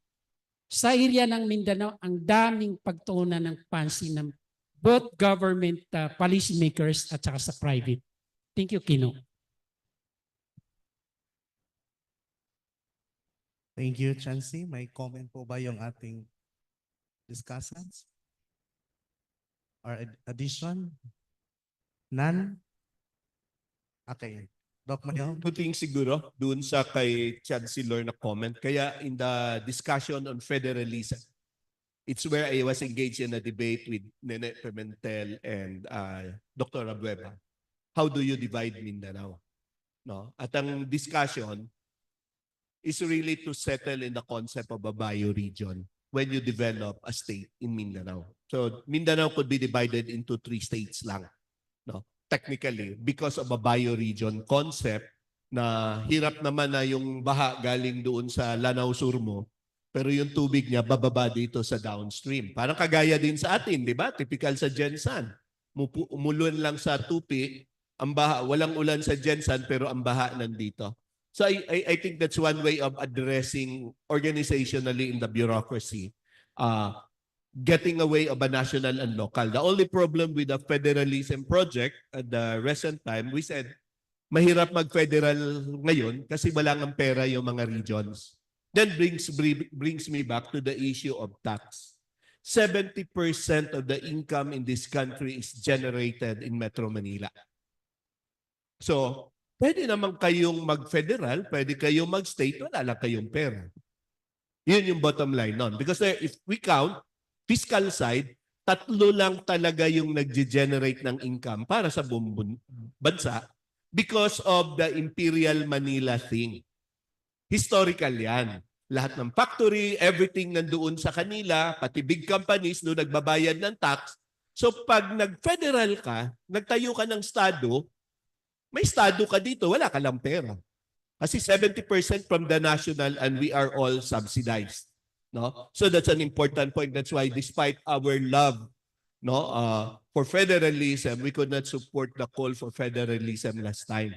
sa area ng Mindanao, ang daming pagtuunan ng pansin ng both government policy makers at saka sa private. Thank you, Kino. Thank you, Chancey. May comment po ba yung ating discussants? Or addition? None? Okay. Doc Mayong? Two things siguro dun sa kay Chancellor na comment. Kaya in the discussion on federalism, it's where I was engaged in a debate with Nene Pimentel and Dr. Abueva. How do you divide Mindanao? No? At ang discussion is really to settle in the concept of a bioregion when you develop a state in Mindanao. So Mindanao could be divided into 3 states lang. No? Technically, because of a bioregion concept na hirap naman na yung baha galing doon sa Lanao Sur mo, pero yung tubig niya bababa dito sa downstream. Parang kagaya din sa atin, di ba? Typical sa Jensan. Umulan lang sa Tupi, ang baha, walang ulan sa Jensan pero ang baha nandito. So I think that's one way of addressing organizationally in the bureaucracy getting away of a national and local. The only problem with the federalism project at the recent time, we said, mahirap mag-federal ngayon kasi wala ng pera yung mga regions. Then brings me back to the issue of tax. 70% of the income in this country is generated in Metro Manila. So, pwede naman kayong mag-federal, pwede kayong mag-state, wala lang kayong pera. Yun yung bottom line nun. Because if we count, fiscal side, 3 lang talaga yung nag-generate ng income para sa buong bansa because of the Imperial Manila thing. Historical yan. Lahat ng factory, everything nandoon sa kanila, pati big companies doon nagbabayad ng tax. So pag nag-federal ka, nagtayo ka ng estado, may estado ka dito, wala ka lang pera. Kasi 70% from the national and we are all subsidized. No? So that's an important point. That's why despite our love for federalism, we could not support the call for federalism last time.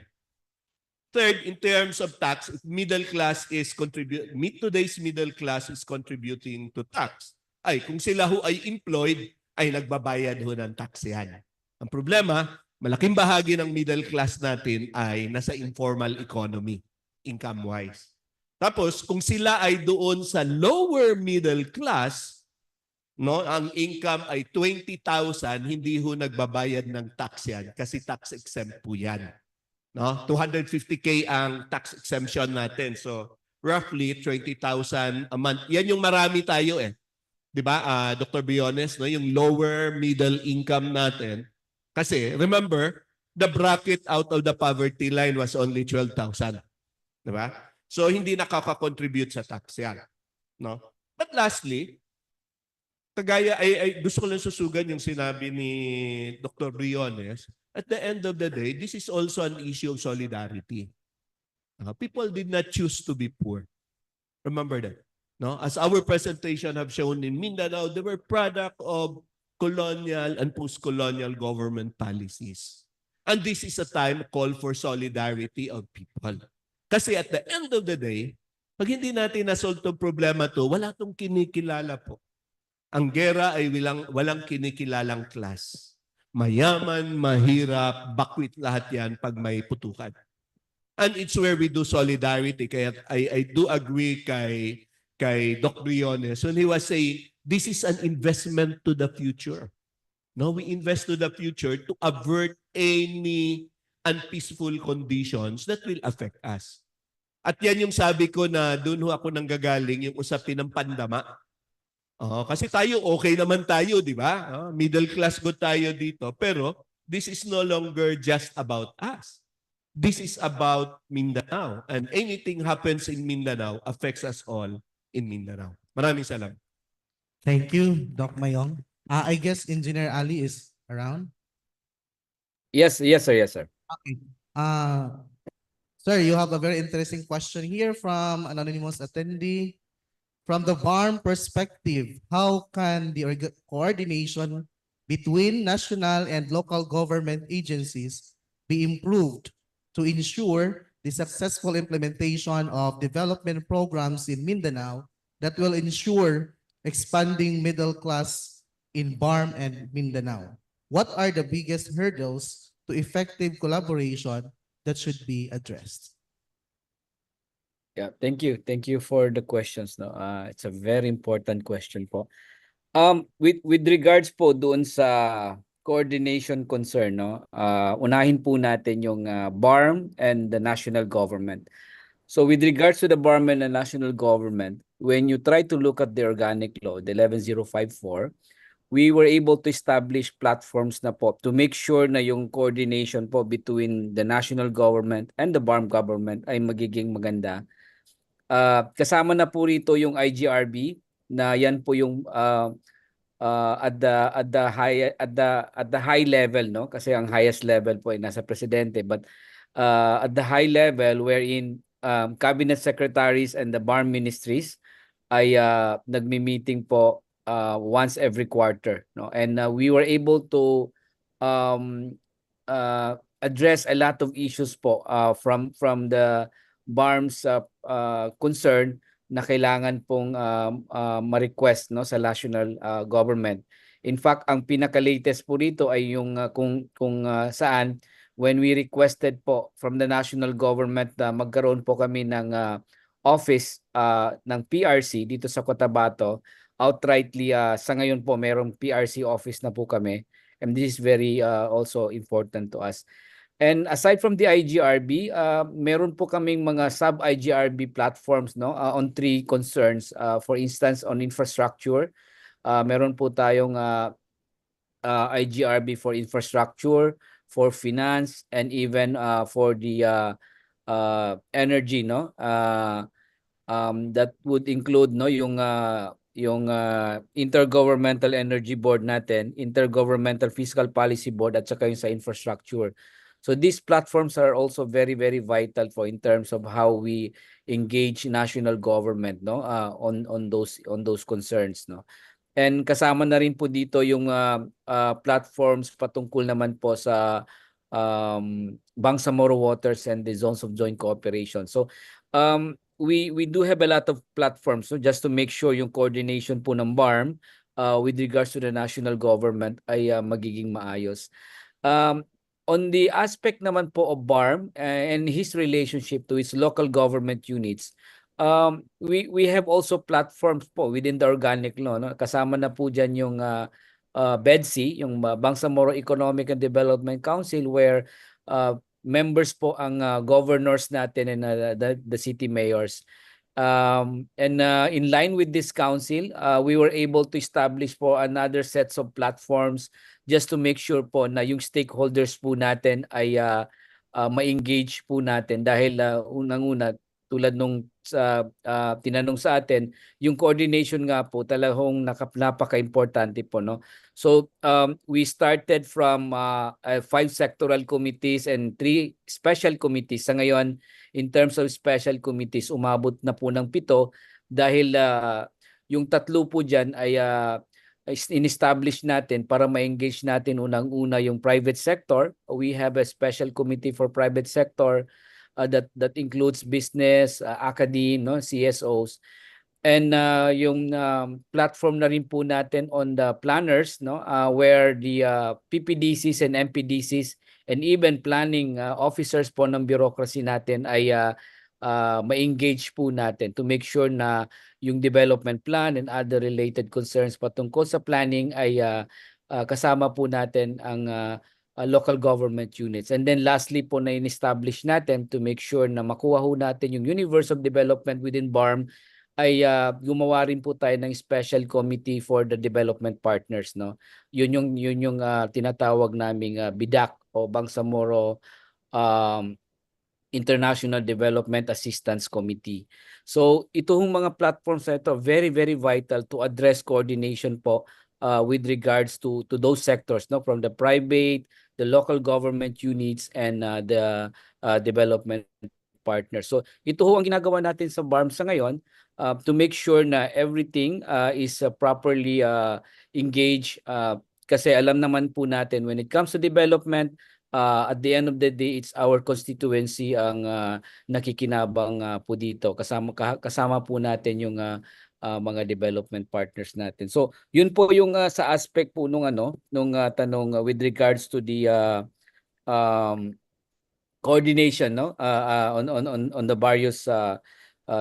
Third, in terms of tax, middle class is today's middle class is contributing to tax. Ay, kung sila ho ay employed, ay nagbabayad ho ng tax yan. Ang problema, malaking bahagi ng middle class natin ay nasa informal economy, income-wise. Tapos, kung sila ay doon sa lower middle class, ang income ay 20,000, hindi ho nagbabayad ng tax yan kasi tax exempt po yan. 250K ang tax exemption natin. So, roughly 20,000 a month. Yan yung marami tayo eh. 'Di ba? Dr. Biones, yung lower middle income natin. Kasi, remember, the bracket out of the poverty line was only 12,000. 'Di ba? So, hindi nakaka-contribute sa tax yan. No? But lastly, kagaya ay gusto ko lang susugan yung sinabi ni Dr. Briones. At the end of the day, this is also an issue of solidarity. People did not choose to be poor. Remember that. No? As our presentation have shown in Mindanao, they were product of colonial and post-colonial government policies. And this is a time call for solidarity of people. Kasi at the end of the day, pag hindi natin nasolve itong problema to, wala itong kinikilala po. Ang gera ay walang kinikilalang class. Mayaman, mahirap, bakwit lahat yan pag may putukan. And it's where we do solidarity. Kaya I do agree kay Doc Briones when he was saying, this is an investment to the future. No, we invest to the future to avert any unpeaceful conditions that will affect us. At yan yung sabi ko na doon ho ako nanggagaling, yung usapin ng pandama. Kasi tayo, okay naman tayo, di ba? Middle class good tayo dito. Pero this is no longer just about us. This is about Mindanao. And anything happens in Mindanao affects us all in Mindanao. Maraming salamat. Thank you, Doc Mayong. I guess Engineer Ali is around. Yes, sir. Okay. Sir, you have a very interesting question here from an anonymous attendee. From the BARM perspective, how can the coordination between national and local government agencies be improved to ensure the successful implementation of development programs in Mindanao that will ensure expanding middle class in BARM and Mindanao? What are the biggest hurdles to effective collaboration that should be addressed? Yeah, thank you. Thank you for the questions. No, it's a very important question po. With regards po doon sa coordination concern, no, unahin po natin yung BARM and the national government. So with regards to the BARM and the national government, when you try to look at the organic law, the 11054, we were able to establish platforms na po to make sure na yung coordination po between the national government and the BARM government ay magiging maganda. Kasama na po rito yung IGRB na yan po yung at the high level, no, kasi ang highest level po ay nasa presidente, but at the high level wherein cabinet secretaries and the BARM ministries ay nagmi-meeting po once every quarter, no, and we were able to address a lot of issues po from the BARM's concern na kailangan pong ma-request, no, sa national government. In fact, ang pinaka-latest po rito ay yung kung saan when we requested po from the national government na magkaroon po kami ng office ng PRC dito sa Cotabato, outrightly sa ngayon po merong PRC office na po kami, and this is very also important to us. And aside from the IGRB, meron po kaming mga sub-IGRB platforms, no, on three concerns. For instance, on infrastructure, meron po tayong IGRB for infrastructure, for finance, and even for the energy, no. That would include, no, yung Intergovernmental Energy Board natin, Intergovernmental Fiscal Policy Board, at saka yung sa infrastructure. So these platforms are also very, very vital for in terms of how we engage national government, no, on those concerns, no. And kasama na rin po dito yung platforms patungkol naman po sa Bangsamoro Waters and the Zones of Joint Cooperation. So we do have a lot of platforms, so just to make sure yung coordination po ng BARM with regards to the national government ay magiging maayos. On the aspect naman po of BARM and his relationship to its local government units, we have also platforms po within the organic law, no? Kasama na po dyan yung BEDC, yung Bangsamoro Economic and Development Council, where members po ang governors natin and the city mayors. And in line with this council, we were able to establish po another sets of platforms just to make sure po na yung stakeholders po natin ay ma-engage po natin, dahil unang-una, tulad nung tinanong sa atin, yung coordination nga po talagang napaka-importante po, no. So we started from 5 sectoral committees and 3 special committees. Sa ngayon, in terms of special committees, umabot na po ng 7, dahil yung 3 po dyan ay in-establish natin para ma-engage natin unang-una yung private sector. We have a special committee for private sector that includes business, academe, no, CSOs. And yung platform na rin po natin on the planners, no, where the PPDCs and MPDCs and even planning officers po ng bureaucracy natin ay ma-engage po natin to make sure na yung development plan and other related concerns patungkol sa planning ay kasama po natin ang local government units. And then lastly po na in-establish natin to make sure na makuha ho natin yung universe of development within BARM, ay gumawa rin po tayo ng special committee for the development partners, no. Yun yung tinatawag naming BIDAC o Bangsamoro International Development Assistance Committee. So itong mga platforms na ito, very, very vital to address coordination po with regards to those sectors, no, from the private, the local government units, and the development partners. So ito ho ang ginagawa natin sa BARM sa ngayon, to make sure na everything is properly engaged, kasi alam naman po natin when it comes to development, at the end of the day, it's our constituency ang nakikinabang po dito. Kasama po natin yung mga development partners natin. So, yun po yung sa aspect po nung tanong with regards to the coordination, no, on the various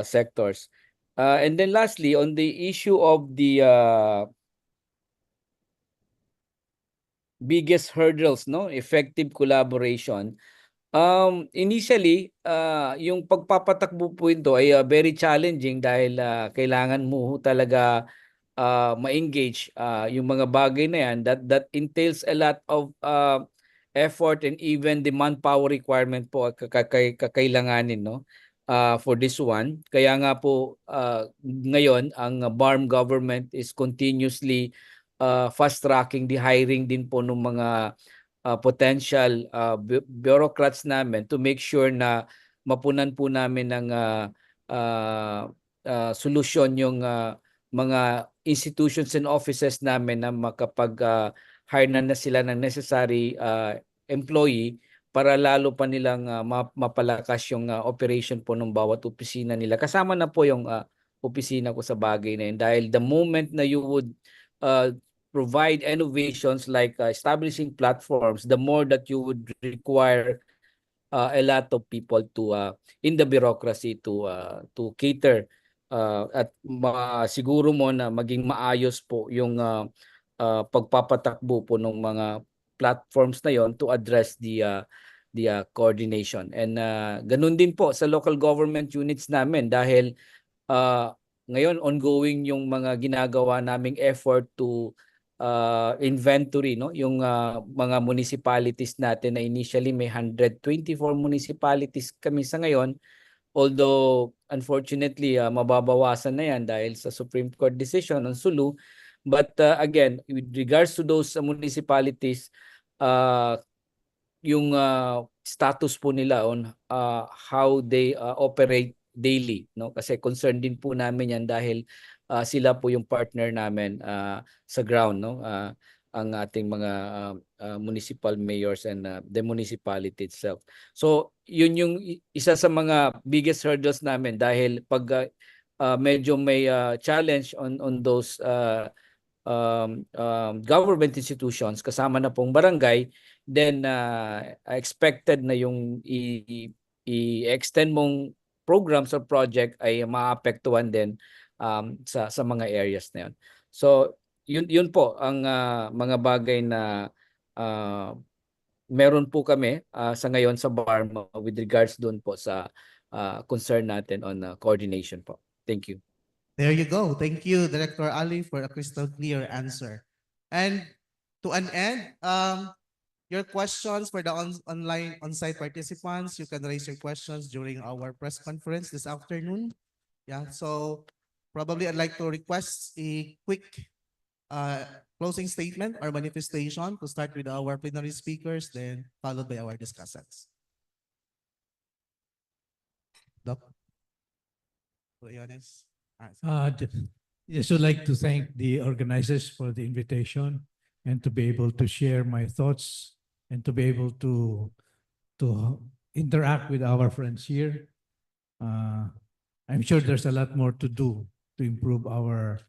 sectors. And then lastly, on the issue of the biggest hurdles, no, effective collaboration. Initially, yung pagpapatakbo po ito ay very challenging, dahil kailangan mo talaga ma-engage yung mga bagay na yan that entails a lot of effort and even the manpower requirement po kakailanganin, no, for this one. Kaya nga po ngayon ang BARM government is continuously fast-tracking the hiring din po ng mga potential bureaucrats namin to make sure na mapunan po namin ng solusyon yung mga institutions and offices namin na makapag-hire na sila ng necessary employee para lalo pa nilang mapalakas yung operation po ng bawat opisina nila. Kasama na po yung opisina ko sa bagay na yun. Dahil the moment na you would provide innovations like establishing platforms, the more that you would require a lot of people to in the bureaucracy to cater at siguro mo na maging maayos po yung pagpapatakbo po ng mga platforms na yon to address the coordination. And ganun din po sa local government units namin dahil ngayon ongoing yung mga ginagawa naming effort to inventory, no, yung mga municipalities natin na initially may 124 municipalities kami sa ngayon, although unfortunately mababawasan na yan dahil sa Supreme Court decision on Sulu. But again, with regards to those municipalities, yung status po nila on how they operate daily, no, kasi concern din po namin yan dahil sila po yung partner namin sa ground, no, ang ating mga municipal mayors and the municipality itself. So yun yung isa sa mga biggest hurdles namin dahil pag medyo may challenge on those government institutions kasama na pong barangay, then expected na yung i-extend mong programs or project ay maapektuhan din sa mga areas na yun. So yun po ang mga bagay na meron po kami sa ngayon sa BARM with regards doon po sa concern natin on coordination po. Thank you. There you go. Thank you, Director Ali, for a crystal clear answer. And to an end, your questions for the online on-site participants, you can raise your questions during our press conference this afternoon. Yeah, so probably I'd like to request a quick closing statement or manifestation to start with our plenary speakers, then followed by our discussants. Doc? Yes, I'd like to thank the organizers for the invitation and to be able to share my thoughts and to be able to interact with our friends here. I'm sure there's a lot more to do to improve our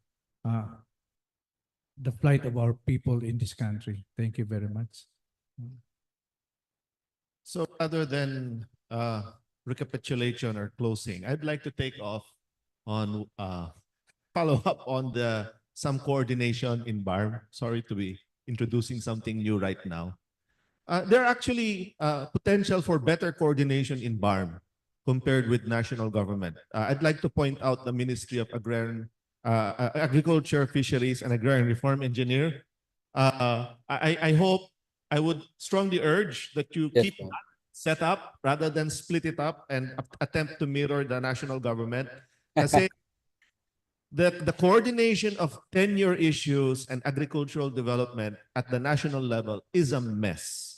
the plight of our people in this country. Thank you very much. So rather than recapitulation or closing, I'd like to take off on follow up on some coordination in BARM. Sorry to be introducing something new right now. There are actually potential for better coordination in BARM compared with national government. I'd like to point out the Ministry of Agriculture, Fisheries, and Agrarian Reform Engineer. I hope, I would strongly urge that you keep that set up rather than split it up and attempt to mirror the national government. Kasi the coordination of tenure issues and agricultural development at the national level is a mess.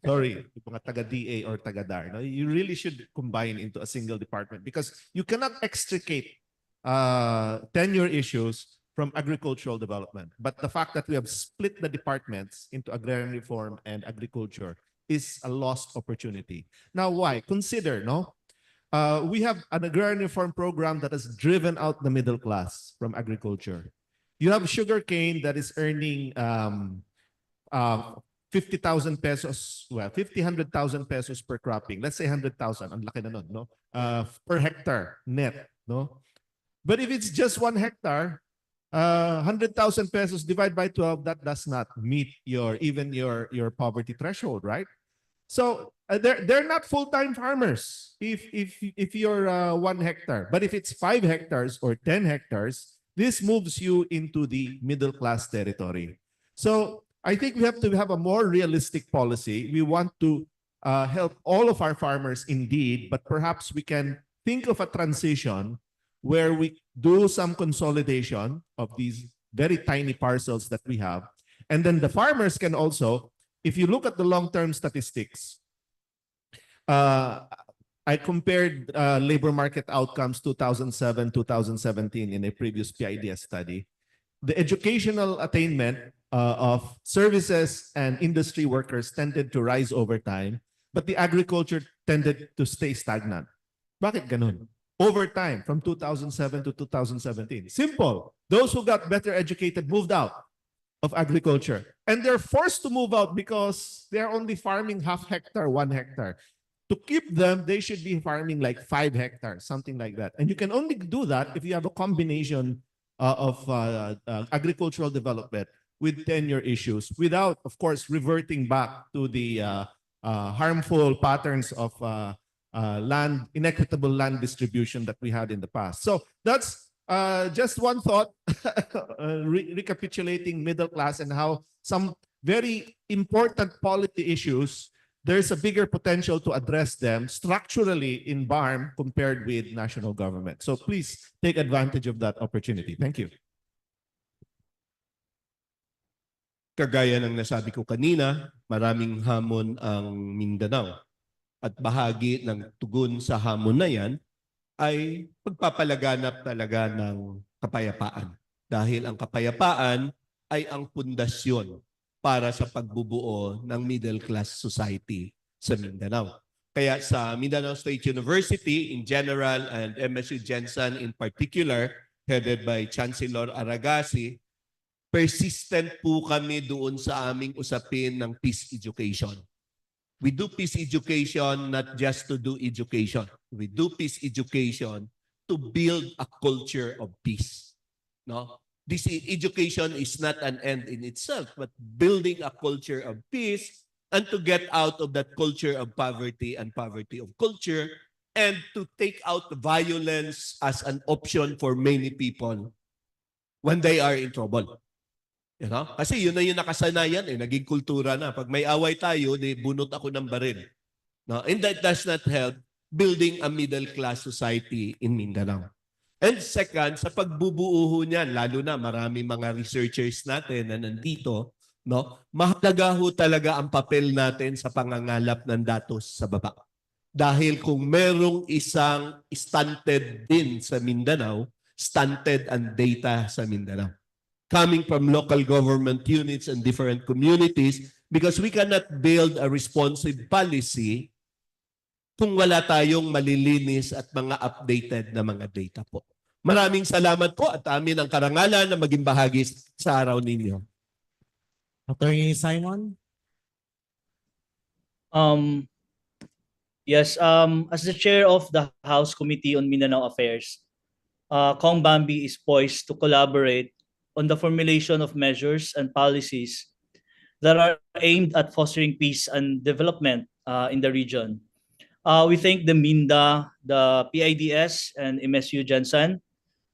Sorry, mga taga-DA or taga-DAR. No? You really should combine into a single department because you cannot extricate tenure issues from agricultural development. But the fact that we have split the departments into agrarian reform and agriculture is a lost opportunity. Now, why? Consider, no? We have an agrarian reform program that has driven out the middle class from agriculture. You have sugarcane that is earning 50,000 pesos, well, 100,000 pesos per cropping. Let's say 100,000, ang laki na nun, no? Per hectare net, no? But if it's just 1 hectare, 100,000 pesos divided by 12, that does not meet even your poverty threshold, right? So they're not full-time farmers if you're 1 hectare. But if it's 5 hectares or 10 hectares, this moves you into the middle class territory. So I think we have to have a more realistic policy. We want to help all of our farmers indeed, but perhaps we can think of a transition where we do some consolidation of these very tiny parcels that we have. And then the farmers can also, if you look at the long-term statistics, I compared labor market outcomes 2007-2017 in a previous PIDS study. The educational attainment of services and industry workers tended to rise over time, but the agriculture tended to stay stagnant. Bakit ganun? over time from 2007 to 2017. Simple. Those who got better educated moved out of agriculture. And they're forced to move out because they're only farming half hectare, 1 hectare. To keep them, they should be farming like 5 hectares, something like that. And you can only do that if you have a combination of agricultural development with tenure issues without, of course, reverting back to the harmful patterns of inequitable land distribution that we had in the past. So that's just one thought, recapitulating middle class and how some very important polity issues, there's a bigger potential to address them structurally in BARM compared with national government. So please take advantage of that opportunity. Thank you. Kagaya ng nasabi ko kanina, maraming hamon ang Mindanao. At bahagi ng tugon sa hamon na yan ay pagpapalaganap talaga ng kapayapaan. Dahil ang kapayapaan ay ang pundasyon para sa pagbubuo ng middle class society sa Mindanao. Kaya sa Mindanao State University in general and MSU Jensen in particular, headed by Chancellor Aragasi, persistent po kami doon sa aming usapin ng peace education. We do peace education not just to do education. We do peace education to build a culture of peace. No? This education is not an end in itself, but building a culture of peace and to get out of that culture of poverty and poverty of culture and to take out violence as an option for many people when they are in trouble. You know? Kasi yun na yung nakasanayan, naging kultura na. Pag may away tayo, bunot ako ng baril. No? And that does not help building a middle class society in Mindanao. And second, sa pagbubuo niyan, lalo na marami mga researchers natin na nandito, no? Mahalaga ho talaga ang papel natin sa pangangalap ng datos sa baba. Dahil kung merong isang stunted din sa Mindanao, stunted ang data sa Mindanao. Coming from local government units and different communities, because we cannot build a responsive policy kung wala tayong malilinis at mga updated na mga data po. Maraming salamat po at amin ang karangalan na maging bahagi sa araw ninyo. Attorney Simon? Yes, as the chair of the House Committee on Mindanao Affairs, Kong Bambi is poised to collaborate on the formulation of measures and policies that are aimed at fostering peace and development in the region. We thank the MINDA, the PIDS, and MSU Jensen,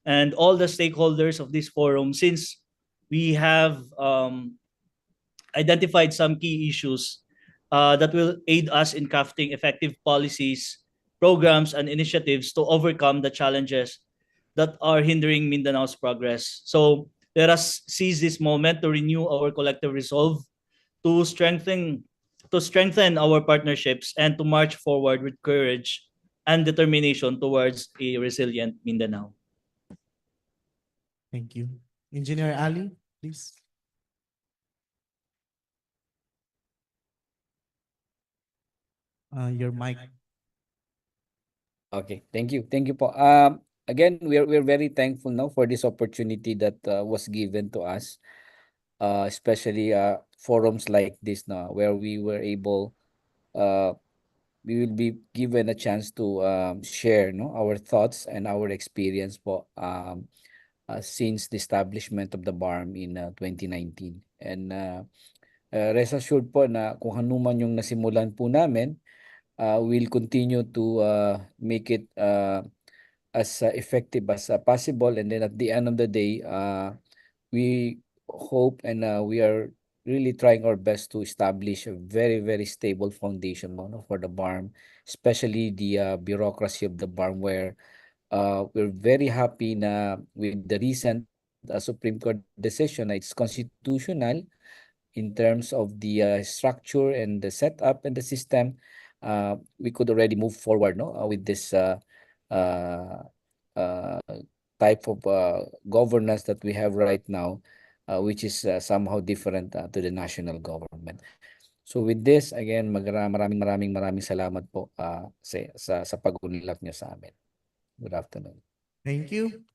and all the stakeholders of this forum, since we have identified some key issues that will aid us in crafting effective policies, programs, and initiatives to overcome the challenges that are hindering Mindanao's progress. So let us seize this moment to renew our collective resolve to strengthen our partnerships and to march forward with courage and determination towards a resilient Mindanao. Thank you. Engineer Ali, please. Your mic. Okay, thank you. Thank you po. Again, we're very thankful now for this opportunity that was given to us, especially forums like this now, where we were able, we will be given a chance to share our thoughts and our experience po since the establishment of the BARM in 2019. And rest assured po na kung hanuman yung nasimulan po namin, we'll continue to make it as effective as possible. And then at the end of the day, we hope and we are really trying our best to establish a very, very stable foundation for the BARM, especially the bureaucracy of the BARM, where we're very happy na with the recent Supreme Court decision. It's constitutional in terms of the structure and the setup and the system. We could already move forward with this type of governance that we have right now, which is somehow different to the national government. So with this, again, maraming salamat po sa pag-unlak niyo sa amin. Good afternoon. Thank you.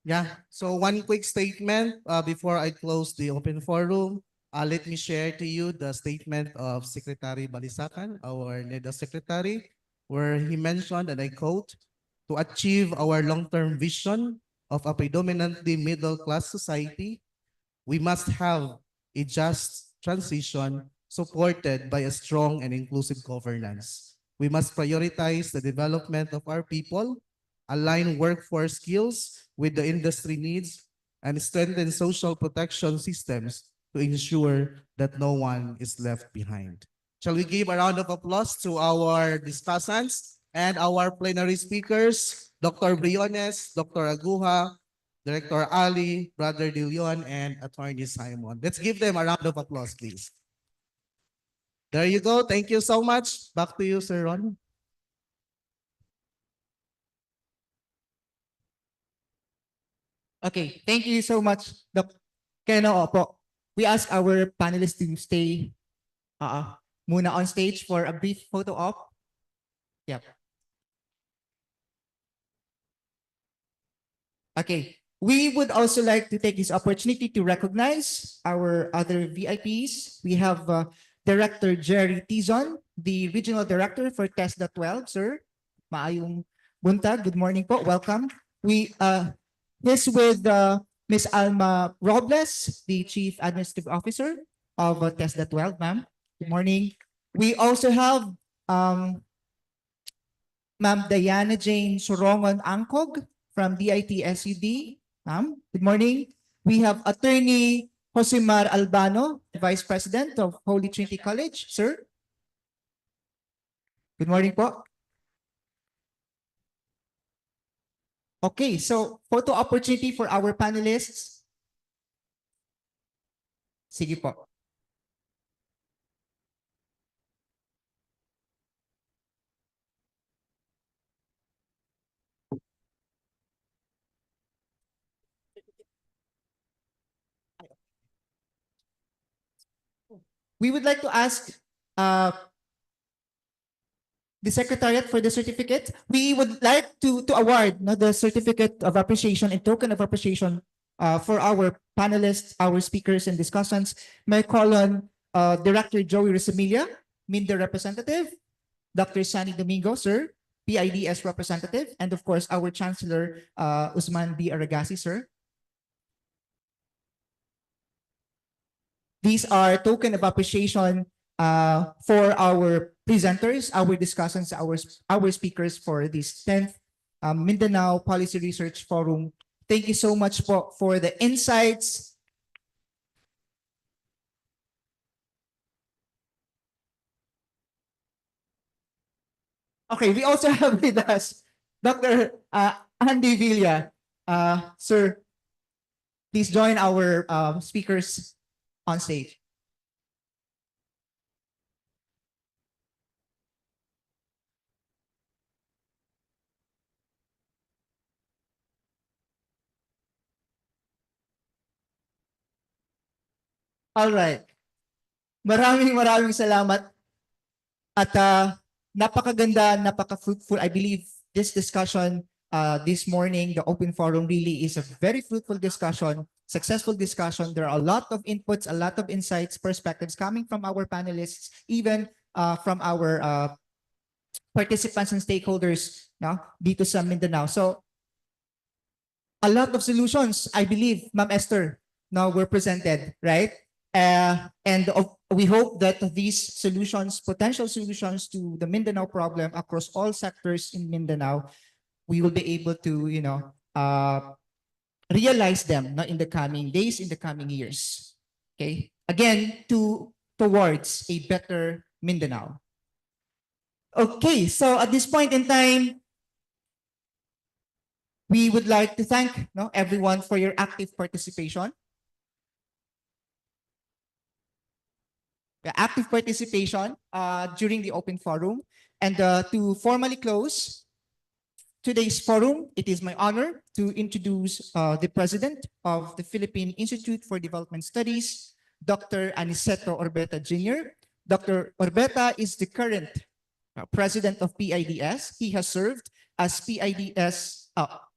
Yeah, so one quick statement before I close the open forum. Let me share to you the statement of Secretary Balisacan, our NEDA Secretary, where he mentioned, and I quote, to achieve our long-term vision of a predominantly middle-class society, we must have a just transition supported by a strong and inclusive governance. We must prioritize the development of our people, align workforce skills with the industry needs, and strengthen social protection systems to ensure that no one is left behind. Shall we give a round of applause to our discussants and our plenary speakers, Dr. Briones, Dr. Aguja, Director Ali, Brother De Leon, and Attorney Simon. Let's give them a round of applause, please. There you go. Thank you so much. Back to you, Sir Ron. Okay, thank you so much, Doc Keno. Opo. We ask our panelists to stay muna on stage for a brief photo op. Yep. Okay. We would also like to take this opportunity to recognize our other VIPs. We have Director Jerry Tizon, the Regional Director for TESDA 12, sir. Maayong buntag. Good morning po. Welcome. We this with Ms. Alma Robles, the Chief Administrative Officer of TESDA 12, ma'am. Good morning. We also have Ma'am Diana Jane Sorongon Angkog from DIT SUD. Ma'am, good morning. We have Attorney Josemar Albano, Vice President of Holy Trinity College. Sir. Good morning po. Okay, so photo opportunity for our panelists. Sige po. We would like to ask the Secretariat for the certificate. We would like to award the certificate of appreciation and token of appreciation for our panelists, our speakers and discussants. May I call on Director Joey Resamilia, MINDA representative, Dr. Sunny Domingo, sir, PIDS representative, and of course our Chancellor Usman B. Aragasi, sir. These are token of appreciation for our presenters, our discussants, our speakers for this 10th Mindanao Policy Research Forum. Thank you so much for the insights. Okay, we also have with us Dr. Andy Villa. Sir, please join our speakers on stage. All right. Maraming salamat. At napakaganda, napaka-fruitful. I believe this discussion this morning, the open forum really is a very fruitful discussion, successful discussion. There are a lot of inputs, a lot of insights, perspectives coming from our panelists, even from our participants and stakeholders dito sa Mindanao. So, a lot of solutions, I believe, Ma'am Esther, now were presented, right? And we hope that these solutions, potential solutions to the Mindanao problem across all sectors in Mindanao, we will be able to, realize them in the coming days, in the coming years. Okay. Again, towards a better Mindanao. Okay. So at this point in time, we would like to thank everyone for your active participation. The active participation during the open forum. And to formally close today's forum, it is my honor to introduce the President of the Philippine Institute for Development Studies, Dr. Aniceto Orbeta Jr. Dr. Orbeta is the current President of PIDS. He has served as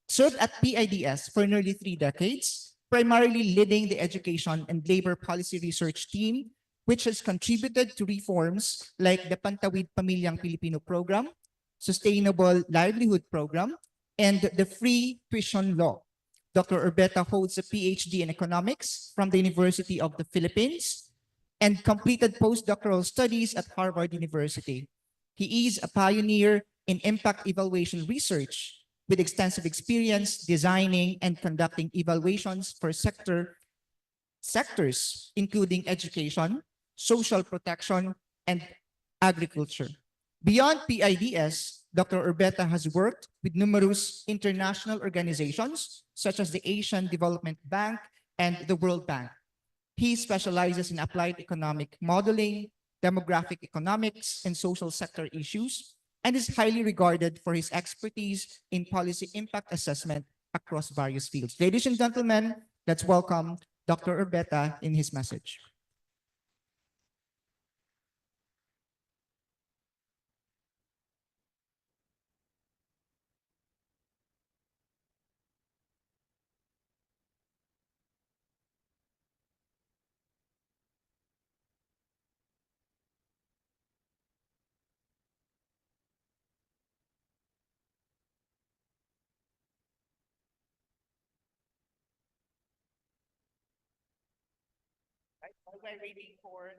served at PIDS for nearly 3 decades, primarily leading the education and labor policy research team, which has contributed to reforms like the Pantawid Pamilyang Pilipino Program, Sustainable Livelihood Program, and the Free Tuition Law. Dr. Urbeta holds a PhD in economics from the University of the Philippines and completed postdoctoral studies at Harvard University. He is a pioneer in impact evaluation research with extensive experience designing and conducting evaluations for sectors including education, social protection, and agriculture. Beyond PIDS, Dr. Urbeta has worked with numerous international organizations such as the Asian Development Bank and the World Bank. He specializes in applied economic modeling, demographic economics, and social sector issues, and is highly regarded for his expertise in policy impact assessment across various fields. Ladies and gentlemen, let's welcome Dr. Urbeta in his message. While we're waiting for,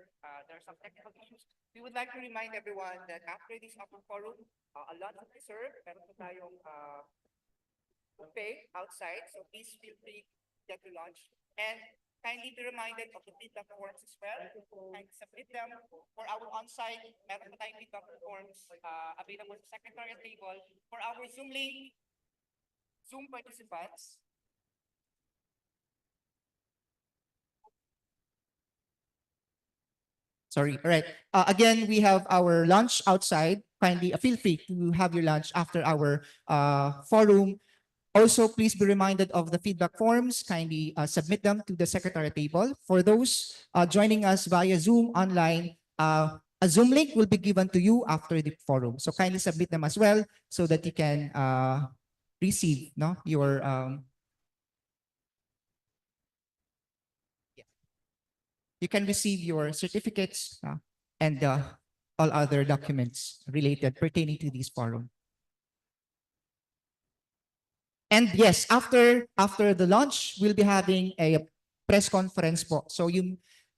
there are some technical issues. We would like to remind everyone that after this open forum, a lot will be served. Meron po tayong buffet outside, so please feel free to get to lunch. And kindly be reminded of the feedback forms as well. Kindly submit them for our on-site. Meron po tayong feedback forms available sa secretariat table. For our Zoom link, Zoom participants, Sorry. All right. Again, we have our lunch outside. Kindly feel free to have your lunch after our forum. Also, please be reminded of the feedback forms. Kindly submit them to the secretariat table. For those joining us via Zoom online, a Zoom link will be given to you after the forum. So kindly submit them as well so that you can receive your you can receive your certificates and all other documents related pertaining to this forum. And yes, after the launch, we'll be having a press conference po. So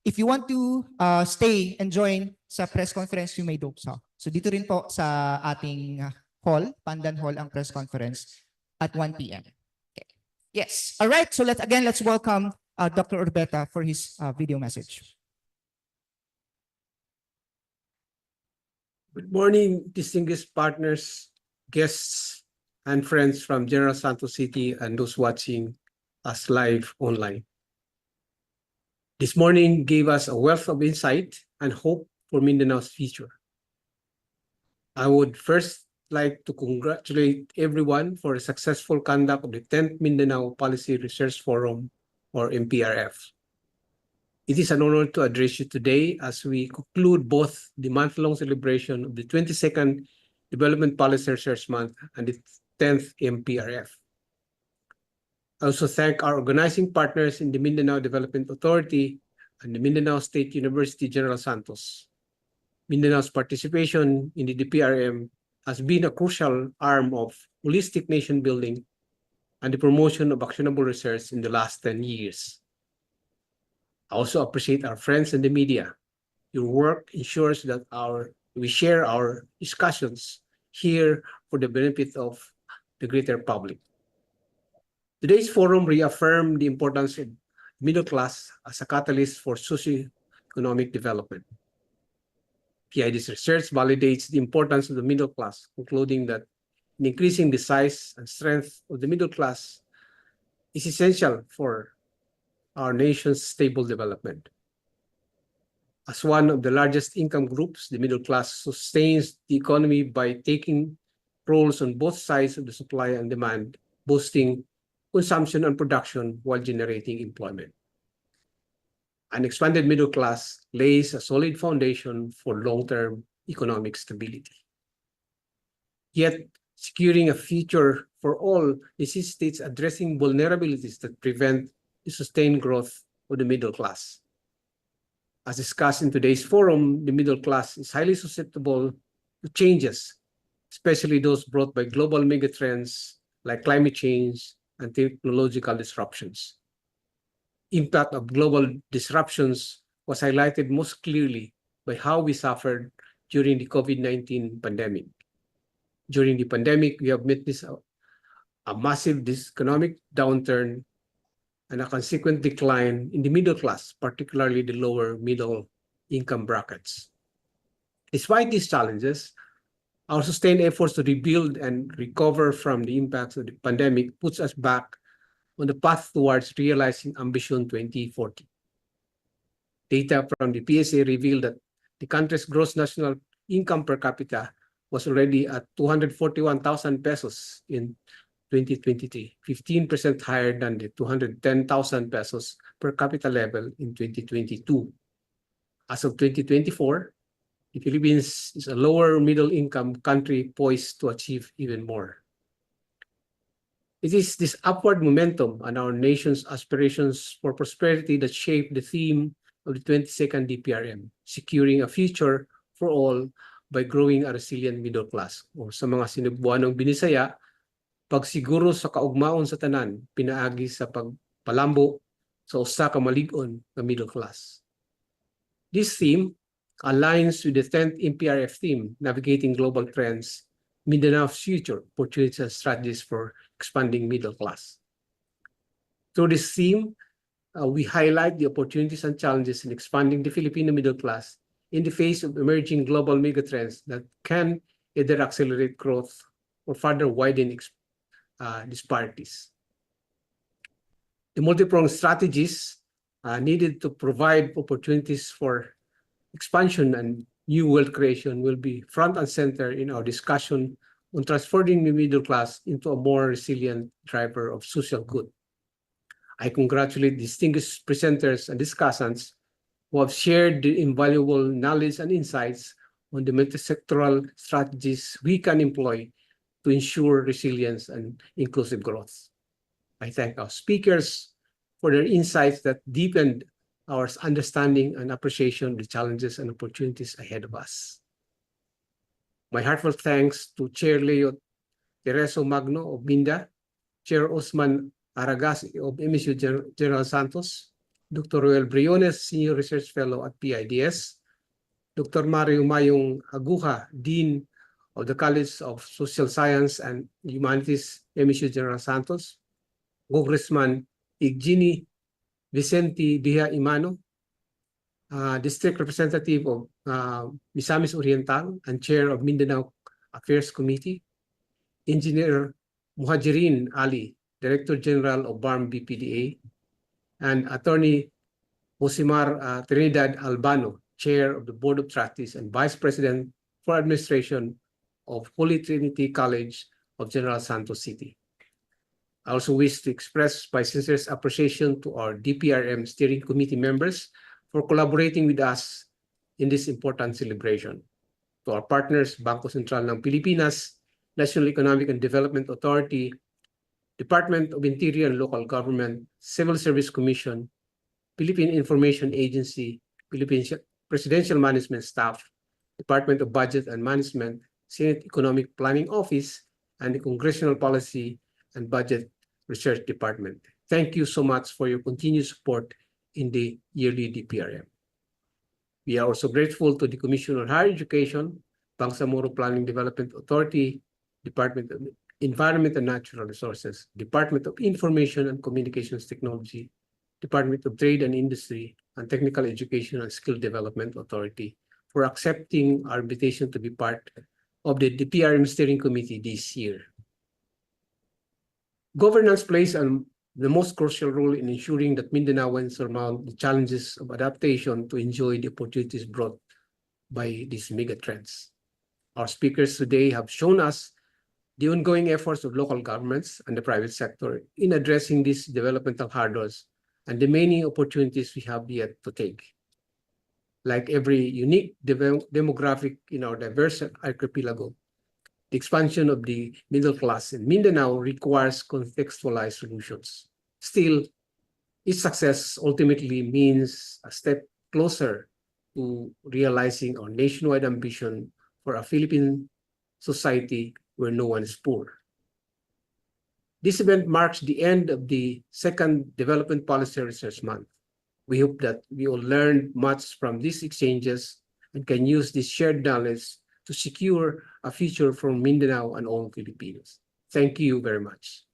if you want to stay and join sa press conference, you may do so. So dito rin po sa ating hall, Pandan Hall, ang press conference at 1 p.m. Okay. Yes. All right. So let's welcome Dr. Urbeta for his video message. Good morning, distinguished partners, guests, and friends from General Santos City and those watching us live online. This morning gave us a wealth of insight and hope for Mindanao's future. I would first like to congratulate everyone for the successful conduct of the 10th Mindanao Policy Research Forum, or MPRF. It is an honor to address you today as we conclude both the month-long celebration of the 22nd Development Policy Research Month and the 10th MPRF. I also thank our organizing partners in the Mindanao Development Authority and the Mindanao State University General Santos. Mindanao's participation in the DPRM has been a crucial arm of holistic nation building and the promotion of actionable research in the last 10 years. I also appreciate our friends in the media. Your work ensures that we share our discussions here for the benefit of the greater public. Today's forum reaffirmed the importance of middle class as a catalyst for socio-economic development. PID's research validates the importance of the middle class, concluding that increasing the size and strength of the middle class is essential for our nation's stable development. As one of the largest income groups, the middle class sustains the economy by taking roles on both sides of the supply and demand, boosting consumption and production while generating employment. An expanded middle class lays a solid foundation for long-term economic stability. Yet, Securing a future for all necessitates addressing vulnerabilities that prevent the sustained growth of the middle class. As discussed in today's forum, the middle class is highly susceptible to changes, especially those brought by global megatrends like climate change and technological disruptions. Impact of global disruptions was highlighted most clearly by how we suffered during the COVID-19 pandemic. During the pandemic, we have witnessed a massive economic downturn and a consequent decline in the middle class, particularly the lower middle income brackets. Despite these challenges, our sustained efforts to rebuild and recover from the impacts of the pandemic puts us back on the path towards realizing Ambition 2040. Data from the PSA revealed that the country's gross national income per capita was already at 241,000 pesos in 2023, 15% higher than the 210,000 pesos per capita level in 2022. As of 2024, the Philippines is a lower middle income country poised to achieve even more. It is this upward momentum and our nation's aspirations for prosperity that shape the theme of the 22nd DPRM, securing a future for all by growing a resilient middle class. O sa mga sinubuan ng Binisaya, pagsiguro sa kaugmaon sa tanan, pinaagi sa pagpalambo sa usa ka malig-on nga middle class. This theme aligns with the 10th MPRF theme, Navigating Global Trends, Mindanao's Future, Opportunities and Strategies for Expanding Middle Class. Through this theme, we highlight the opportunities and challenges in expanding the Filipino middle class in the face of emerging global megatrends that can either accelerate growth or further widen disparities. The multi-pronged strategies needed to provide opportunities for expansion and new wealth creation will be front and center in our discussion on transforming the middle class into a more resilient driver of social good. I congratulate distinguished presenters and discussants who have shared the invaluable knowledge and insights on the multi-sectoral strategies we can employ to ensure resilience and inclusive growth. I thank our speakers for their insights that deepened our understanding and appreciation of the challenges and opportunities ahead of us. My heartfelt thanks to Chair Leo Tereso Magno of Minda, Chair Osman Aragasi of MSU General Santos, Dr. Roel Briones, Senior Research Fellow at PIDS, Dr. Mario Mayong Aguja, Dean of the College of Social Science and Humanities, MSU General Santos, Congressman Igini Vicente Bia Imano, District Representative of Misamis Oriental and Chair of Mindanao Affairs Committee, Engineer Muhajirin Ali, Director General of BARM BPDA, and Attorney Josimar Trinidad Albano, Chair of the Board of Trustees and Vice President for Administration of Holy Trinity College of General Santos City. I also wish to express my sincerest appreciation to our DPRM Steering Committee members for collaborating with us in this important celebration. To our partners, Bangko Sentral ng Pilipinas, National Economic and Development Authority, Department of Interior and Local Government, Civil Service Commission, Philippine Information Agency, Philippine Presidential Management Staff, Department of Budget and Management, Senate Economic Planning Office, and the Congressional Policy and Budget Research Department. Thank you so much for your continued support in the yearly DPRM. We are also grateful to the Commission on Higher Education, Bangsamoro Planning Development Authority, Department of Environment and Natural Resources, Department of Information and Communications Technology, Department of Trade and Industry, and Technical Education and Skill Development Authority for accepting our invitation to be part of the DPRM Steering Committee this year. Governance plays the most crucial role in ensuring that Mindanaoans surmount the challenges of adaptation to enjoy the opportunities brought by these megatrends. Our speakers today have shown us the ongoing efforts of local governments and the private sector in addressing these developmental hurdles and the many opportunities we have yet to take. Like every unique demographic in our diverse archipelago, The expansion of the middle class in Mindanao requires contextualized solutions. Still, its success ultimately means a step closer to realizing our nationwide ambition for a Philippine society where no one is poor. This event marks the end of the second Development Policy Research Month. We hope that we all learned much from these exchanges and can use this shared knowledge to secure a future for Mindanao and all Filipinos. Thank you very much.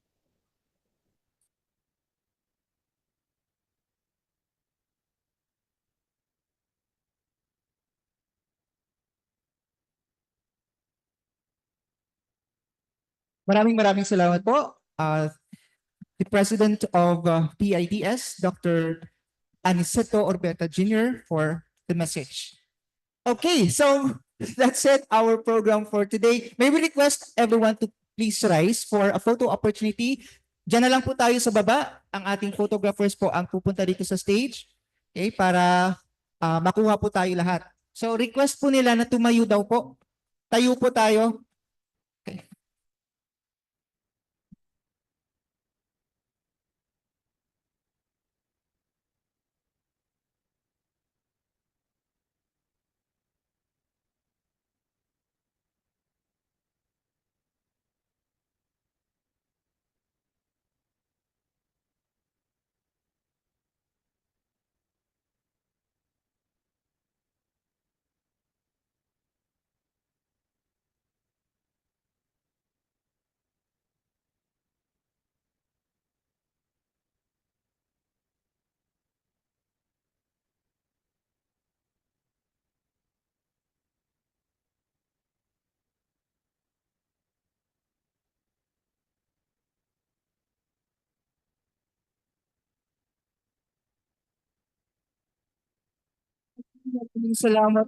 Maraming salamat po. The President of PIDS, Dr. Aniceto Orbeta Jr. for the message. Okay, so that's it, our program for today. May we request everyone to please rise for a photo opportunity. Diyan na lang po tayo sa baba. Ang ating photographers po ang pupunta dito sa stage. Okay, para makuha po tayo lahat. So request po nila na tumayo daw po. Tayo po tayo. Okay. Salamat.